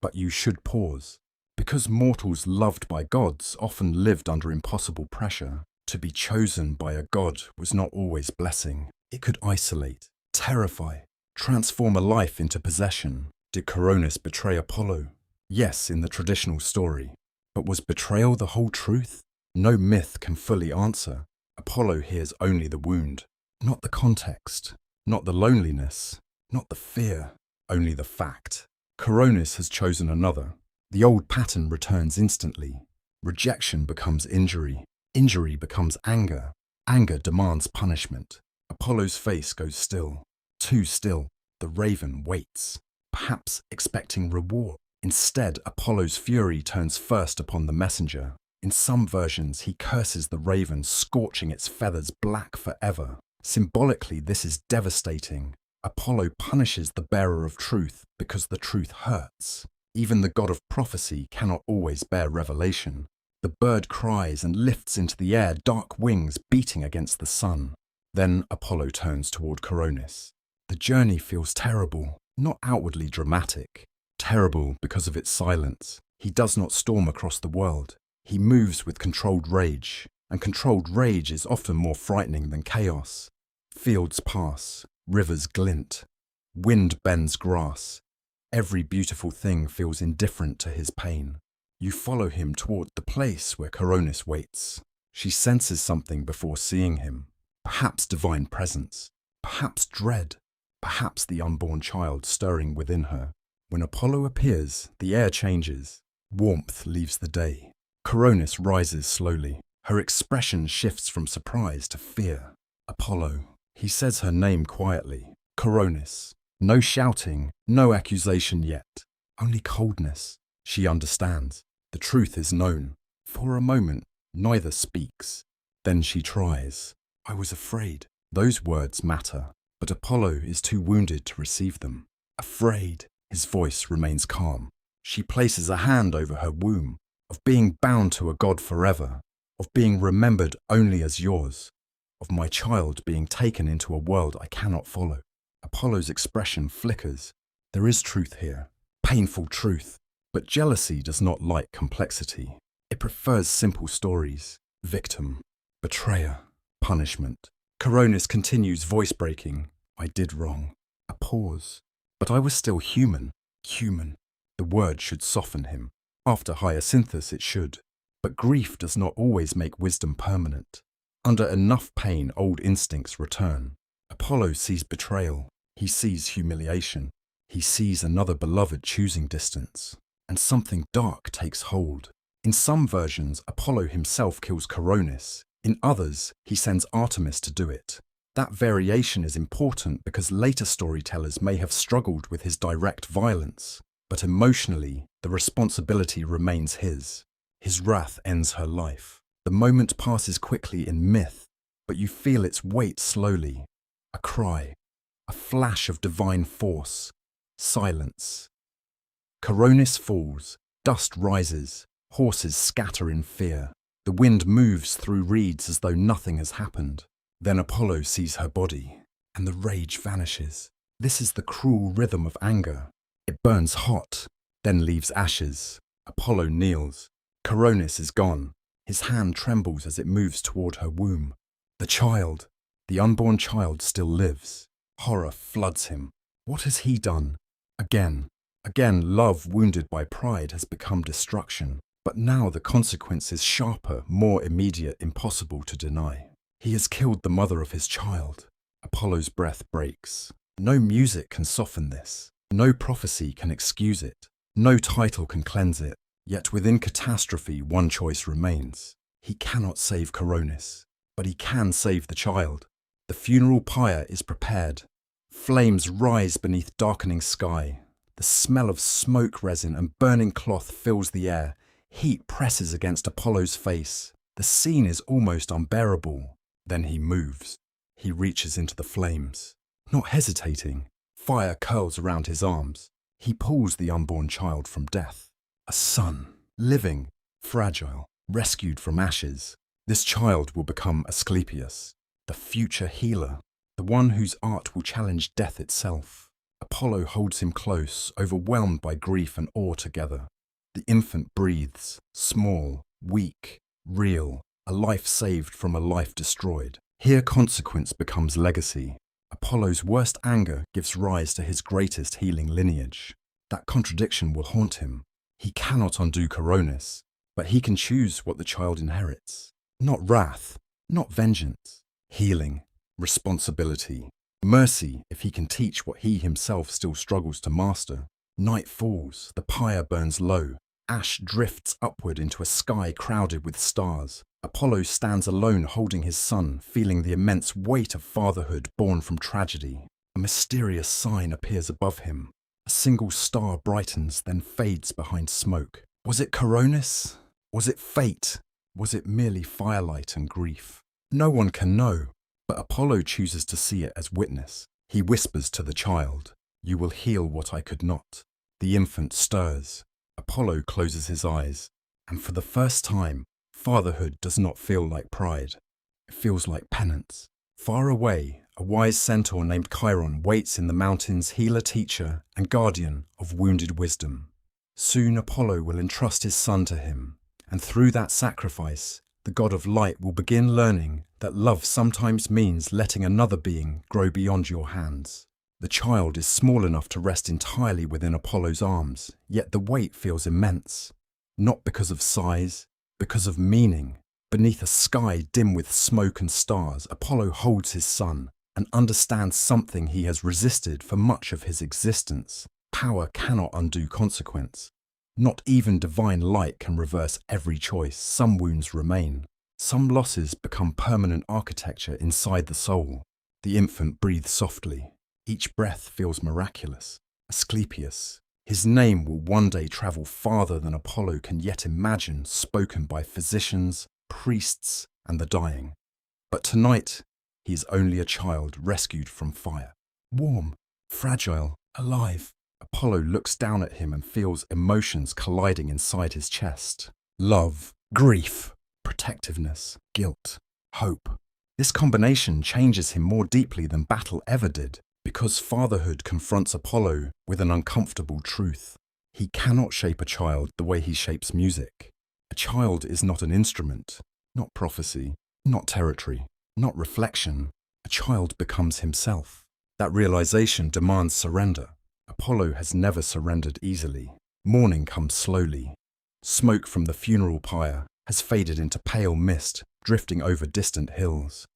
But you should pause. Because mortals loved by gods often lived under impossible pressure. To be chosen by a god was not always blessing. It could isolate, terrify, transform a life into possession. Did Coronis betray Apollo? Yes, in the traditional story. But was betrayal the whole truth? No myth can fully answer. Apollo hears only the wound, not the context, not the loneliness, not the fear, only the fact. Coronis has chosen another. The old pattern returns instantly. Rejection becomes injury. Injury becomes anger. Anger demands punishment. Apollo's face goes still. Too still. The raven waits, perhaps expecting reward. Instead, Apollo's fury turns first upon the messenger. In some versions, he curses the raven, scorching its feathers black forever. Symbolically, this is devastating. Apollo punishes the bearer of truth because the truth hurts. Even the god of prophecy cannot always bear revelation. The bird cries and lifts into the air, dark wings beating against the sun. Then Apollo turns toward Coronis. The journey feels terrible, not outwardly dramatic. Terrible because of its silence. He does not storm across the world. He moves with controlled rage, and controlled rage is often more frightening than chaos. Fields pass, rivers glint, wind bends grass. Every beautiful thing feels indifferent to his pain. You follow him toward the place where Coronis waits. She senses something before seeing him. Perhaps divine presence, perhaps dread, perhaps the unborn child stirring within her. When Apollo appears, the air changes. Warmth leaves the day. Coronis rises slowly. Her expression shifts from surprise to fear. Apollo. He says her name quietly. Coronis. No shouting, no accusation yet. Only coldness. She understands. The truth is known. For a moment, neither speaks. Then she tries. I was afraid. Those words matter, but Apollo is too wounded to receive them. Afraid. His voice remains calm. She places a hand over her womb, of being bound to a god forever, of being remembered only as yours, of my child being taken into a world I cannot follow. Apollo's expression flickers. There is truth here, painful truth, but jealousy does not like complexity. It prefers simple stories. Victim, betrayer, punishment. Coronis continues, voice breaking. I did wrong. A pause. But I was still human. Human. The word should soften him. After Hyacinthus it should. But grief does not always make wisdom permanent. Under enough pain, old instincts return. Apollo sees betrayal. He sees humiliation. He sees another beloved choosing distance. And something dark takes hold. In some versions, Apollo himself kills Coronis. In others, he sends Artemis to do it. That variation is important because later storytellers may have struggled with his direct violence, but emotionally, the responsibility remains his. His wrath ends her life. The moment passes quickly in myth, but you feel its weight slowly. A cry, a flash of divine force, silence. Coronis falls, dust rises, horses scatter in fear. The wind moves through reeds as though nothing has happened. Then Apollo sees her body, and the rage vanishes. This is the cruel rhythm of anger. It burns hot, then leaves ashes. Apollo kneels. Coronis is gone. His hand trembles as it moves toward her womb. The child, the unborn child, still lives. Horror floods him. What has he done? Again, love wounded by pride has become destruction. But now the consequence is sharper, more immediate, impossible to deny. He has killed the mother of his child. Apollo's breath breaks. No music can soften this. No prophecy can excuse it. No title can cleanse it. Yet within catastrophe, one choice remains. He cannot save Coronis, but he can save the child. The funeral pyre is prepared. Flames rise beneath darkening sky. The smell of smoke resin and burning cloth fills the air. Heat presses against Apollo's face. The scene is almost unbearable. Then he moves. He reaches into the flames. Not hesitating, fire curls around his arms. He pulls the unborn child from death. A son, living, fragile, rescued from ashes. This child will become Asclepius, the future healer, the one whose art will challenge death itself. Apollo holds him close, overwhelmed by grief and awe together. The infant breathes, small, weak, real, a life saved from a life destroyed. Here consequence becomes legacy. Apollo's worst anger gives rise to his greatest healing lineage. That contradiction will haunt him. He cannot undo Coronis, but he can choose what the child inherits. Not wrath, not vengeance. Healing, responsibility, mercy if he can teach what he himself still struggles to master. Night falls, the pyre burns low. Ash drifts upward into a sky crowded with stars. Apollo stands alone holding his son, feeling the immense weight of fatherhood born from tragedy. A mysterious sign appears above him. A single star brightens, then fades behind smoke. Was it Coronis? Was it fate? Was it merely firelight and grief? No one can know, but Apollo chooses to see it as witness. He whispers to the child, "You will heal what I could not." The infant stirs. Apollo closes his eyes, and for the first time, fatherhood does not feel like pride. It feels like penance. Far away, a wise centaur named Chiron waits in the mountains, healer, teacher, and guardian of wounded wisdom. Soon Apollo will entrust his son to him, and through that sacrifice, the god of light will begin learning that love sometimes means letting another being grow beyond your hands. The child is small enough to rest entirely within Apollo's arms, yet the weight feels immense. Not because of size, because of meaning. Beneath a sky dim with smoke and stars, Apollo holds his son and understands something he has resisted for much of his existence. Power cannot undo consequence. Not even divine light can reverse every choice. Some wounds remain. Some losses become permanent architecture inside the soul. The infant breathes softly. Each breath feels miraculous. Asclepius. His name will one day travel farther than Apollo can yet imagine, spoken by physicians, priests, and the dying. But tonight, he is only a child rescued from fire. Warm, fragile, alive. Apollo looks down at him and feels emotions colliding inside his chest. Love, grief, protectiveness, guilt, hope. This combination changes him more deeply than battle ever did. Because fatherhood confronts Apollo with an uncomfortable truth. He cannot shape a child the way he shapes music. A child is not an instrument, not prophecy, not territory, not reflection. A child becomes himself. That realization demands surrender. Apollo has never surrendered easily. Morning comes slowly. Smoke from the funeral pyre has faded into pale mist, drifting over distant hills.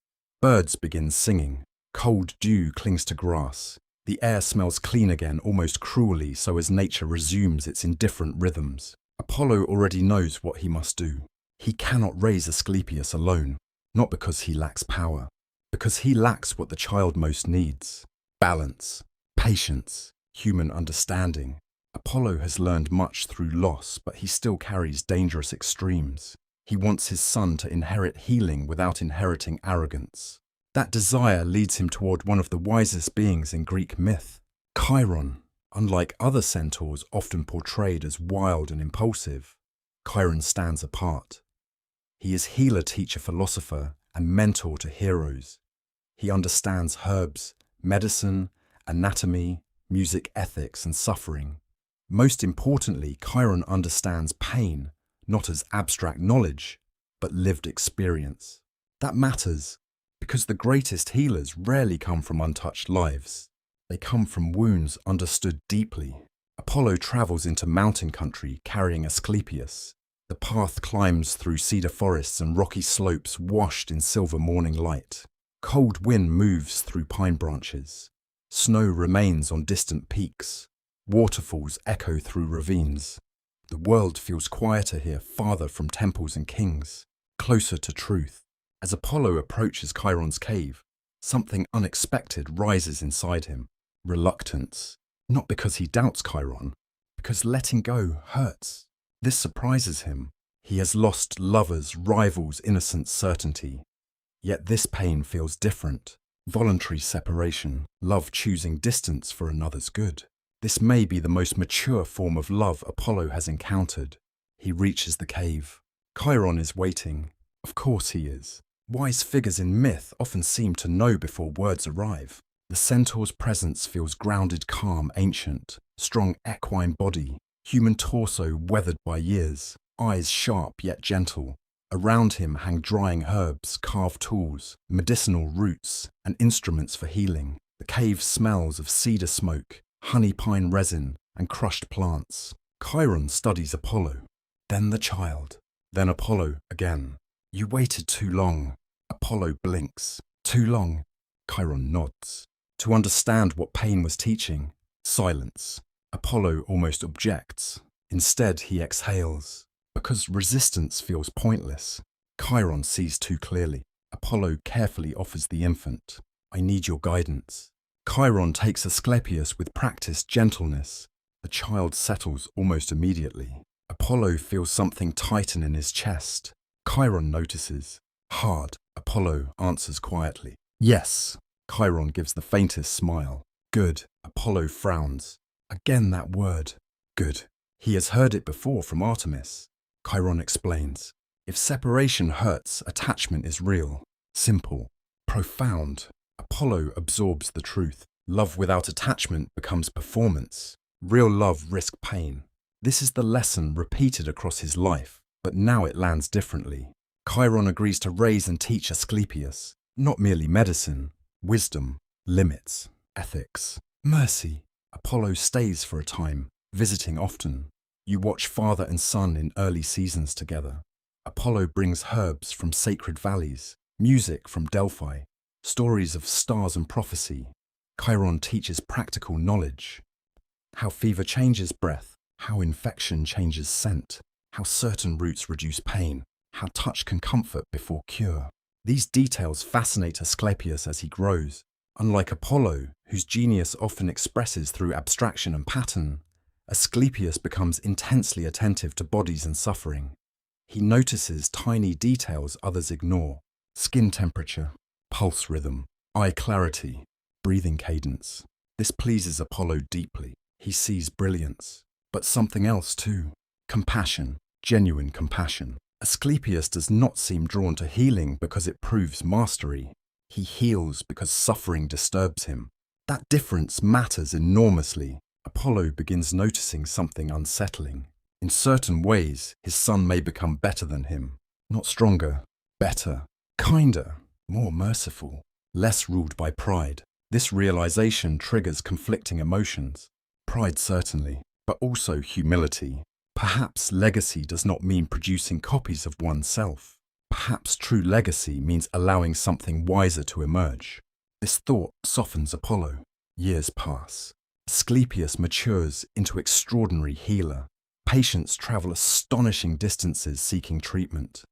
Birds begin singing. Cold dew clings to grass. The air smells clean again, almost cruelly, so as nature resumes its indifferent rhythms. Apollo already knows what he must do. He cannot raise Asclepius alone, not because he lacks power, because he lacks what the child most needs: balance, patience, human understanding. Apollo has learned much through loss, but he still carries dangerous extremes. He wants his son to inherit healing without inheriting arrogance. That desire leads him toward one of the wisest beings in Greek myth, Chiron. Unlike other centaurs often portrayed as wild and impulsive, Chiron stands apart. He is healer, teacher, philosopher, and mentor to heroes. He understands herbs, medicine, anatomy, music, ethics, and suffering. Most importantly, Chiron understands pain, not as abstract knowledge, but lived experience. That matters, because the greatest healers rarely come from untouched lives. They come from wounds understood deeply. Apollo travels into mountain country carrying Asclepius. The path climbs through cedar forests and rocky slopes washed in silver morning light. Cold wind moves through pine branches. Snow remains on distant peaks. Waterfalls echo through ravines. The world feels quieter here, farther from temples and kings, closer to truth. As Apollo approaches Chiron's cave, something unexpected rises inside him. Reluctance. Not because he doubts Chiron, because letting go hurts. This surprises him. He has lost lovers, rivals, innocent certainty. Yet this pain feels different. Voluntary separation, love choosing distance for another's good. This may be the most mature form of love Apollo has encountered. He reaches the cave. Chiron is waiting. Of course he is. Wise figures in myth often seem to know before words arrive. The centaur's presence feels grounded, calm, ancient. Strong equine body, human torso weathered by years, eyes sharp yet gentle. Around him hang drying herbs, carved tools, medicinal roots, and instruments for healing. The cave smells of cedar smoke, honey pine resin, and crushed plants. Chiron studies Apollo. Then the child. Then Apollo again. You waited too long. Apollo blinks. Too long. Chiron nods. To understand what pain was teaching, silence. Apollo almost objects. Instead, he exhales. Because resistance feels pointless. Chiron sees too clearly. Apollo carefully offers the infant. I need your guidance. Chiron takes Asclepius with practiced gentleness. The child settles almost immediately. Apollo feels something tighten in his chest. Chiron notices. Hard. Apollo answers quietly. Yes. Chiron gives the faintest smile. Good. Apollo frowns. Again that word. Good. He has heard it before from Artemis. Chiron explains. If separation hurts, attachment is real. Simple. Profound. Apollo absorbs the truth. Love without attachment becomes performance. Real love risks pain. This is the lesson repeated across his life, but now it lands differently. Chiron agrees to raise and teach Asclepius, not merely medicine, wisdom, limits, ethics, mercy. Apollo stays for a time, visiting often. You watch father and son in early seasons together. Apollo brings herbs from sacred valleys, music from Delphi, stories of stars and prophecy. Chiron teaches practical knowledge. How fever changes breath, how infection changes scent, how certain roots reduce pain, how touch can comfort before cure. These details fascinate Asclepius as he grows. Unlike Apollo, whose genius often expresses through abstraction and pattern, Asclepius becomes intensely attentive to bodies and suffering. He notices tiny details others ignore: skin temperature, pulse rhythm, eye clarity, breathing cadence. This pleases Apollo deeply. He sees brilliance, but something else too: compassion, genuine compassion. Asclepius does not seem drawn to healing because it proves mastery. He heals because suffering disturbs him. That difference matters enormously. Apollo begins noticing something unsettling. In certain ways, his son may become better than him. Not stronger, better, kinder, more merciful, less ruled by pride. This realization triggers conflicting emotions. Pride certainly, but also humility. Perhaps legacy does not mean producing copies of oneself. Perhaps true legacy means allowing something wiser to emerge. This thought softens Apollo. Years pass. Asclepius matures into extraordinary healer. Patients travel astonishing distances seeking treatment.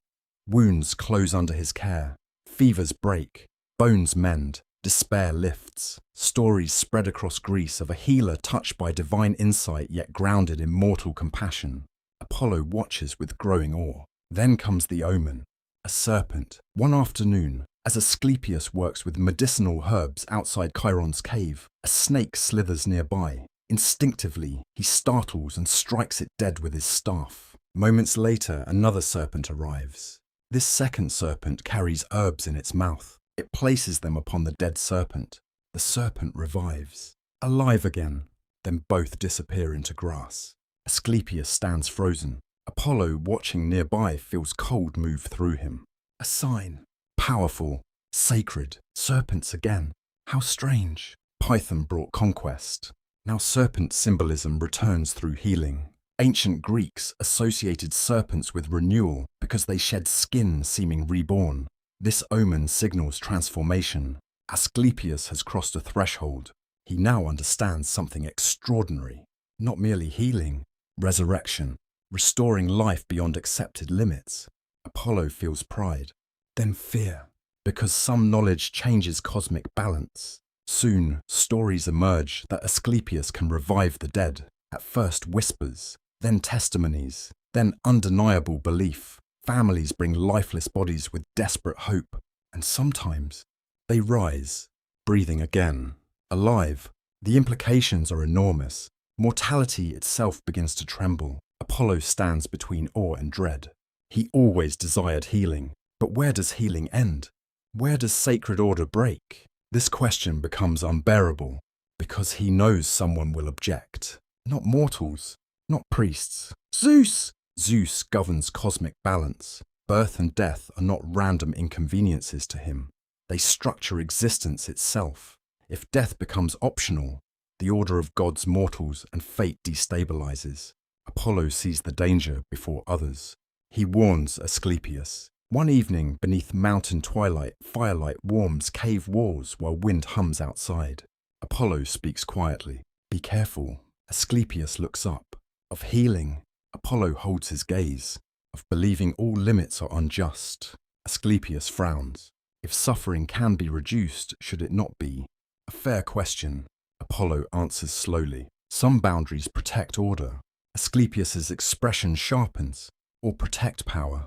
Wounds close under his care. Fevers break. Bones mend. Despair lifts. Stories spread across Greece of a healer touched by divine insight yet grounded in mortal compassion. Apollo watches with growing awe. Then comes the omen. A serpent. One afternoon, as Asclepius works with medicinal herbs outside Chiron's cave, a snake slithers nearby. Instinctively, he startles and strikes it dead with his staff. Moments later, another serpent arrives. This second serpent carries herbs in its mouth. It places them upon the dead serpent. The serpent revives. Alive again. Then both disappear into grass. Asclepius stands frozen. Apollo, watching nearby, feels cold move through him. A sign. Powerful. Sacred. Serpents again. How strange. Python brought conquest. Now serpent symbolism returns through healing. Ancient Greeks associated serpents with renewal because they shed skin seeming reborn. This omen signals transformation. Asclepius has crossed a threshold. He now understands something extraordinary. Not merely healing, resurrection, restoring life beyond accepted limits. Apollo feels pride, then fear, because some knowledge changes cosmic balance. Soon, stories emerge that Asclepius can revive the dead. At first whispers, then testimonies, then undeniable belief. Families bring lifeless bodies with desperate hope, and sometimes they rise, breathing again, alive. The implications are enormous. Mortality itself begins to tremble. Apollo stands between awe and dread. He always desired healing, but where does healing end? Where does sacred order break? This question becomes unbearable because he knows someone will object. Not mortals, not priests. Zeus! Zeus governs cosmic balance. Birth and death are not random inconveniences to him. They structure existence itself. If death becomes optional, the order of God's mortals and fate destabilizes. Apollo sees the danger before others. He warns Asclepius. One evening, beneath mountain twilight, firelight warms cave walls while wind hums outside. Apollo speaks quietly. Be careful. Asclepius looks up. Of healing, Apollo holds his gaze. Of believing all limits are unjust, Asclepius frowns. If suffering can be reduced, should it not be? A fair question. Apollo answers slowly. Some boundaries protect order. Asclepius's expression sharpens. Or protect power.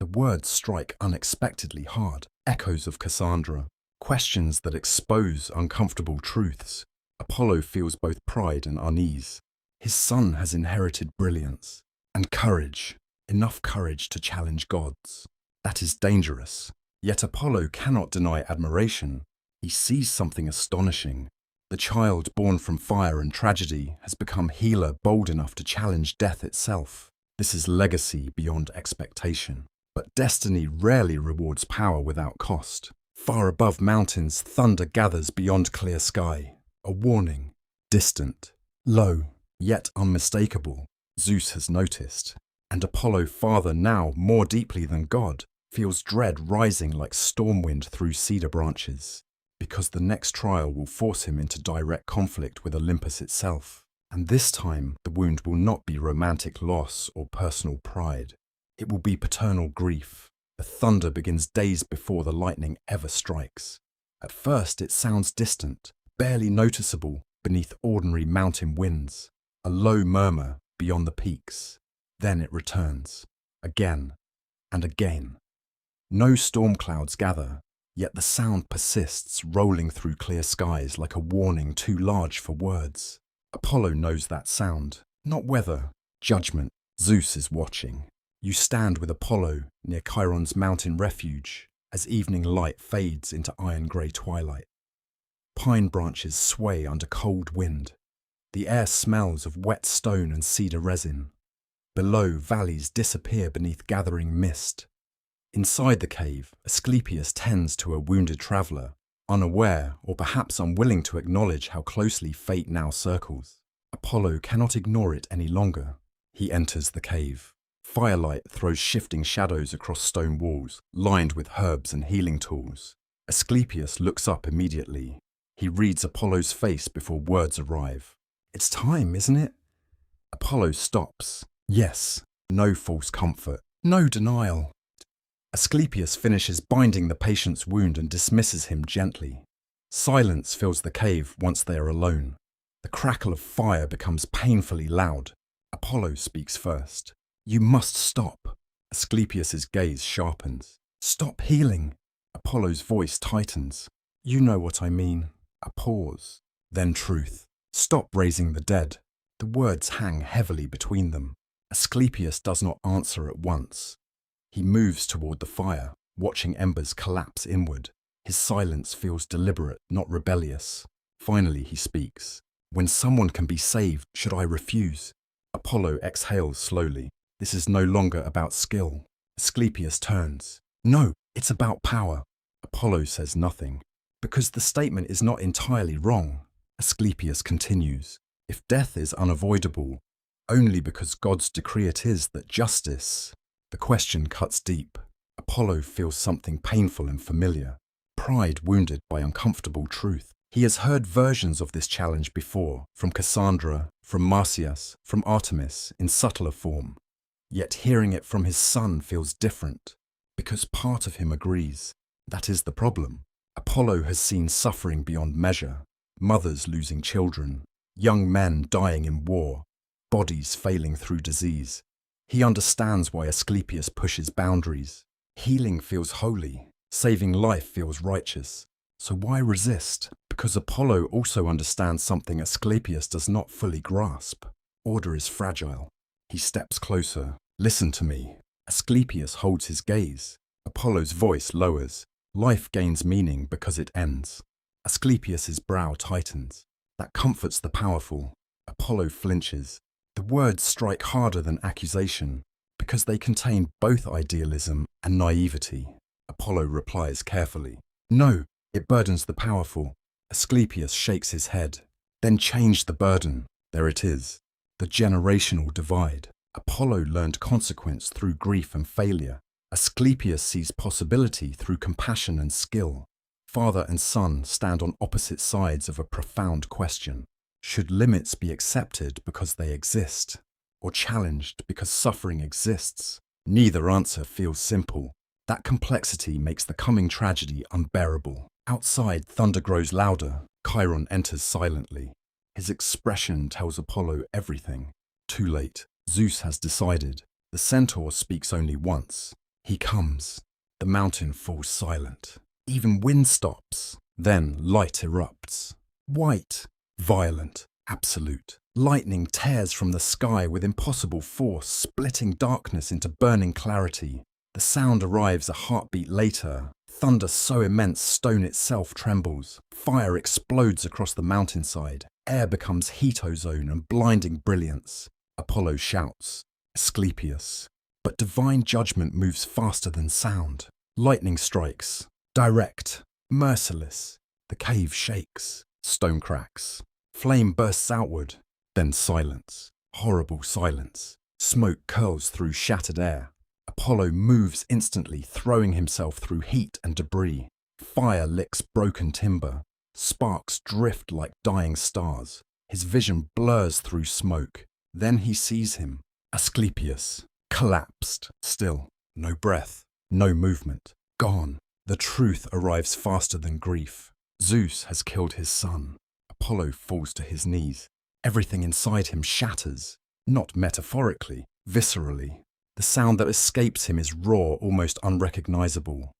The words strike unexpectedly hard. Echoes of Cassandra. Questions that expose uncomfortable truths. Apollo feels both pride and unease. His son has inherited brilliance. And courage. Enough courage to challenge gods. That is dangerous. Yet Apollo cannot deny admiration. He sees something astonishing. The child born from fire and tragedy has become healer bold enough to challenge death itself. This is legacy beyond expectation. But destiny rarely rewards power without cost. Far above mountains, thunder gathers beyond clear sky. A warning. Distant. Low. Yet unmistakable. Zeus has noticed. And Apollo, father now more deeply than God, feels dread rising like storm wind through cedar branches. Because the next trial will force him into direct conflict with Olympus itself. And this time, the wound will not be romantic loss or personal pride. It will be paternal grief. The thunder begins days before the lightning ever strikes. At first, it sounds distant, barely noticeable beneath ordinary mountain winds. A low murmur beyond the peaks. Then it returns. Again and again. No storm clouds gather. Yet the sound persists, rolling through clear skies like a warning too large for words. Apollo knows that sound. Not weather, judgment. Zeus is watching. You stand with Apollo near Chiron's mountain refuge as evening light fades into iron-grey twilight. Pine branches sway under cold wind. The air smells of wet stone and cedar resin. Below, valleys disappear beneath gathering mist. Inside the cave, Asclepius tends to a wounded traveller, unaware or perhaps unwilling to acknowledge how closely fate now circles. Apollo cannot ignore it any longer. He enters the cave. Firelight throws shifting shadows across stone walls, lined with herbs and healing tools. Asclepius looks up immediately. He reads Apollo's face before words arrive. It's time, isn't it? Apollo stops. Yes, no false comfort, no denial. Asclepius finishes binding the patient's wound and dismisses him gently. Silence fills the cave once they are alone. The crackle of fire becomes painfully loud. Apollo speaks first. You must stop. Asclepius's gaze sharpens. Stop healing. Apollo's voice tightens. You know what I mean. A pause. Then truth. Stop raising the dead. The words hang heavily between them. Asclepius does not answer at once. He moves toward the fire, watching embers collapse inward. His silence feels deliberate, not rebellious. Finally he speaks. When someone can be saved, should I refuse? Apollo exhales slowly. This is no longer about skill. Asclepius turns. No, it's about power. Apollo says nothing. Because the statement is not entirely wrong. Asclepius continues. If death is unavoidable, only because God's decree it is that justice... The question cuts deep. Apollo feels something painful and familiar. Pride wounded by uncomfortable truth. He has heard versions of this challenge before, from Cassandra, from Marsyas, from Artemis, in subtler form. Yet hearing it from his son feels different, because part of him agrees. That is the problem. Apollo has seen suffering beyond measure, mothers losing children, young men dying in war, bodies failing through disease. He understands why Asclepius pushes boundaries. Healing feels holy, saving life feels righteous. So why resist? Because Apollo also understands something Asclepius does not fully grasp. Order is fragile. He steps closer. Listen to me. Asclepius holds his gaze. Apollo's voice lowers. Life gains meaning because it ends. Asclepius's brow tightens. That comforts the powerful. Apollo flinches. The words strike harder than accusation, because they contain both idealism and naivety. Apollo replies carefully. No, it burdens the powerful. Asclepius shakes his head. Then change the burden. There it is. The generational divide. Apollo learned consequence through grief and failure. Asclepius sees possibility through compassion and skill. Father and son stand on opposite sides of a profound question. Should limits be accepted because they exist, or challenged because suffering exists? Neither answer feels simple. That complexity makes the coming tragedy unbearable. Outside, thunder grows louder. Chiron enters silently. His expression tells Apollo everything. Too late. Zeus has decided. The centaur speaks only once. He comes. The mountain falls silent. Even wind stops. Then light erupts. White, violent, absolute. Lightning tears from the sky with impossible force, splitting darkness into burning clarity. The sound arrives a heartbeat later. Thunder so immense stone itself trembles. Fire explodes across the mountainside. Air becomes heat ozone and blinding brilliance. Apollo shouts, Asclepius. But divine judgment moves faster than sound. Lightning strikes. Direct. Merciless. The cave shakes. Stone cracks. Flame bursts outward. Then silence. Horrible silence. Smoke curls through shattered air. Apollo moves instantly, throwing himself through heat and debris. Fire licks broken timber. Sparks drift like dying stars. His vision blurs through smoke. Then he sees him, Asclepius, collapsed, still, no breath, no movement, gone. The truth arrives faster than grief. Zeus has killed his son. Apollo falls to his knees. Everything inside him shatters, not metaphorically, viscerally. The sound that escapes him is raw, almost unrecognizable.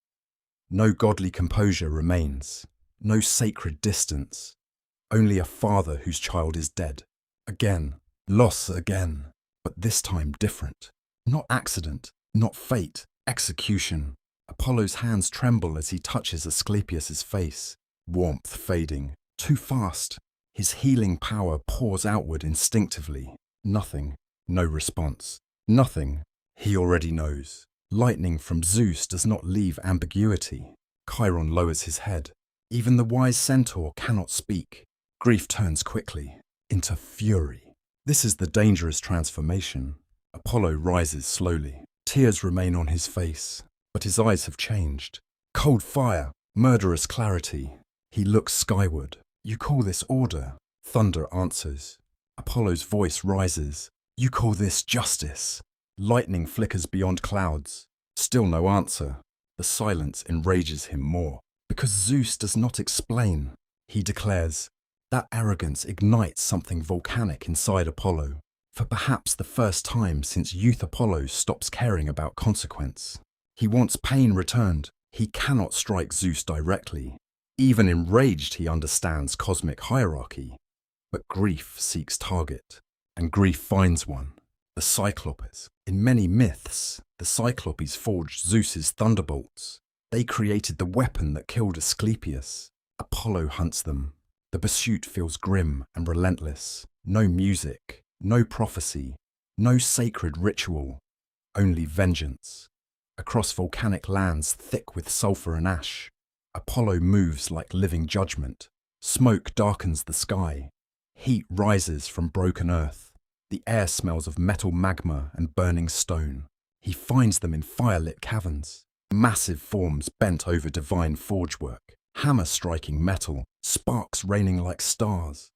No godly composure remains, no sacred distance. Only a father whose child is dead. Again, loss again, but this time different. Not accident, not fate, execution. Apollo's hands tremble as he touches Asclepius's face. Warmth fading, too fast. His healing power pours outward instinctively. Nothing, no response. Nothing. He already knows. Lightning from Zeus does not leave ambiguity. Chiron lowers his head. Even the wise centaur cannot speak. Grief turns quickly into fury. This is the dangerous transformation. Apollo rises slowly. Tears remain on his face, but his eyes have changed. Cold fire, murderous clarity. He looks skyward. You call this order? Thunder answers. Apollo's voice rises. You call this justice? Lightning flickers beyond clouds. Still no answer. The silence enrages him more. Because Zeus does not explain, he declares. That arrogance ignites something volcanic inside Apollo. For perhaps the first time since youth Apollo stops caring about consequence. He wants pain returned. He cannot strike Zeus directly. Even enraged, he understands cosmic hierarchy. But grief seeks target, and grief finds one. The Cyclopes. In many myths, the Cyclopes forged Zeus's thunderbolts. They created the weapon that killed Asclepius. Apollo hunts them. The pursuit feels grim and relentless. No music, no prophecy, no sacred ritual, only vengeance. Across volcanic lands thick with sulfur and ash, Apollo moves like living judgment. Smoke darkens the sky. Heat rises from broken earth. The air smells of metal magma and burning stone. He finds them in fire-lit caverns. Massive forms bent over divine forgework. Hammer striking metal, sparks raining like stars.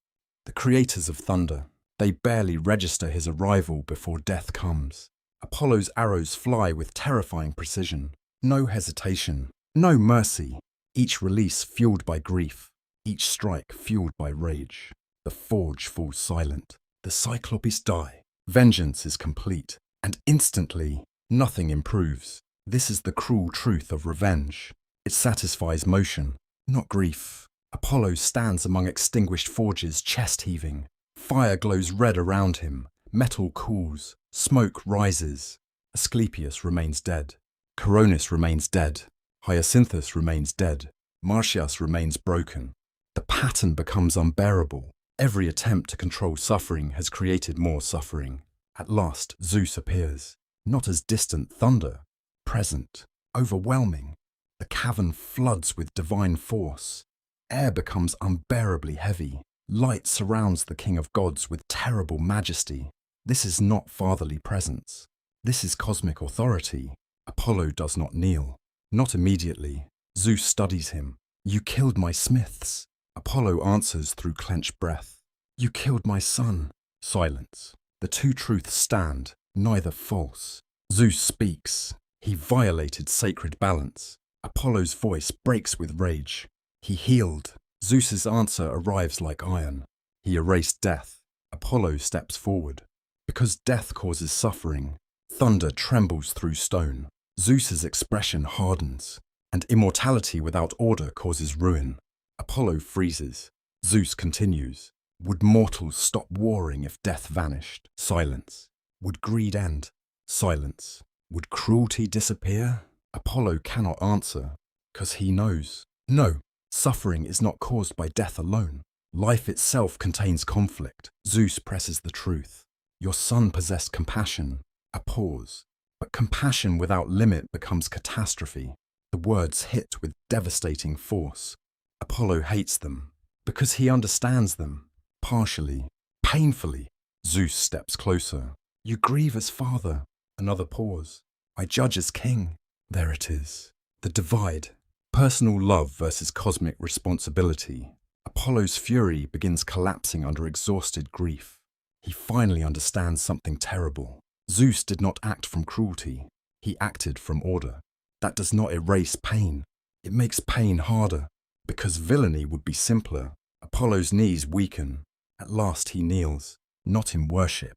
The creators of thunder, they barely register his arrival before death comes. Apollo's arrows fly with terrifying precision. No hesitation, no mercy. Each release fueled by grief, each strike fueled by rage. The forge falls silent. The Cyclopes die. Vengeance is complete, and instantly, nothing improves. This is the cruel truth of revenge. It satisfies motion, not grief. Apollo stands among extinguished forges, chest heaving. Fire glows red around him. Metal cools. Smoke rises. Asclepius remains dead. Coronis remains dead. Hyacinthus remains dead. Marsyas remains broken. The pattern becomes unbearable. Every attempt to control suffering has created more suffering. At last, Zeus appears, not as distant thunder, present, overwhelming. The cavern floods with divine force. Air becomes unbearably heavy. Light surrounds the king of gods with terrible majesty. This is not fatherly presence. This is cosmic authority. Apollo does not kneel. Not immediately. Zeus studies him. You killed my smiths. Apollo answers through clenched breath. You killed my son. Silence. The two truths stand, neither false. Zeus speaks. He violated sacred balance. Apollo's voice breaks with rage. He healed. Zeus's answer arrives like iron. He erased death. Apollo steps forward. Because death causes suffering, thunder trembles through stone. Zeus's expression hardens, and immortality without order causes ruin. Apollo freezes. Zeus continues. Would mortals stop warring if death vanished? Silence. Would greed end? Silence. Would cruelty disappear? Apollo cannot answer, because he knows. No, suffering is not caused by death alone. Life itself contains conflict. Zeus presses the truth. Your son possessed compassion. A pause. But compassion without limit becomes catastrophe. The words hit with devastating force. Apollo hates them, because he understands them. Partially, painfully. Zeus steps closer. You grieve as father. Another pause. I judge as king. There it is. The divide. Personal love versus cosmic responsibility. Apollo's fury begins collapsing under exhausted grief. He finally understands something terrible. Zeus did not act from cruelty. He acted from order. That does not erase pain. It makes pain harder. Because villainy would be simpler. Apollo's knees weaken. At last he kneels. Not in worship.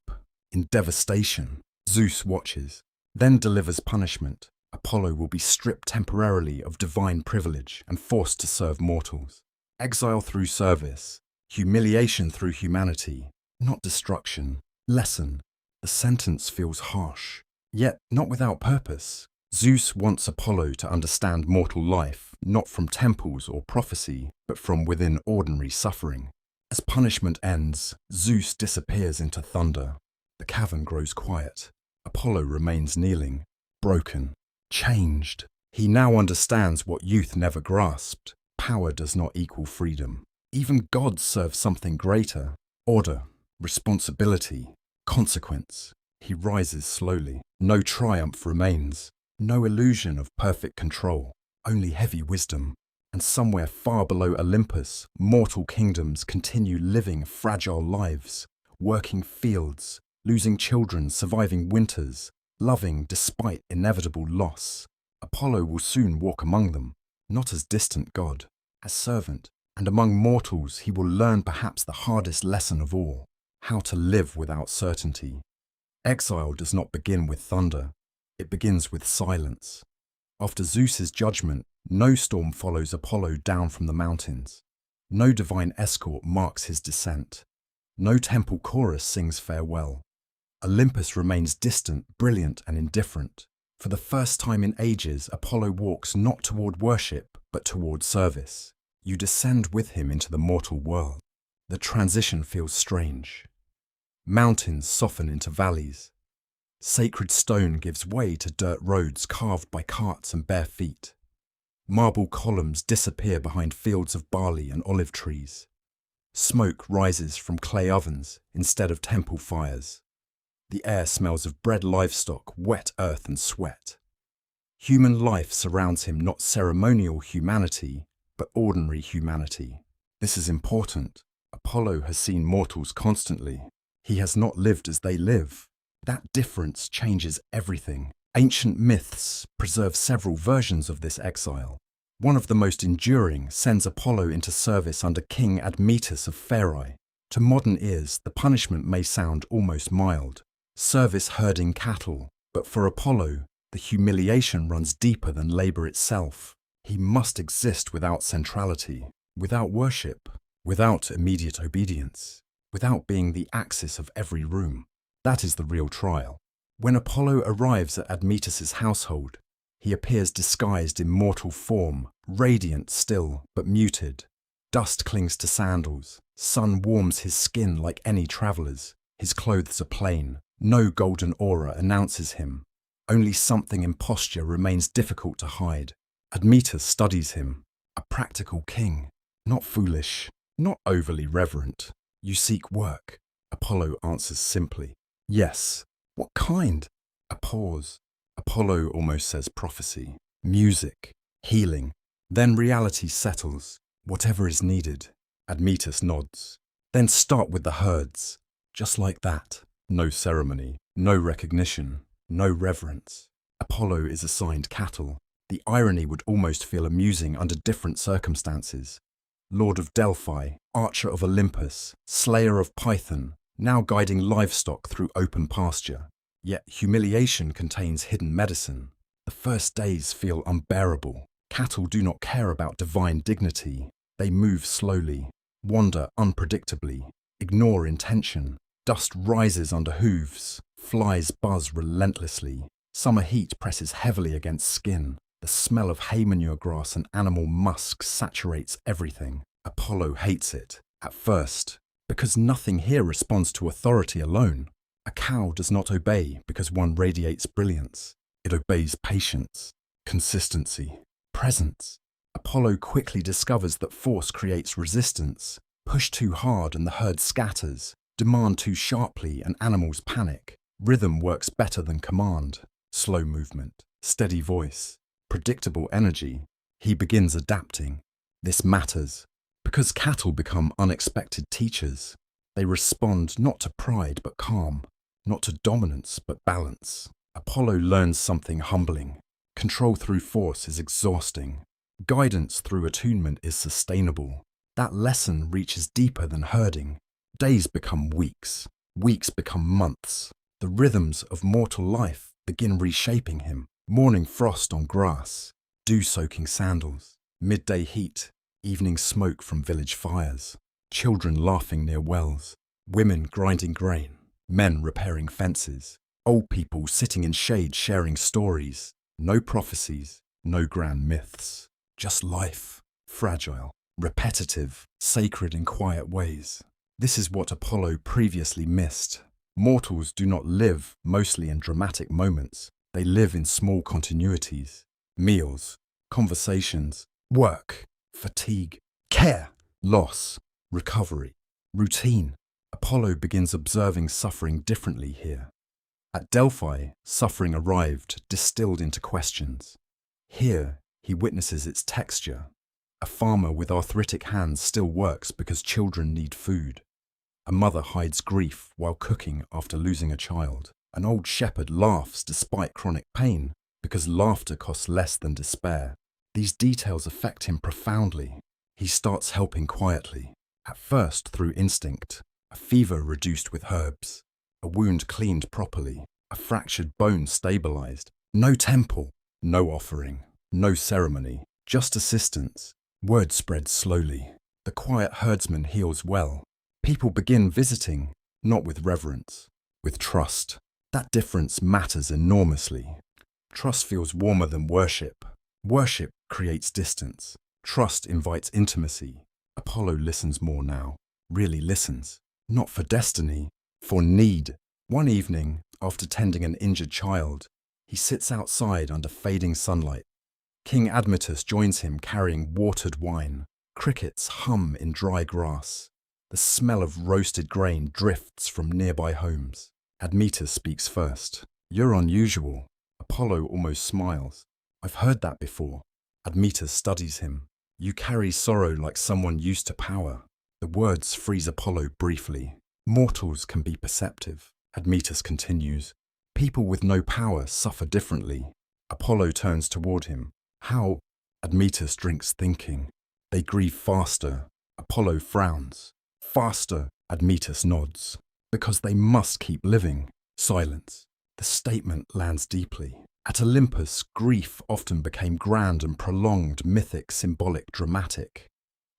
In devastation. Zeus watches. Then delivers punishment. Apollo will be stripped temporarily of divine privilege and forced to serve mortals. Exile through service. Humiliation through humanity. Not destruction. Lesson. The sentence feels harsh, yet not without purpose. Zeus wants Apollo to understand mortal life, not from temples or prophecy, but from within ordinary suffering. As punishment ends, Zeus disappears into thunder. The cavern grows quiet. Apollo remains kneeling, broken, changed. He now understands what youth never grasped. Power does not equal freedom. Even gods serve something greater. Order, responsibility, consequence. He rises slowly. No triumph remains. No illusion of perfect control. Only heavy wisdom. And somewhere far below Olympus, mortal kingdoms continue living fragile lives, working fields, losing children, surviving winters, loving despite inevitable loss. Apollo will soon walk among them, not as distant god, as servant. And among mortals he will learn perhaps the hardest lesson of all, how to live without certainty. Exile does not begin with thunder. It begins with silence. After Zeus's judgment, no storm follows Apollo down from the mountains. No divine escort marks his descent. No temple chorus sings farewell. Olympus remains distant, brilliant, and indifferent. For the first time in ages, Apollo walks not toward worship, but toward service. You descend with him into the mortal world. The transition feels strange. Mountains soften into valleys. Sacred stone gives way to dirt roads carved by carts and bare feet. Marble columns disappear behind fields of barley and olive trees. Smoke rises from clay ovens instead of temple fires. The air smells of bred livestock, wet earth and sweat. Human life surrounds him, not ceremonial humanity, but ordinary humanity. This is important. Apollo has seen mortals constantly. He has not lived as they live. That difference changes everything. Ancient myths preserve several versions of this exile. One of the most enduring sends Apollo into service under King Admetus of Pherae. To modern ears, the punishment may sound almost mild. Service herding cattle. But for Apollo, the humiliation runs deeper than labor itself. He must exist without centrality, without worship, without immediate obedience, without being the axis of every room. That is the real trial. When Apollo arrives at Admetus's household, he appears disguised in mortal form, radiant still, but muted. Dust clings to sandals. Sun warms his skin like any traveller's. His clothes are plain. No golden aura announces him. Only something in posture remains difficult to hide. Admetus studies him. A practical king. Not foolish, not overly reverent. You seek work. Apollo answers simply. Yes. What kind? A pause. Apollo almost says prophecy. Music. Healing. Then reality settles. Whatever is needed. Admetus nods. Then start with the herds. Just like that. No ceremony. No recognition. No reverence. Apollo is assigned cattle. The irony would almost feel amusing under different circumstances. Lord of Delphi, archer of Olympus, slayer of Python, now guiding livestock through open pasture. Yet humiliation contains hidden medicine. The first days feel unbearable. Cattle do not care about divine dignity. They move slowly, wander unpredictably, ignore intention. Dust rises under hooves. Flies buzz relentlessly. Summer heat presses heavily against skin. The smell of hay manure grass and animal musk saturates everything. Apollo hates it, at first, because nothing here responds to authority alone. A cow does not obey because one radiates brilliance. It obeys patience, consistency, presence. Apollo quickly discovers that force creates resistance. Push too hard and the herd scatters. Demand too sharply and animals panic. Rhythm works better than command. Slow movement, steady voice, predictable energy. He begins adapting. This matters because cattle become unexpected teachers. They respond not to pride but calm, not to dominance but balance. Apollo learns something humbling. Control through force is exhausting. Guidance through attunement is sustainable. That lesson reaches deeper than herding. Days become weeks. Weeks become months. The rhythms of mortal life begin reshaping him. Morning frost on grass, dew-soaking sandals, midday heat, evening smoke from village fires, children laughing near wells, women grinding grain, men repairing fences, old people sitting in shade sharing stories. No prophecies, no grand myths, just life, fragile, repetitive, sacred in quiet ways. This is what Apollo previously missed. Mortals do not live mostly in dramatic moments. They live in small continuities. Meals, conversations, work, fatigue, care, loss, recovery, routine. Apollo begins observing suffering differently here. At Delphi, suffering arrived, distilled into questions. Here, he witnesses its texture. A farmer with arthritic hands still works because children need food. A mother hides grief while cooking after losing a child. An old shepherd laughs despite chronic pain because laughter costs less than despair. These details affect him profoundly. He starts helping quietly, at first through instinct. A fever reduced with herbs, a wound cleaned properly, a fractured bone stabilized. No temple, no offering, no ceremony, just assistance. Word spreads slowly. The quiet herdsman heals well. People begin visiting, not with reverence, with trust. That difference matters enormously. Trust feels warmer than worship. Worship creates distance. Trust invites intimacy. Apollo listens more now. Really listens. Not for destiny, for need. One evening, after tending an injured child, he sits outside under fading sunlight. King Admetus joins him carrying watered wine. Crickets hum in dry grass. The smell of roasted grain drifts from nearby homes. Admetus speaks first. You're unusual. Apollo almost smiles. I've heard that before. Admetus studies him. You carry sorrow like someone used to power. The words freeze Apollo briefly. Mortals can be perceptive. Admetus continues. People with no power suffer differently. Apollo turns toward him. How? Admetus drinks thinking. They grieve faster. Apollo frowns. Faster, Admetus nods. Because they must keep living. Silence. The statement lands deeply. At Olympus, grief often became grand and prolonged, mythic, symbolic, dramatic.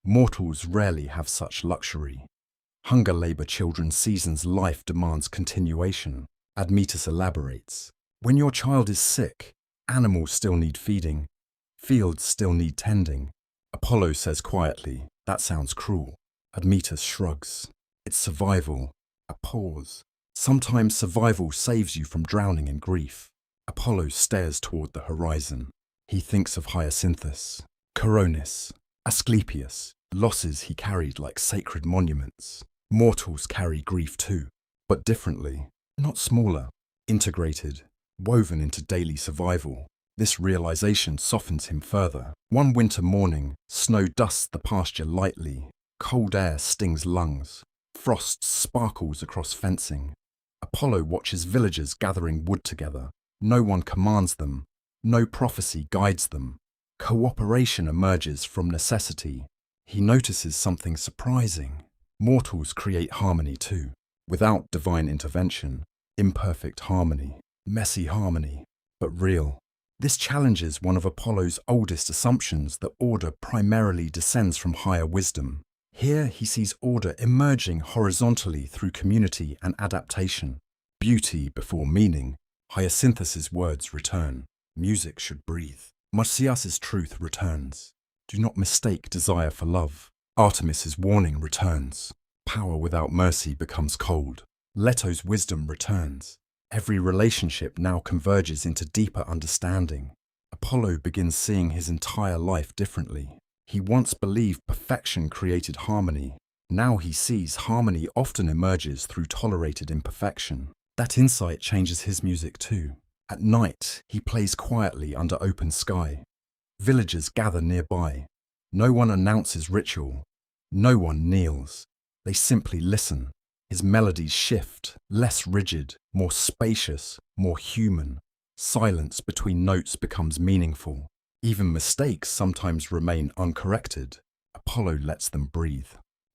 Mortals rarely have such luxury. Hunger labor children's seasons life demands continuation. Admetus elaborates. When your child is sick, animals still need feeding. Fields still need tending. Apollo says quietly, that sounds cruel. Admetus shrugs. It's survival. A pause. Sometimes survival saves you from drowning in grief. Apollo stares toward the horizon. He thinks of Hyacinthus, Coronis, Asclepius, Losses he carried like sacred monuments. Mortals carry grief too, but differently, not smaller, integrated, woven into daily survival. This realization softens him further. One winter morning, snow dusts the pasture lightly, cold air stings lungs, frost sparkles across fencing. Apollo watches villagers gathering wood together. No one commands them, no prophecy guides them. Cooperation emerges from necessity. He notices something surprising. Mortals create harmony too, without divine intervention. Imperfect harmony, messy harmony, but real. This challenges one of Apollo's oldest assumptions that order primarily descends from higher wisdom. Here he sees order emerging horizontally through community and adaptation. Beauty before meaning. Hyacinthus's words return. Music should breathe. Marsyas's truth returns. Do not mistake desire for love. Artemis's warning returns. Power without mercy becomes cold. Leto's wisdom returns. Every relationship now converges into deeper understanding. Apollo begins seeing his entire life differently. He once believed perfection created harmony. Now he sees harmony often emerges through tolerated imperfection. That insight changes his music too. At night, he plays quietly under open sky. Villagers gather nearby. No one announces ritual. No one kneels. They simply listen. His melodies shift, less rigid, more spacious, more human. Silence between notes becomes meaningful. Even mistakes sometimes remain uncorrected. Apollo lets them breathe.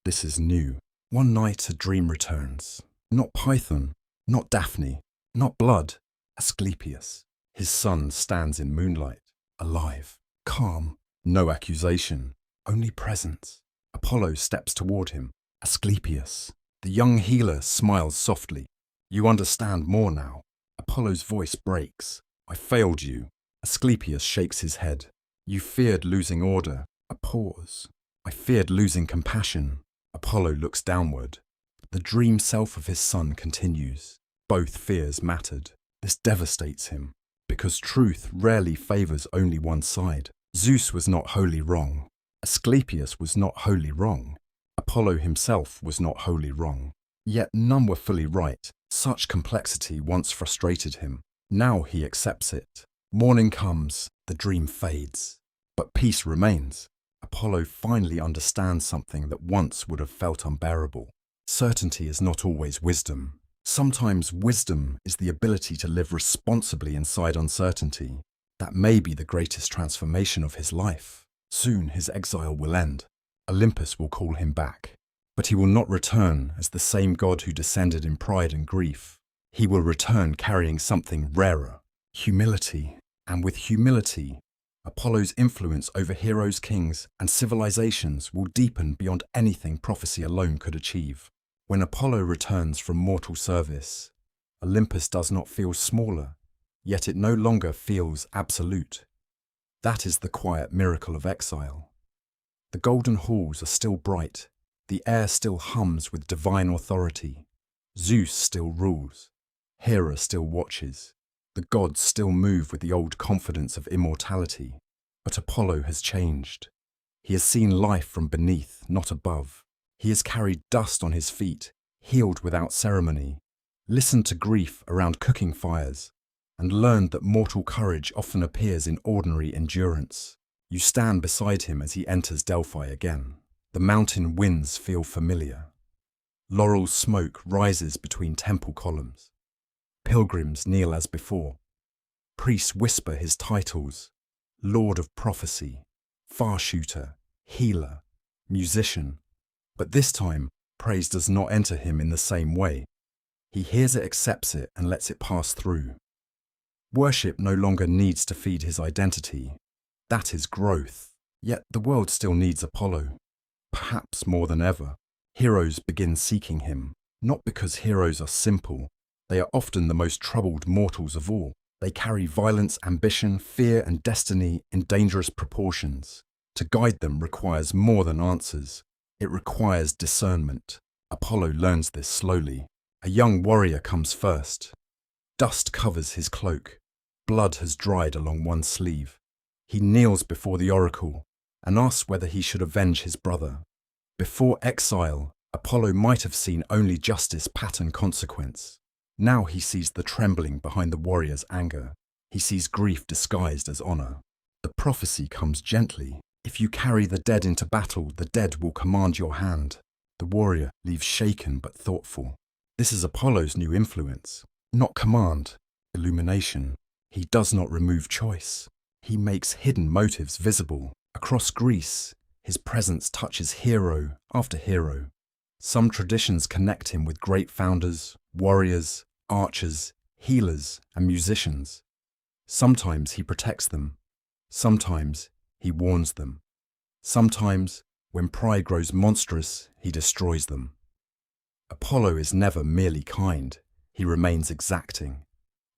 This is new. One night a dream returns. Not Python, not Daphne, not blood. Asclepius. His son stands in moonlight, alive, calm, no accusation, only presence. Apollo steps toward him. Asclepius. The young healer smiles softly. You understand more now. Apollo's voice breaks. I failed you. Asclepius shakes his head. You feared losing order. A pause. I feared losing compassion. Apollo looks downward. The dream self of his son continues. Both fears mattered. This devastates him, because truth rarely favors only one side. Zeus was not wholly wrong. Asclepius was not wholly wrong. Apollo himself was not wholly wrong. Yet none were fully right. Such complexity once frustrated him. Now he accepts it. Morning comes, the dream fades. But peace remains. Apollo finally understands something that once would have felt unbearable. Certainty is not always wisdom. Sometimes wisdom is the ability to live responsibly inside uncertainty. That may be the greatest transformation of his life. Soon his exile will end. Olympus will call him back. But he will not return as the same god who descended in pride and grief. He will return carrying something rarer, humility. And with humility, Apollo's influence over heroes, kings, and civilizations will deepen beyond anything prophecy alone could achieve. When Apollo returns from mortal service, Olympus does not feel smaller, yet it no longer feels absolute. That is the quiet miracle of exile. The golden halls are still bright, the air still hums with divine authority. Zeus still rules, Hera still watches, the gods still move with the old confidence of immortality. But Apollo has changed. He has seen life from beneath, not above. He has carried dust on his feet, healed without ceremony, listened to grief around cooking fires, and learned that mortal courage often appears in ordinary endurance. You stand beside him as he enters Delphi again. The mountain winds feel familiar. Laurel smoke rises between temple columns. Pilgrims kneel as before. Priests whisper his titles: Lord of Prophecy, Far-shooter, Healer, Musician. But this time, praise does not enter him in the same way. He hears it, accepts it, and lets it pass through. Worship no longer needs to feed his identity. That is growth. Yet the world still needs Apollo. Perhaps more than ever. Heroes begin seeking him, not because heroes are simple. They are often the most troubled mortals of all. They carry violence, ambition, fear, and destiny in dangerous proportions. To guide them requires more than answers. It requires discernment. Apollo learns this slowly. A young warrior comes first. Dust covers his cloak. Blood has dried along one sleeve. He kneels before the oracle and asks whether he should avenge his brother. Before exile, Apollo might have seen only justice, pattern, consequence. Now he sees the trembling behind the warrior's anger. He sees grief disguised as honor. The prophecy comes gently. If you carry the dead into battle, the dead will command your hand. The warrior leaves shaken but thoughtful. This is Apollo's new influence. Not command, illumination. He does not remove choice. He makes hidden motives visible. Across Greece, his presence touches hero after hero. Some traditions connect him with great founders, warriors, archers, healers, and musicians. Sometimes he protects them. Sometimes he warns them. Sometimes, when pride grows monstrous, he destroys them. Apollo is never merely kind. He remains exacting.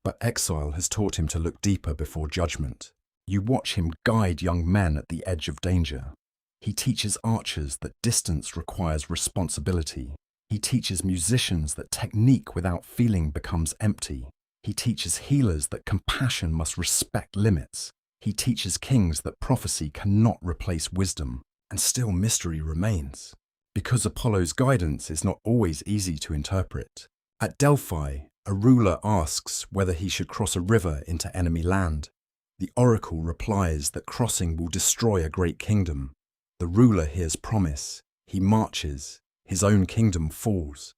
But exile has taught him to look deeper before judgment. You watch him guide young men at the edge of danger. He teaches archers that distance requires responsibility. He teaches musicians that technique without feeling becomes empty. He teaches healers that compassion must respect limits. He teaches kings that prophecy cannot replace wisdom. And still mystery remains. Because Apollo's guidance is not always easy to interpret. At Delphi, a ruler asks whether he should cross a river into enemy land. The oracle replies that crossing will destroy a great kingdom. The ruler hears promise. He marches. His own kingdom falls.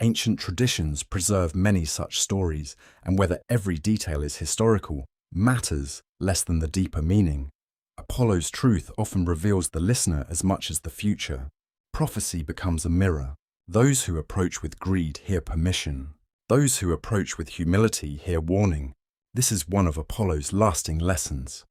Ancient traditions preserve many such stories, and whether every detail is historical matters less than the deeper meaning. Apollo's truth often reveals the listener as much as the future. Prophecy becomes a mirror. Those who approach with greed hear permission. Those who approach with humility hear warning. This is one of Apollo's lasting lessons.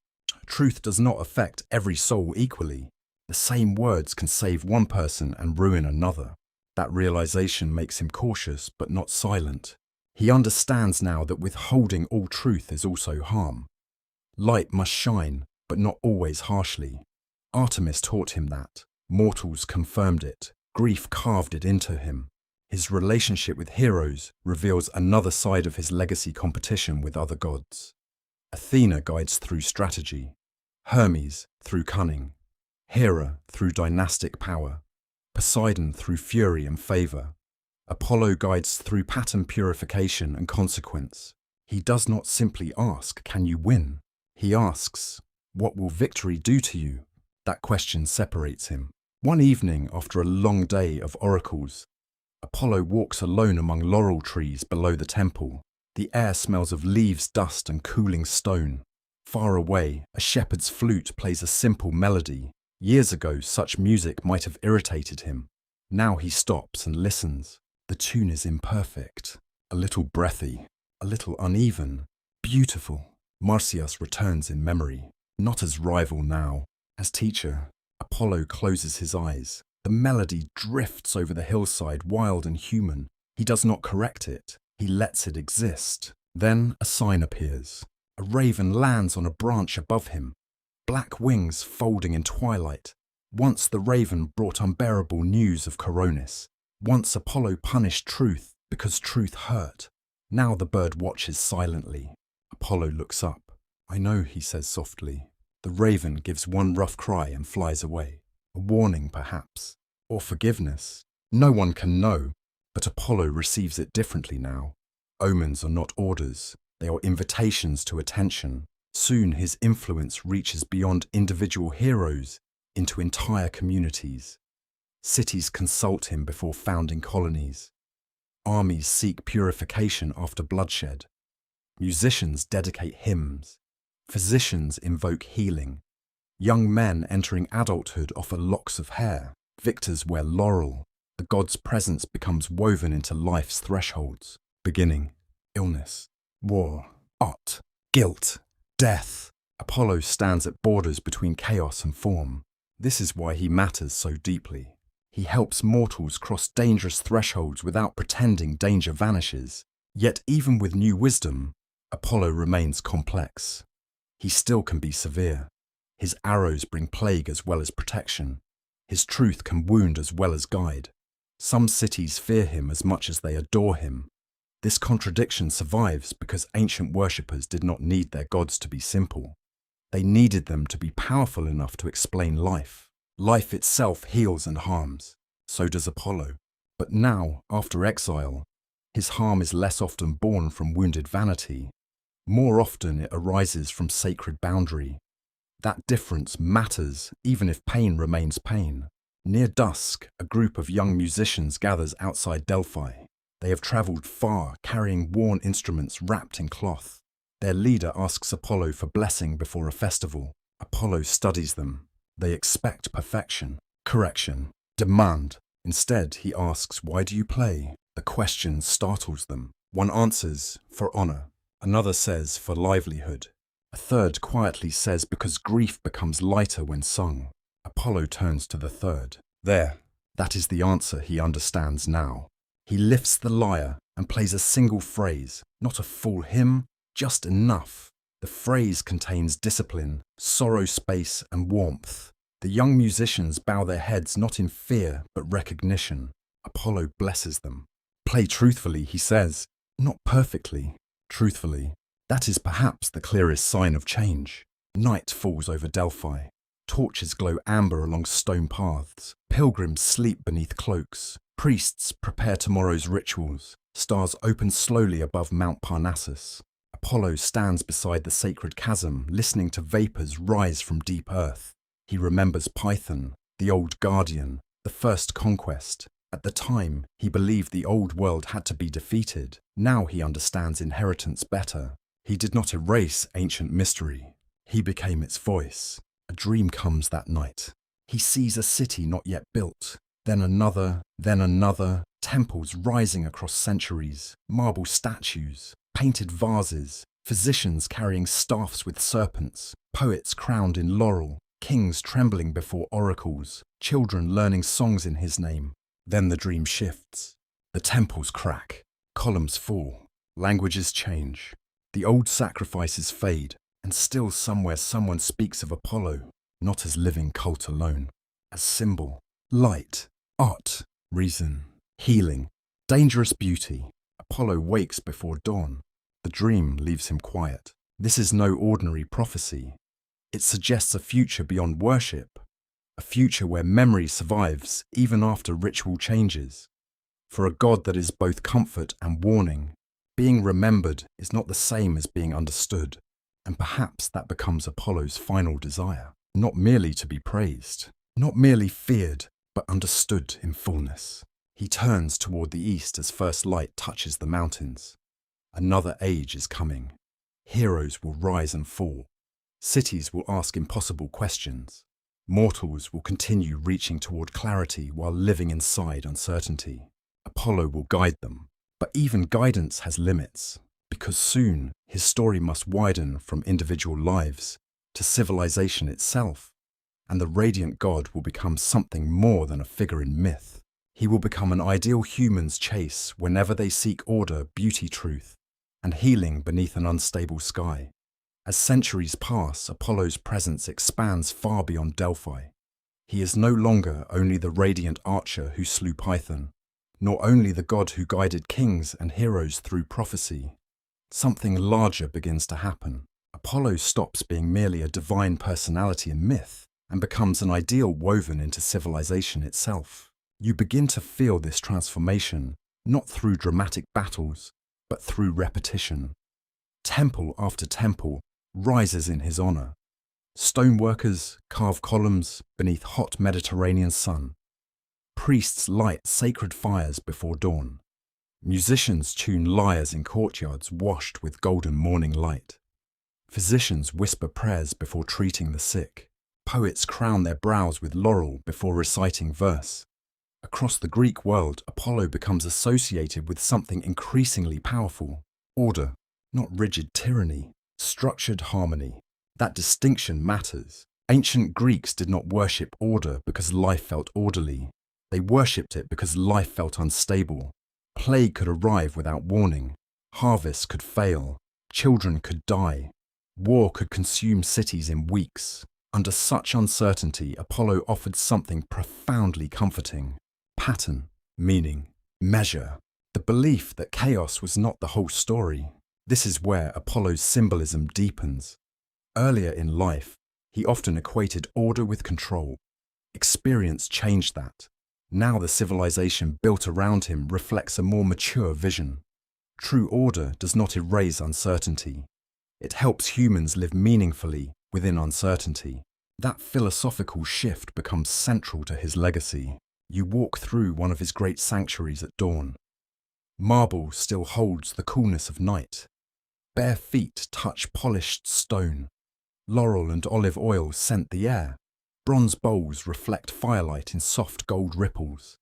Truth does not affect every soul equally. The same words can save one person and ruin another. That realization makes him cautious but not silent. He understands now that withholding all truth is also harm. Light must shine, but not always harshly. Artemis taught him that. Mortals confirmed it. Grief carved it into him. His relationship with heroes reveals another side of his legacy competition with other gods. Athena guides through strategy. Hermes through cunning. Hera through dynastic power. Poseidon through fury and favor. Apollo guides through pattern purification and consequence. He does not simply ask, "Can you win?" He asks, "What will victory do to you?" That question separates him. One evening, after a long day of oracles, Apollo walks alone among laurel trees below the temple. The air smells of leaves, dust, and cooling stone. Far away, a shepherd's flute plays a simple melody. Years ago, such music might have irritated him. Now he stops and listens. The tune is imperfect, a little breathy, a little uneven, beautiful. Marsyas returns in memory, not as rival now, as teacher. Apollo closes his eyes. The melody drifts over the hillside, wild and human. He does not correct it. He lets it exist. Then a sign appears. A raven lands on a branch above him. Black wings folding in twilight. Once the raven brought unbearable news of Coronis. Once Apollo punished truth because truth hurt. Now the bird watches silently. Apollo looks up. "I know," he says softly. The raven gives one rough cry and flies away. A warning, perhaps, or forgiveness. No one can know, but Apollo receives it differently now. Omens are not orders, they are invitations to attention. Soon his influence reaches beyond individual heroes into entire communities. Cities consult him before founding colonies. Armies seek purification after bloodshed. Musicians dedicate hymns. Physicians invoke healing. Young men entering adulthood offer locks of hair. Victors wear laurel. The god's presence becomes woven into life's thresholds. Beginning, illness, war, art, guilt, death. Apollo stands at borders between chaos and form. This is why he matters so deeply. He helps mortals cross dangerous thresholds without pretending danger vanishes. Yet even with new wisdom, Apollo remains complex. He still can be severe. His arrows bring plague as well as protection. His truth can wound as well as guide. Some cities fear him as much as they adore him. This contradiction survives because ancient worshippers did not need their gods to be simple. They needed them to be powerful enough to explain life. Life itself heals and harms. So does Apollo. But now, after exile, his harm is less often born from wounded vanity. More often it arises from sacred boundary. That difference matters even if pain remains pain. Near dusk, a group of young musicians gathers outside Delphi. They have travelled far, carrying worn instruments wrapped in cloth. Their leader asks Apollo for blessing before a festival. Apollo studies them. They expect perfection, correction, demand. Instead, he asks, "Why do you play?" The question startles them. One answers, "For honour." Another says, "For livelihood." A third quietly says, "Because grief becomes lighter when sung." Apollo turns to the third. There, that is the answer he understands now. He lifts the lyre and plays a single phrase, not a full hymn, just enough. The phrase contains discipline, sorrow space, and warmth. The young musicians bow their heads not in fear, but recognition. Apollo blesses them. "Play truthfully," he says. "Not perfectly, truthfully." That is perhaps the clearest sign of change. Night falls over Delphi. Torches glow amber along stone paths. Pilgrims sleep beneath cloaks. Priests prepare tomorrow's rituals. Stars open slowly above Mount Parnassus. Apollo stands beside the sacred chasm, listening to vapors rise from deep earth. He remembers Python, the old guardian, the first conquest. At the time, he believed the old world had to be defeated. Now he understands inheritance better. He did not erase ancient mystery. He became its voice. A dream comes that night. He sees a city not yet built. Then another, temples rising across centuries, marble statues, painted vases, physicians carrying staffs with serpents, poets crowned in laurel, kings trembling before oracles, children learning songs in his name. Then the dream shifts. The temples crack, columns fall, languages change. The old sacrifices fade, and still somewhere someone speaks of Apollo, not as living cult alone, as symbol, light, art, reason, healing, dangerous beauty. Apollo wakes before dawn. The dream leaves him quiet. This is no ordinary prophecy. It suggests a future beyond worship, a future where memory survives even after ritual changes. For a God that is both comfort and warning, being remembered is not the same as being understood. And perhaps that becomes Apollo's final desire, not merely to be praised, not merely feared, but understood in fullness. He turns toward the east as first light touches the mountains. Another age is coming. Heroes will rise and fall. Cities will ask impossible questions. Mortals will continue reaching toward clarity while living inside uncertainty. Apollo will guide them. But even guidance has limits, because soon his story must widen from individual lives to civilization itself, and the radiant god will become something more than a figure in myth. He will become an ideal humans chase whenever they seek order, beauty, truth, and healing beneath an unstable sky. As centuries pass, Apollo's presence expands far beyond Delphi. He is no longer only the radiant archer who slew Python, nor only the god who guided kings and heroes through prophecy. Something larger begins to happen. Apollo stops being merely a divine personality in myth and becomes an ideal woven into civilization itself. You begin to feel this transformation, not through dramatic battles, but through repetition. Temple after temple rises in his honor. Stoneworkers carve columns beneath hot Mediterranean sun. Priests light sacred fires before dawn. Musicians tune lyres in courtyards washed with golden morning light. Physicians whisper prayers before treating the sick. Poets crown their brows with laurel before reciting verse. Across the Greek world, Apollo becomes associated with something increasingly powerful. Order, not rigid tyranny, structured harmony. That distinction matters. Ancient Greeks did not worship order because life felt orderly. They worshipped it because life felt unstable. Plague could arrive without warning. Harvests could fail. Children could die. War could consume cities in weeks. Under such uncertainty, Apollo offered something profoundly comforting. Pattern, meaning, measure. The belief that chaos was not the whole story. This is where Apollo's symbolism deepens. Earlier in life, he often equated order with control. Experience changed that. Now the civilization built around him reflects a more mature vision. True order does not erase uncertainty. It helps humans live meaningfully within uncertainty. That philosophical shift becomes central to his legacy. You walk through one of his great sanctuaries at dawn. Marble still holds the coolness of night. Bare feet touch polished stone. Laurel and olive oil scent the air. Bronze bowls reflect firelight in soft gold ripples.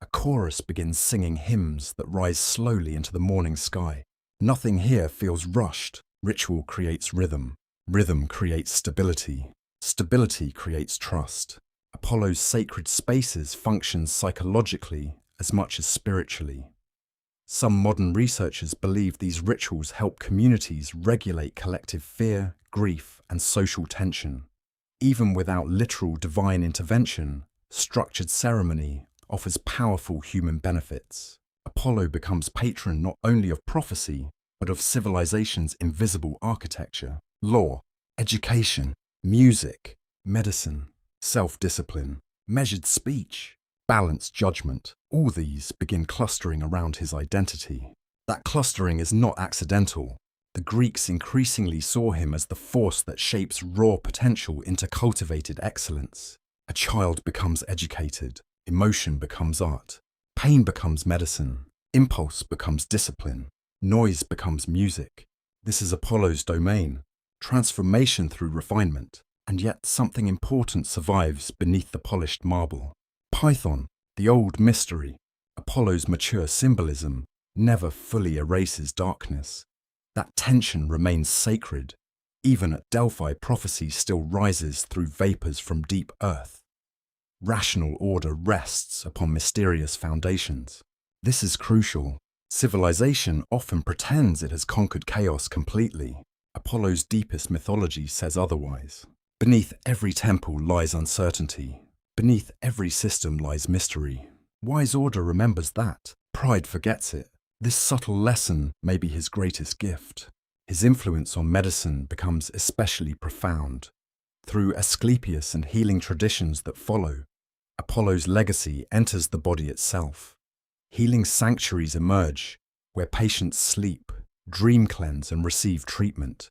A chorus begins singing hymns that rise slowly into the morning sky. Nothing here feels rushed. Ritual creates rhythm. Rhythm creates stability. Stability creates trust. Apollo's sacred spaces function psychologically as much as spiritually. Some modern researchers believe these rituals help communities regulate collective fear, grief, and social tension. Even without literal divine intervention, structured ceremony offers powerful human benefits. Apollo becomes patron not only of prophecy, but of civilization's invisible architecture, law, education, music, medicine, self-discipline, measured speech, balanced judgment. All these begin clustering around his identity. That clustering is not accidental. The Greeks increasingly saw him as the force that shapes raw potential into cultivated excellence. A child becomes educated, emotion becomes art, pain becomes medicine, impulse becomes discipline, noise becomes music. This is Apollo's domain, transformation through refinement, and yet something important survives beneath the polished marble. Python, the old mystery, Apollo's mature symbolism, never fully erases darkness. That tension remains sacred. Even at Delphi, prophecy still rises through vapors from deep earth. Rational order rests upon mysterious foundations. This is crucial. Civilization often pretends it has conquered chaos completely. Apollo's deepest mythology says otherwise. Beneath every temple lies uncertainty. Beneath every system lies mystery. Wise order remembers that. Pride forgets it. This subtle lesson may be his greatest gift. His influence on medicine becomes especially profound. Through Asclepius and healing traditions that follow, Apollo's legacy enters the body itself. Healing sanctuaries emerge, where patients sleep, dream cleanse and receive treatment.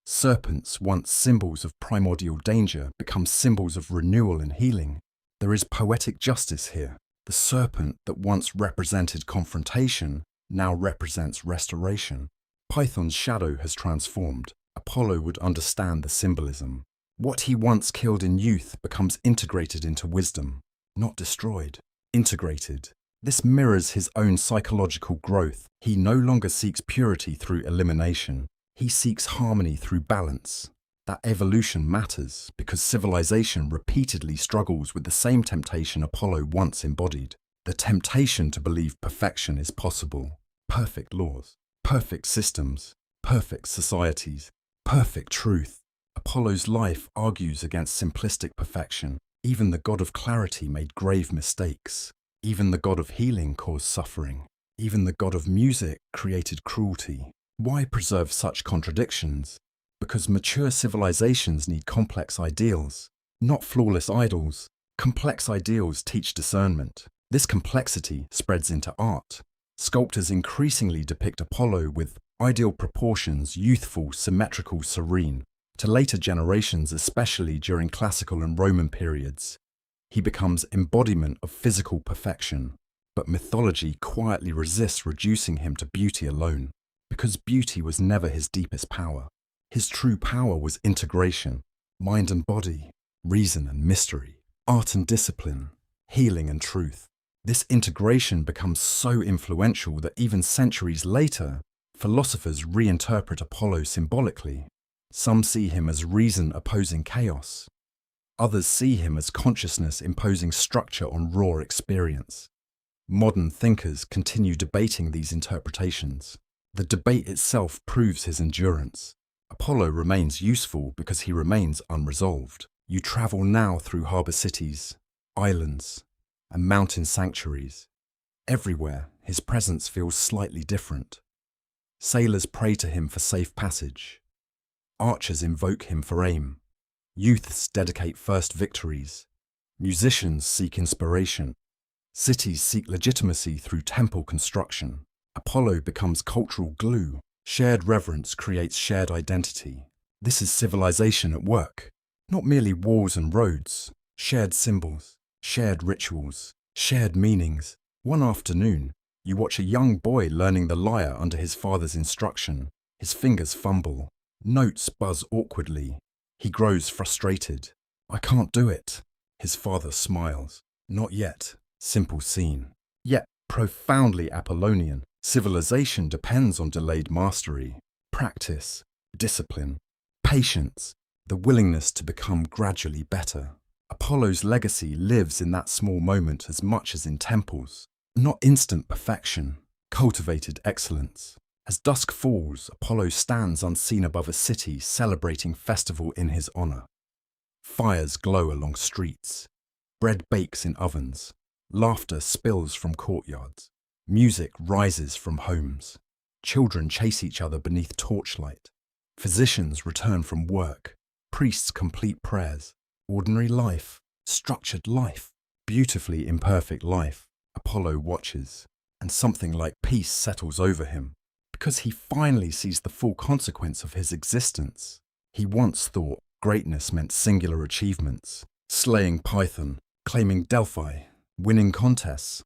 Serpents, once symbols of primordial danger, become symbols of renewal and healing. There is poetic justice here. The serpent that once represented confrontation now represents restoration. Python's shadow has transformed. Apollo would understand the symbolism. What he once killed in youth becomes integrated into wisdom, not destroyed, integrated. This mirrors his own psychological growth. He no longer seeks purity through elimination. He seeks harmony through balance. That evolution matters because civilization repeatedly struggles with the same temptation Apollo once embodied. The temptation to believe perfection is possible. Perfect laws, perfect systems, perfect societies, perfect truth. Apollo's life argues against simplistic perfection. Even the god of clarity made grave mistakes. Even the god of healing caused suffering. Even the god of music created cruelty. Why preserve such contradictions? Because mature civilizations need complex ideals, not flawless idols. Complex ideals teach discernment. This complexity spreads into art. Sculptors increasingly depict Apollo with ideal proportions, youthful, symmetrical, serene. To later generations, especially during classical and Roman periods, he becomes embodiment of physical perfection. But mythology quietly resists reducing him to beauty alone, because beauty was never his deepest power. His true power was integration, mind and body, reason and mystery, art and discipline, healing and truth. This integration becomes so influential that even centuries later, philosophers reinterpret Apollo symbolically. Some see him as reason opposing chaos. Others see him as consciousness imposing structure on raw experience. Modern thinkers continue debating these interpretations. The debate itself proves his endurance. Apollo remains useful because he remains unresolved. You travel now through harbour cities, islands, and mountain sanctuaries. Everywhere, his presence feels slightly different. Sailors pray to him for safe passage. Archers invoke him for aim. Youths dedicate first victories. Musicians seek inspiration. Cities seek legitimacy through temple construction. Apollo becomes cultural glue. Shared reverence creates shared identity. This is civilization at work. Not merely walls and roads, shared symbols, shared rituals, shared meanings. One afternoon, you watch a young boy learning the lyre under his father's instruction. His fingers fumble. Notes buzz awkwardly. He grows frustrated. "I can't do it." His father smiles. "Not yet." Simple scene. Yet profoundly Apollonian. Civilization depends on delayed mastery, practice, discipline, patience, the willingness to become gradually better. Apollo's legacy lives in that small moment as much as in temples. Not instant perfection, cultivated excellence. As dusk falls, Apollo stands unseen above a city celebrating festival in his honor. Fires glow along streets. Bread bakes in ovens. Laughter spills from courtyards. Music rises from homes. Children chase each other beneath torchlight. Physicians return from work. Priests complete prayers. Ordinary life, structured life, beautifully imperfect life. Apollo watches, and something like peace settles over him, because he finally sees the full consequence of his existence. He once thought greatness meant singular achievements, slaying Python, claiming Delphi, winning contests,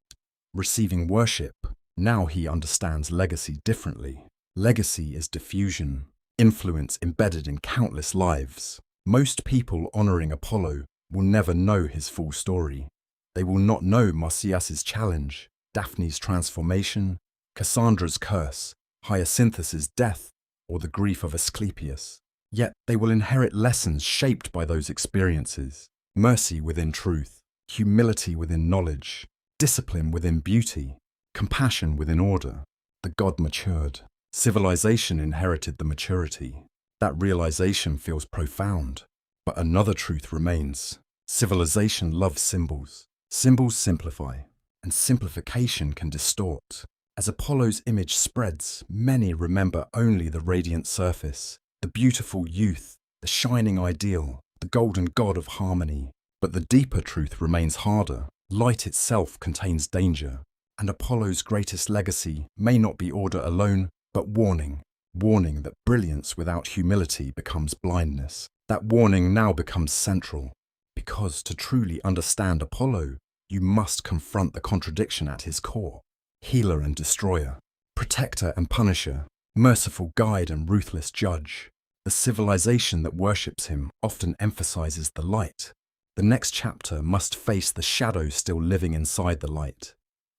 receiving worship. Now he understands legacy differently. Legacy is diffusion, influence embedded in countless lives. Most people honoring Apollo will never know his full story. They will not know Marsyas's challenge, Daphne's transformation, Cassandra's curse, Hyacinthus' death, or the grief of Asclepius. Yet they will inherit lessons shaped by those experiences: mercy within truth, humility within knowledge, discipline within beauty, compassion within order. The god matured. Civilization inherited the maturity. That realization feels profound. But another truth remains. Civilization loves symbols. Symbols simplify, and simplification can distort. As Apollo's image spreads, many remember only the radiant surface, the beautiful youth, the shining ideal, the golden god of harmony. But the deeper truth remains harder. Light itself contains danger, and Apollo's greatest legacy may not be order alone, but warning. Warning that brilliance without humility becomes blindness. That warning now becomes central, because to truly understand Apollo, you must confront the contradiction at his core. Healer and destroyer, protector and punisher, merciful guide and ruthless judge. The civilization that worships him often emphasizes the light. The next chapter must face the shadow still living inside the light.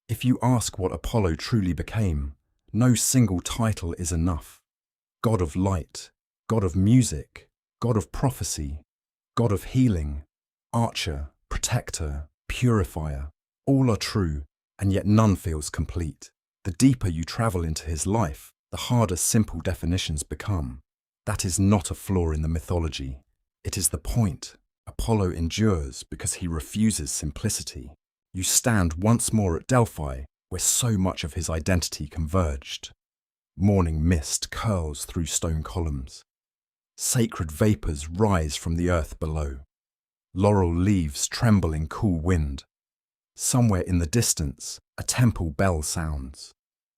If you ask what Apollo truly became, no single title is enough. God of light, God of music, God of prophecy, God of healing, archer, protector, purifier, all are true, and yet none feels complete. The deeper you travel into his life, the harder simple definitions become. That is not a flaw in the mythology. It is the point. Apollo endures because he refuses simplicity. You stand once more at Delphi, where so much of his identity converged. Morning mist curls through stone columns. Sacred vapors rise from the earth below. Laurel leaves tremble in cool wind. Somewhere in the distance, a temple bell sounds.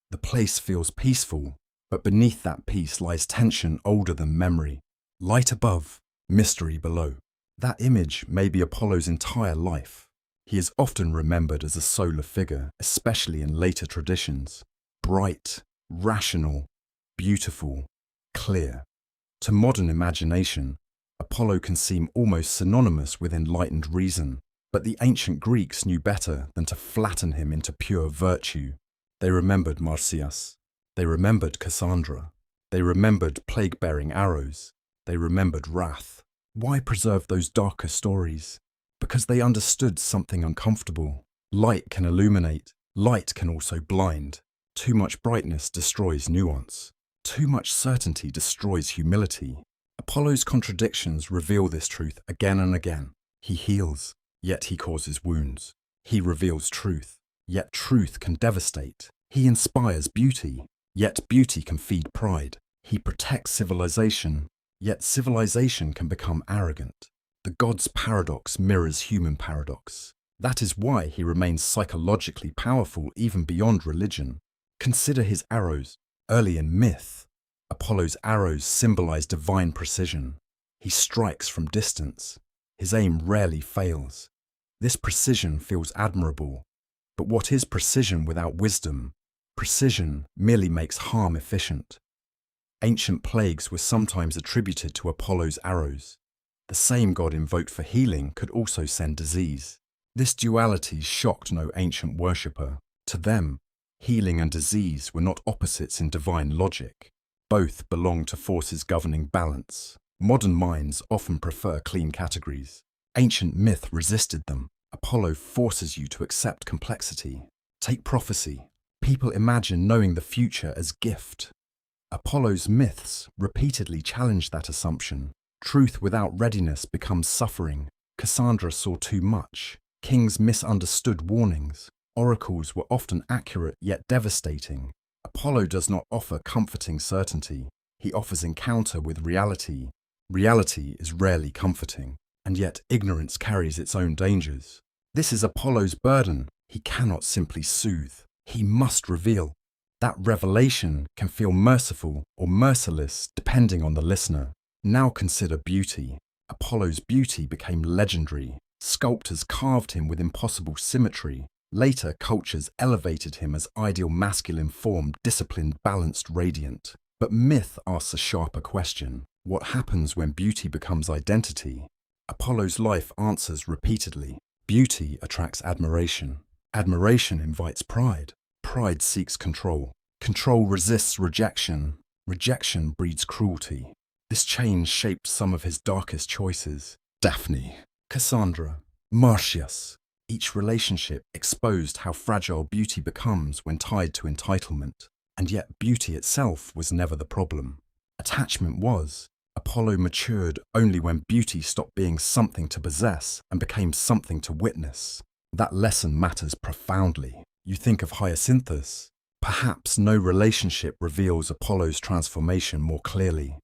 The place feels peaceful, but beneath that peace lies tension older than memory. Light above, mystery below. That image may be Apollo's entire life. He is often remembered as a solar figure, especially in later traditions. Bright, rational, beautiful, clear. To modern imagination, Apollo can seem almost synonymous with enlightened reason, but the ancient Greeks knew better than to flatten him into pure virtue. They remembered Marsyas. They remembered Cassandra. They remembered plague-bearing arrows. They remembered wrath. Why preserve those darker stories? Because they understood something uncomfortable. Light can illuminate. Light can also blind. Too much brightness destroys nuance. Too much certainty destroys humility. Apollo's contradictions reveal this truth again and again. He heals, yet he causes wounds. He reveals truth, yet truth can devastate. He inspires beauty, yet beauty can feed pride. He protects civilization, yet civilization can become arrogant. The god's paradox mirrors human paradox. That is why he remains psychologically powerful even beyond religion. Consider his arrows. Early in myth, Apollo's arrows symbolize divine precision. He strikes from distance. His aim rarely fails. This precision feels admirable. But what is precision without wisdom? Precision merely makes harm efficient. Ancient plagues were sometimes attributed to Apollo's arrows. The same god invoked for healing could also send disease. This duality shocked no ancient worshipper. To them, healing and disease were not opposites in divine logic. Both belonged to forces governing balance. Modern minds often prefer clean categories. Ancient myth resisted them. Apollo forces you to accept complexity. Take prophecy. People imagine knowing the future as gift. Apollo's myths repeatedly challenge that assumption. Truth without readiness becomes suffering. Cassandra saw too much. Kings misunderstood warnings. Oracles were often accurate yet devastating. Apollo does not offer comforting certainty. He offers encounter with reality. Reality is rarely comforting, and yet ignorance carries its own dangers. This is Apollo's burden. He cannot simply soothe. He must reveal. That revelation can feel merciful or merciless depending on the listener. Now consider beauty. Apollo's beauty became legendary. Sculptors carved him with impossible symmetry. Later cultures elevated him as ideal masculine form, disciplined, balanced, radiant. But myth asks a sharper question. What happens when beauty becomes identity? Apollo's life answers repeatedly. Beauty attracts admiration. Admiration invites pride. Pride seeks control. Control resists rejection. Rejection breeds cruelty. This change shaped some of his darkest choices. Daphne, Cassandra, Marsyas. Each relationship exposed how fragile beauty becomes when tied to entitlement. And yet beauty itself was never the problem. Attachment was. Apollo matured only when beauty stopped being something to possess and became something to witness. That lesson matters profoundly. You think of Hyacinthus. Perhaps no relationship reveals Apollo's transformation more clearly.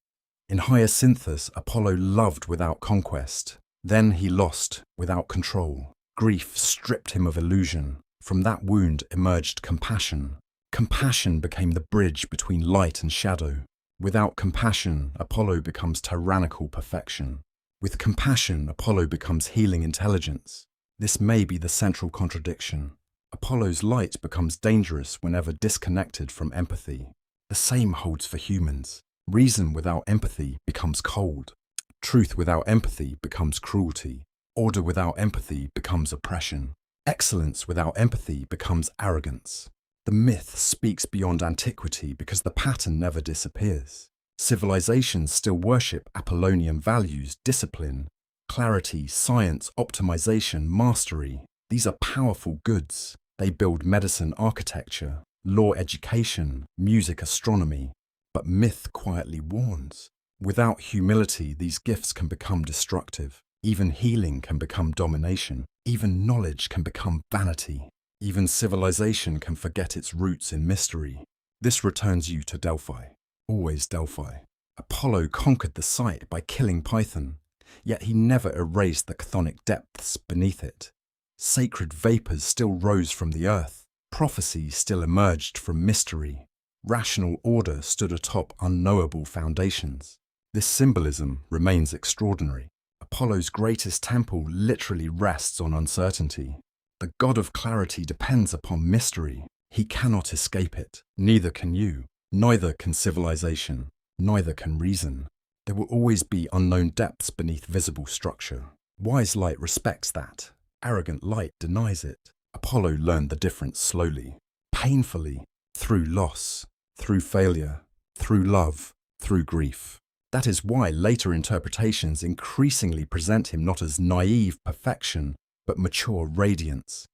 In Hyacinthus, Apollo loved without conquest. Then he lost without control. Grief stripped him of illusion. From that wound emerged compassion. Compassion became the bridge between light and shadow. Without compassion, Apollo becomes tyrannical perfection. With compassion, Apollo becomes healing intelligence. This may be the central contradiction. Apollo's light becomes dangerous whenever disconnected from empathy. The same holds for humans. Reason without empathy becomes cold. Truth without empathy becomes cruelty. Order without empathy becomes oppression. Excellence without empathy becomes arrogance. The myth speaks beyond antiquity because the pattern never disappears. Civilizations still worship Apollonian values, discipline, clarity, science, optimization, mastery. These are powerful goods. They build medicine, architecture, law, education, music, astronomy. But myth quietly warns. Without humility, these gifts can become destructive. Even healing can become domination. Even knowledge can become vanity. Even civilization can forget its roots in mystery. This returns you to Delphi. Always Delphi. Apollo conquered the site by killing Python, yet he never erased the chthonic depths beneath it. Sacred vapors still rose from the earth. Prophecy still emerged from mystery. Rational order stood atop unknowable foundations. This symbolism remains extraordinary. Apollo's greatest temple literally rests on uncertainty. The god of clarity depends upon mystery. He cannot escape it. Neither can you. Neither can civilization. Neither can reason. There will always be unknown depths beneath visible structure. Wise light respects that. Arrogant light denies it. Apollo learned the difference slowly, painfully, through loss, through failure, through love, through grief. That is why later interpretations increasingly present him not as naive perfection, but mature radiance.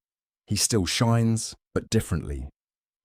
He still shines, but differently.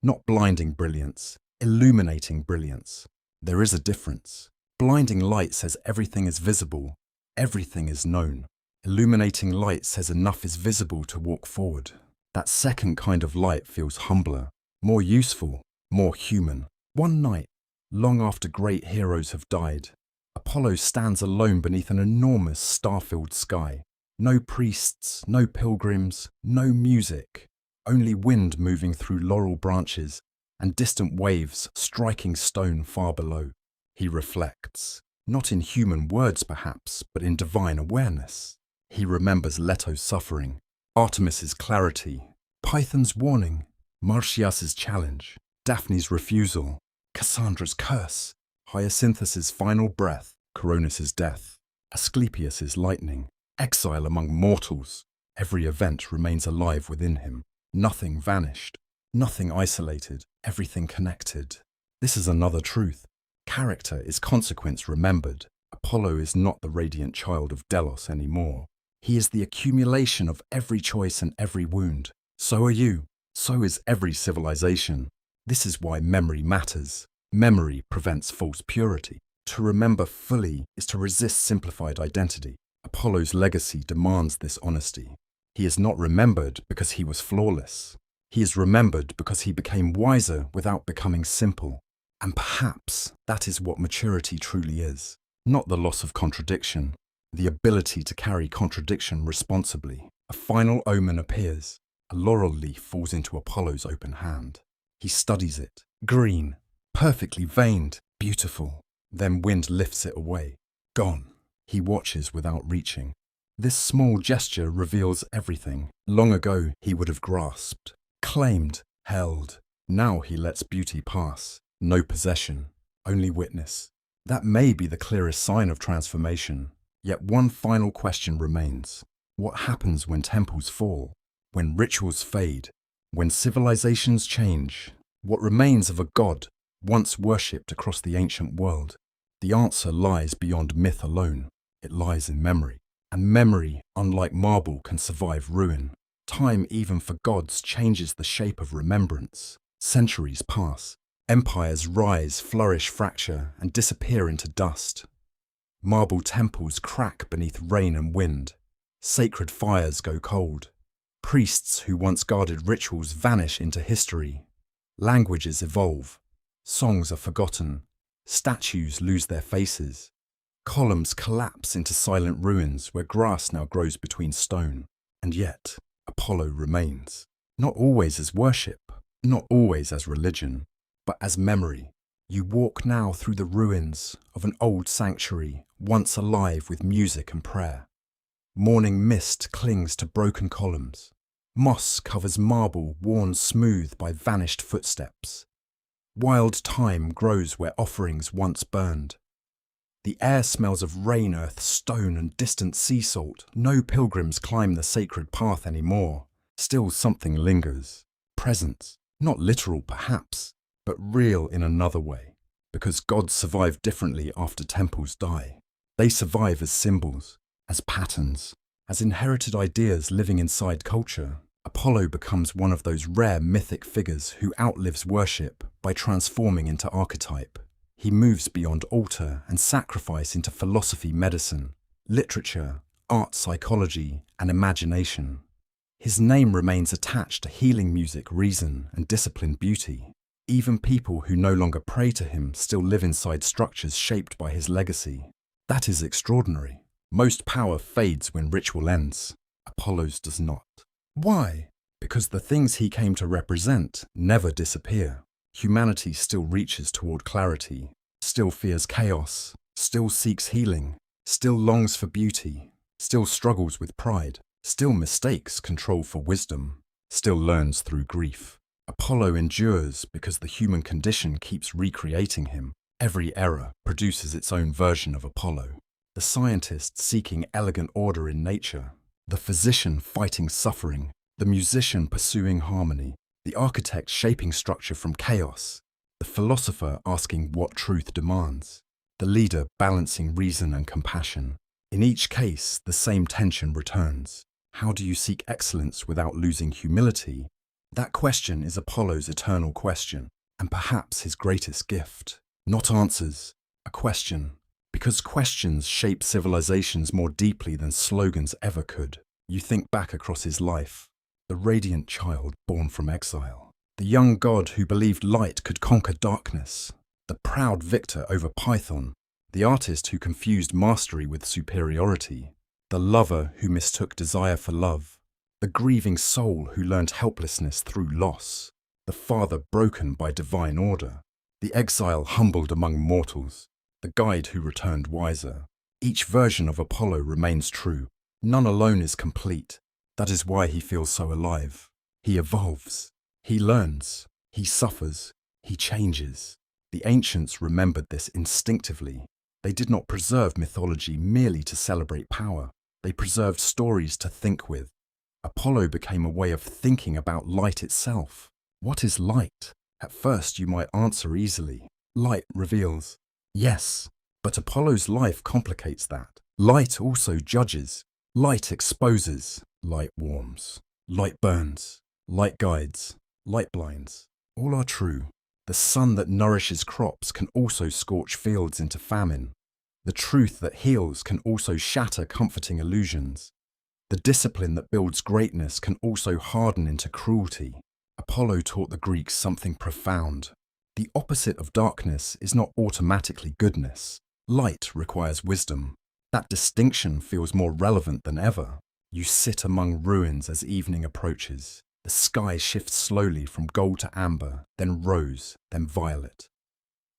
Not blinding brilliance, illuminating brilliance. There is a difference. Blinding light says everything is visible, everything is known. Illuminating light says enough is visible to walk forward. That second kind of light feels humbler, more useful, more human. One night, long after great heroes have died, Apollo stands alone beneath an enormous star-filled sky. No priests, no pilgrims, no music, only wind moving through laurel branches and distant waves striking stone far below. He reflects, not in human words perhaps, but in divine awareness. He remembers Leto's suffering, Artemis's clarity, Python's warning, Marsyas's challenge, Daphne's refusal, Cassandra's curse, Hyacinthus's final breath, Coronis's death, Asclepius's lightning, exile among mortals. Every event remains alive within him. Nothing vanished, nothing isolated, everything connected. This is another truth. Character is consequence remembered. Apollo is not the radiant child of Delos anymore. He is the accumulation of every choice and every wound. So are you. So is every civilization. This is why memory matters. Memory prevents false purity. To remember fully is to resist simplified identity. Apollo's legacy demands this honesty. He is not remembered because he was flawless. He is remembered because he became wiser without becoming simple. And perhaps that is what maturity truly is. Not the loss of contradiction, the ability to carry contradiction responsibly. A final omen appears. A laurel leaf falls into Apollo's open hand. He studies it. Green, perfectly veined, beautiful. Then wind lifts it away. Gone. He watches without reaching. This small gesture reveals everything. Long ago he would have grasped, claimed, held. Now he lets beauty pass. No possession, only witness. That may be the clearest sign of transformation. Yet one final question remains. What happens when temples fall? When rituals fade? When civilizations change? What remains of a god once worshipped across the ancient world? The answer lies beyond myth alone. It lies in memory. And memory, unlike marble, can survive ruin. Time, even for gods, changes the shape of remembrance. Centuries pass. Empires rise, flourish, fracture, and disappear into dust. Marble temples crack beneath rain and wind. Sacred fires go cold. Priests who once guarded rituals vanish into history. Languages evolve. Songs are forgotten. Statues lose their faces. Columns collapse into silent ruins where grass now grows between stone. And yet, Apollo remains. Not always as worship, not always as religion, but as memory. You walk now through the ruins of an old sanctuary, once alive with music and prayer. Morning mist clings to broken columns. Moss covers marble worn smooth by vanished footsteps. Wild thyme grows where offerings once burned. The air smells of rain, earth, stone, and distant sea salt. No pilgrims climb the sacred path anymore. Still something lingers. Presence, not literal perhaps, but real in another way. Because gods survive differently after temples die. They survive as symbols, as patterns, as inherited ideas living inside culture. Apollo becomes one of those rare mythic figures who outlives worship by transforming into archetype. He moves beyond altar and sacrifice into philosophy, medicine, literature, art, psychology, and imagination. His name remains attached to healing music, reason, and disciplined beauty. Even people who no longer pray to him still live inside structures shaped by his legacy. That is extraordinary. Most power fades when ritual ends. Apollo's does not. Why? Because the things he came to represent never disappear. Humanity still reaches toward clarity, still fears chaos, still seeks healing, still longs for beauty, still struggles with pride, still mistakes control for wisdom, still learns through grief. Apollo endures because the human condition keeps recreating him. Every era produces its own version of Apollo. The scientist seeking elegant order in nature, the physician fighting suffering, the musician pursuing harmony, the architect shaping structure from chaos, the philosopher asking what truth demands, the leader balancing reason and compassion. In each case, the same tension returns. How do you seek excellence without losing humility? That question is Apollo's eternal question, and perhaps his greatest gift. Not answers, a question. Because questions shape civilizations more deeply than slogans ever could. You think back across his life. The radiant child born from exile. The young god who believed light could conquer darkness. The proud victor over Python. the artist who confused mastery with superiority, the lover who mistook desire for love, the grieving soul who learned helplessness through loss, the father broken by divine order, the exile humbled among mortals, the guide who returned wiser. Each version of Apollo remains true. None alone is complete. That is why he feels so alive. He evolves. He learns. He suffers. He changes. The ancients remembered this instinctively. They did not preserve mythology merely to celebrate power. They preserved stories to think with. Apollo became a way of thinking about light itself. What is light? At first you might answer easily. Light reveals. Yes, but Apollo's life complicates that. Light also judges. Light exposes. Light warms. Light burns. Light guides. Light blinds. All are true. The sun that nourishes crops can also scorch fields into famine. The truth that heals can also shatter comforting illusions. The discipline that builds greatness can also harden into cruelty. Apollo taught the Greeks something profound. The opposite of darkness is not automatically goodness. Light requires wisdom. That distinction feels more relevant than ever. You sit among ruins as evening approaches. The sky shifts slowly from gold to amber, then rose, then violet.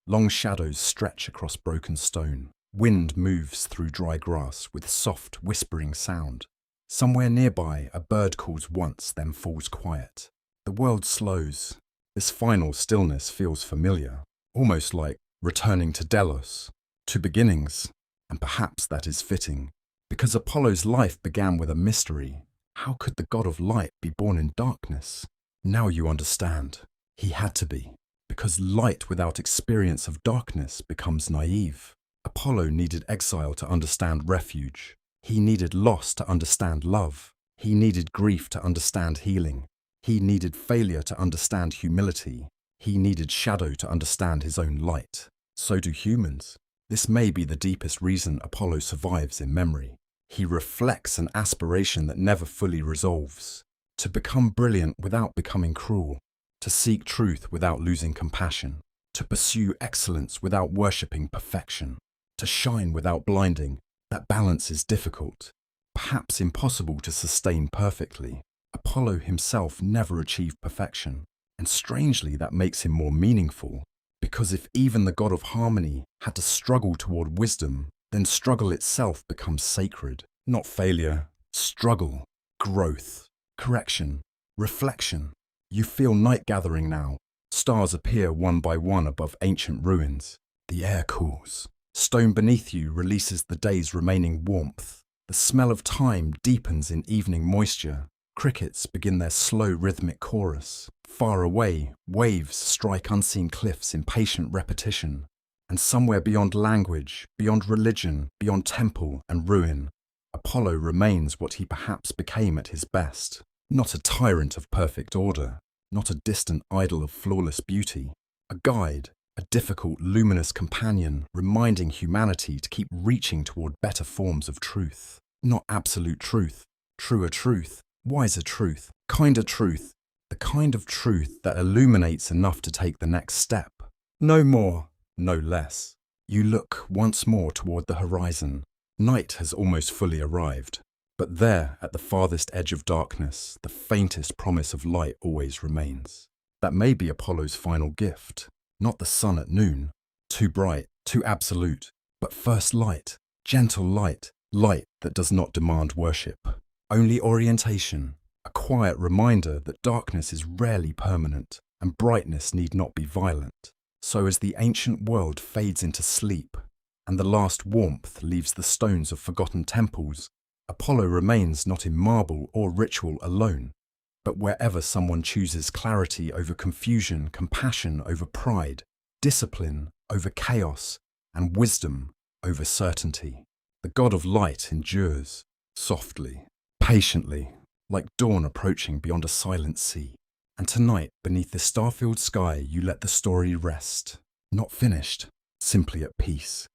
Long shadows stretch across broken stone. Wind moves through dry grass with soft, whispering sound. Somewhere nearby, a bird calls once, then falls quiet. The world slows. This final stillness feels familiar, almost like returning to Delos, to beginnings, and perhaps that is fitting. Because Apollo's life began with a mystery. How could the god of light be born in darkness? Now you understand. He had to be, because light without experience of darkness becomes naive. Apollo needed exile to understand refuge. He needed loss to understand love. He needed grief to understand healing. He needed failure to understand humility. He needed shadow to understand his own light. So do humans. This may be the deepest reason Apollo survives in memory. He reflects an aspiration that never fully resolves. To become brilliant without becoming cruel. To seek truth without losing compassion. To pursue excellence without worshipping perfection. To shine without blinding. That balance is difficult, perhaps impossible to sustain perfectly. Apollo himself never achieved perfection, and strangely that makes him more meaningful, because if even the god of harmony had to struggle toward wisdom, then struggle itself becomes sacred. Not failure, struggle, growth, correction, reflection. You feel night gathering now. Stars appear one by one above ancient ruins. The air cools. Stone beneath you releases the day's remaining warmth. The smell of time deepens in evening moisture. Crickets begin their slow rhythmic chorus. Far away, waves strike unseen cliffs in patient repetition. And somewhere beyond language, beyond religion, beyond temple and ruin, Apollo remains what he perhaps became at his best. Not a tyrant of perfect order, not a distant idol of flawless beauty. A guide, a difficult, luminous companion reminding humanity to keep reaching toward better forms of truth. Not absolute truth, truer truth, wiser truth, kinder truth, the kind of truth that illuminates enough to take the next step. No more, no less. You look once more toward the horizon. Night has almost fully arrived, but there, at the farthest edge of darkness, the faintest promise of light always remains. That may be Apollo's final gift. Not the sun at noon, too bright, too absolute, but first light, gentle light, light that does not demand worship. Only orientation, a quiet reminder that darkness is rarely permanent and brightness need not be violent. So as the ancient world fades into sleep and the last warmth leaves the stones of forgotten temples, Apollo remains not in marble or ritual alone, but wherever someone chooses clarity over confusion, compassion over pride, discipline over chaos, and wisdom over certainty. The god of light endures, softly, patiently, like dawn approaching beyond a silent sea. And tonight, beneath the star-filled sky, you let the story rest. Not finished, simply at peace.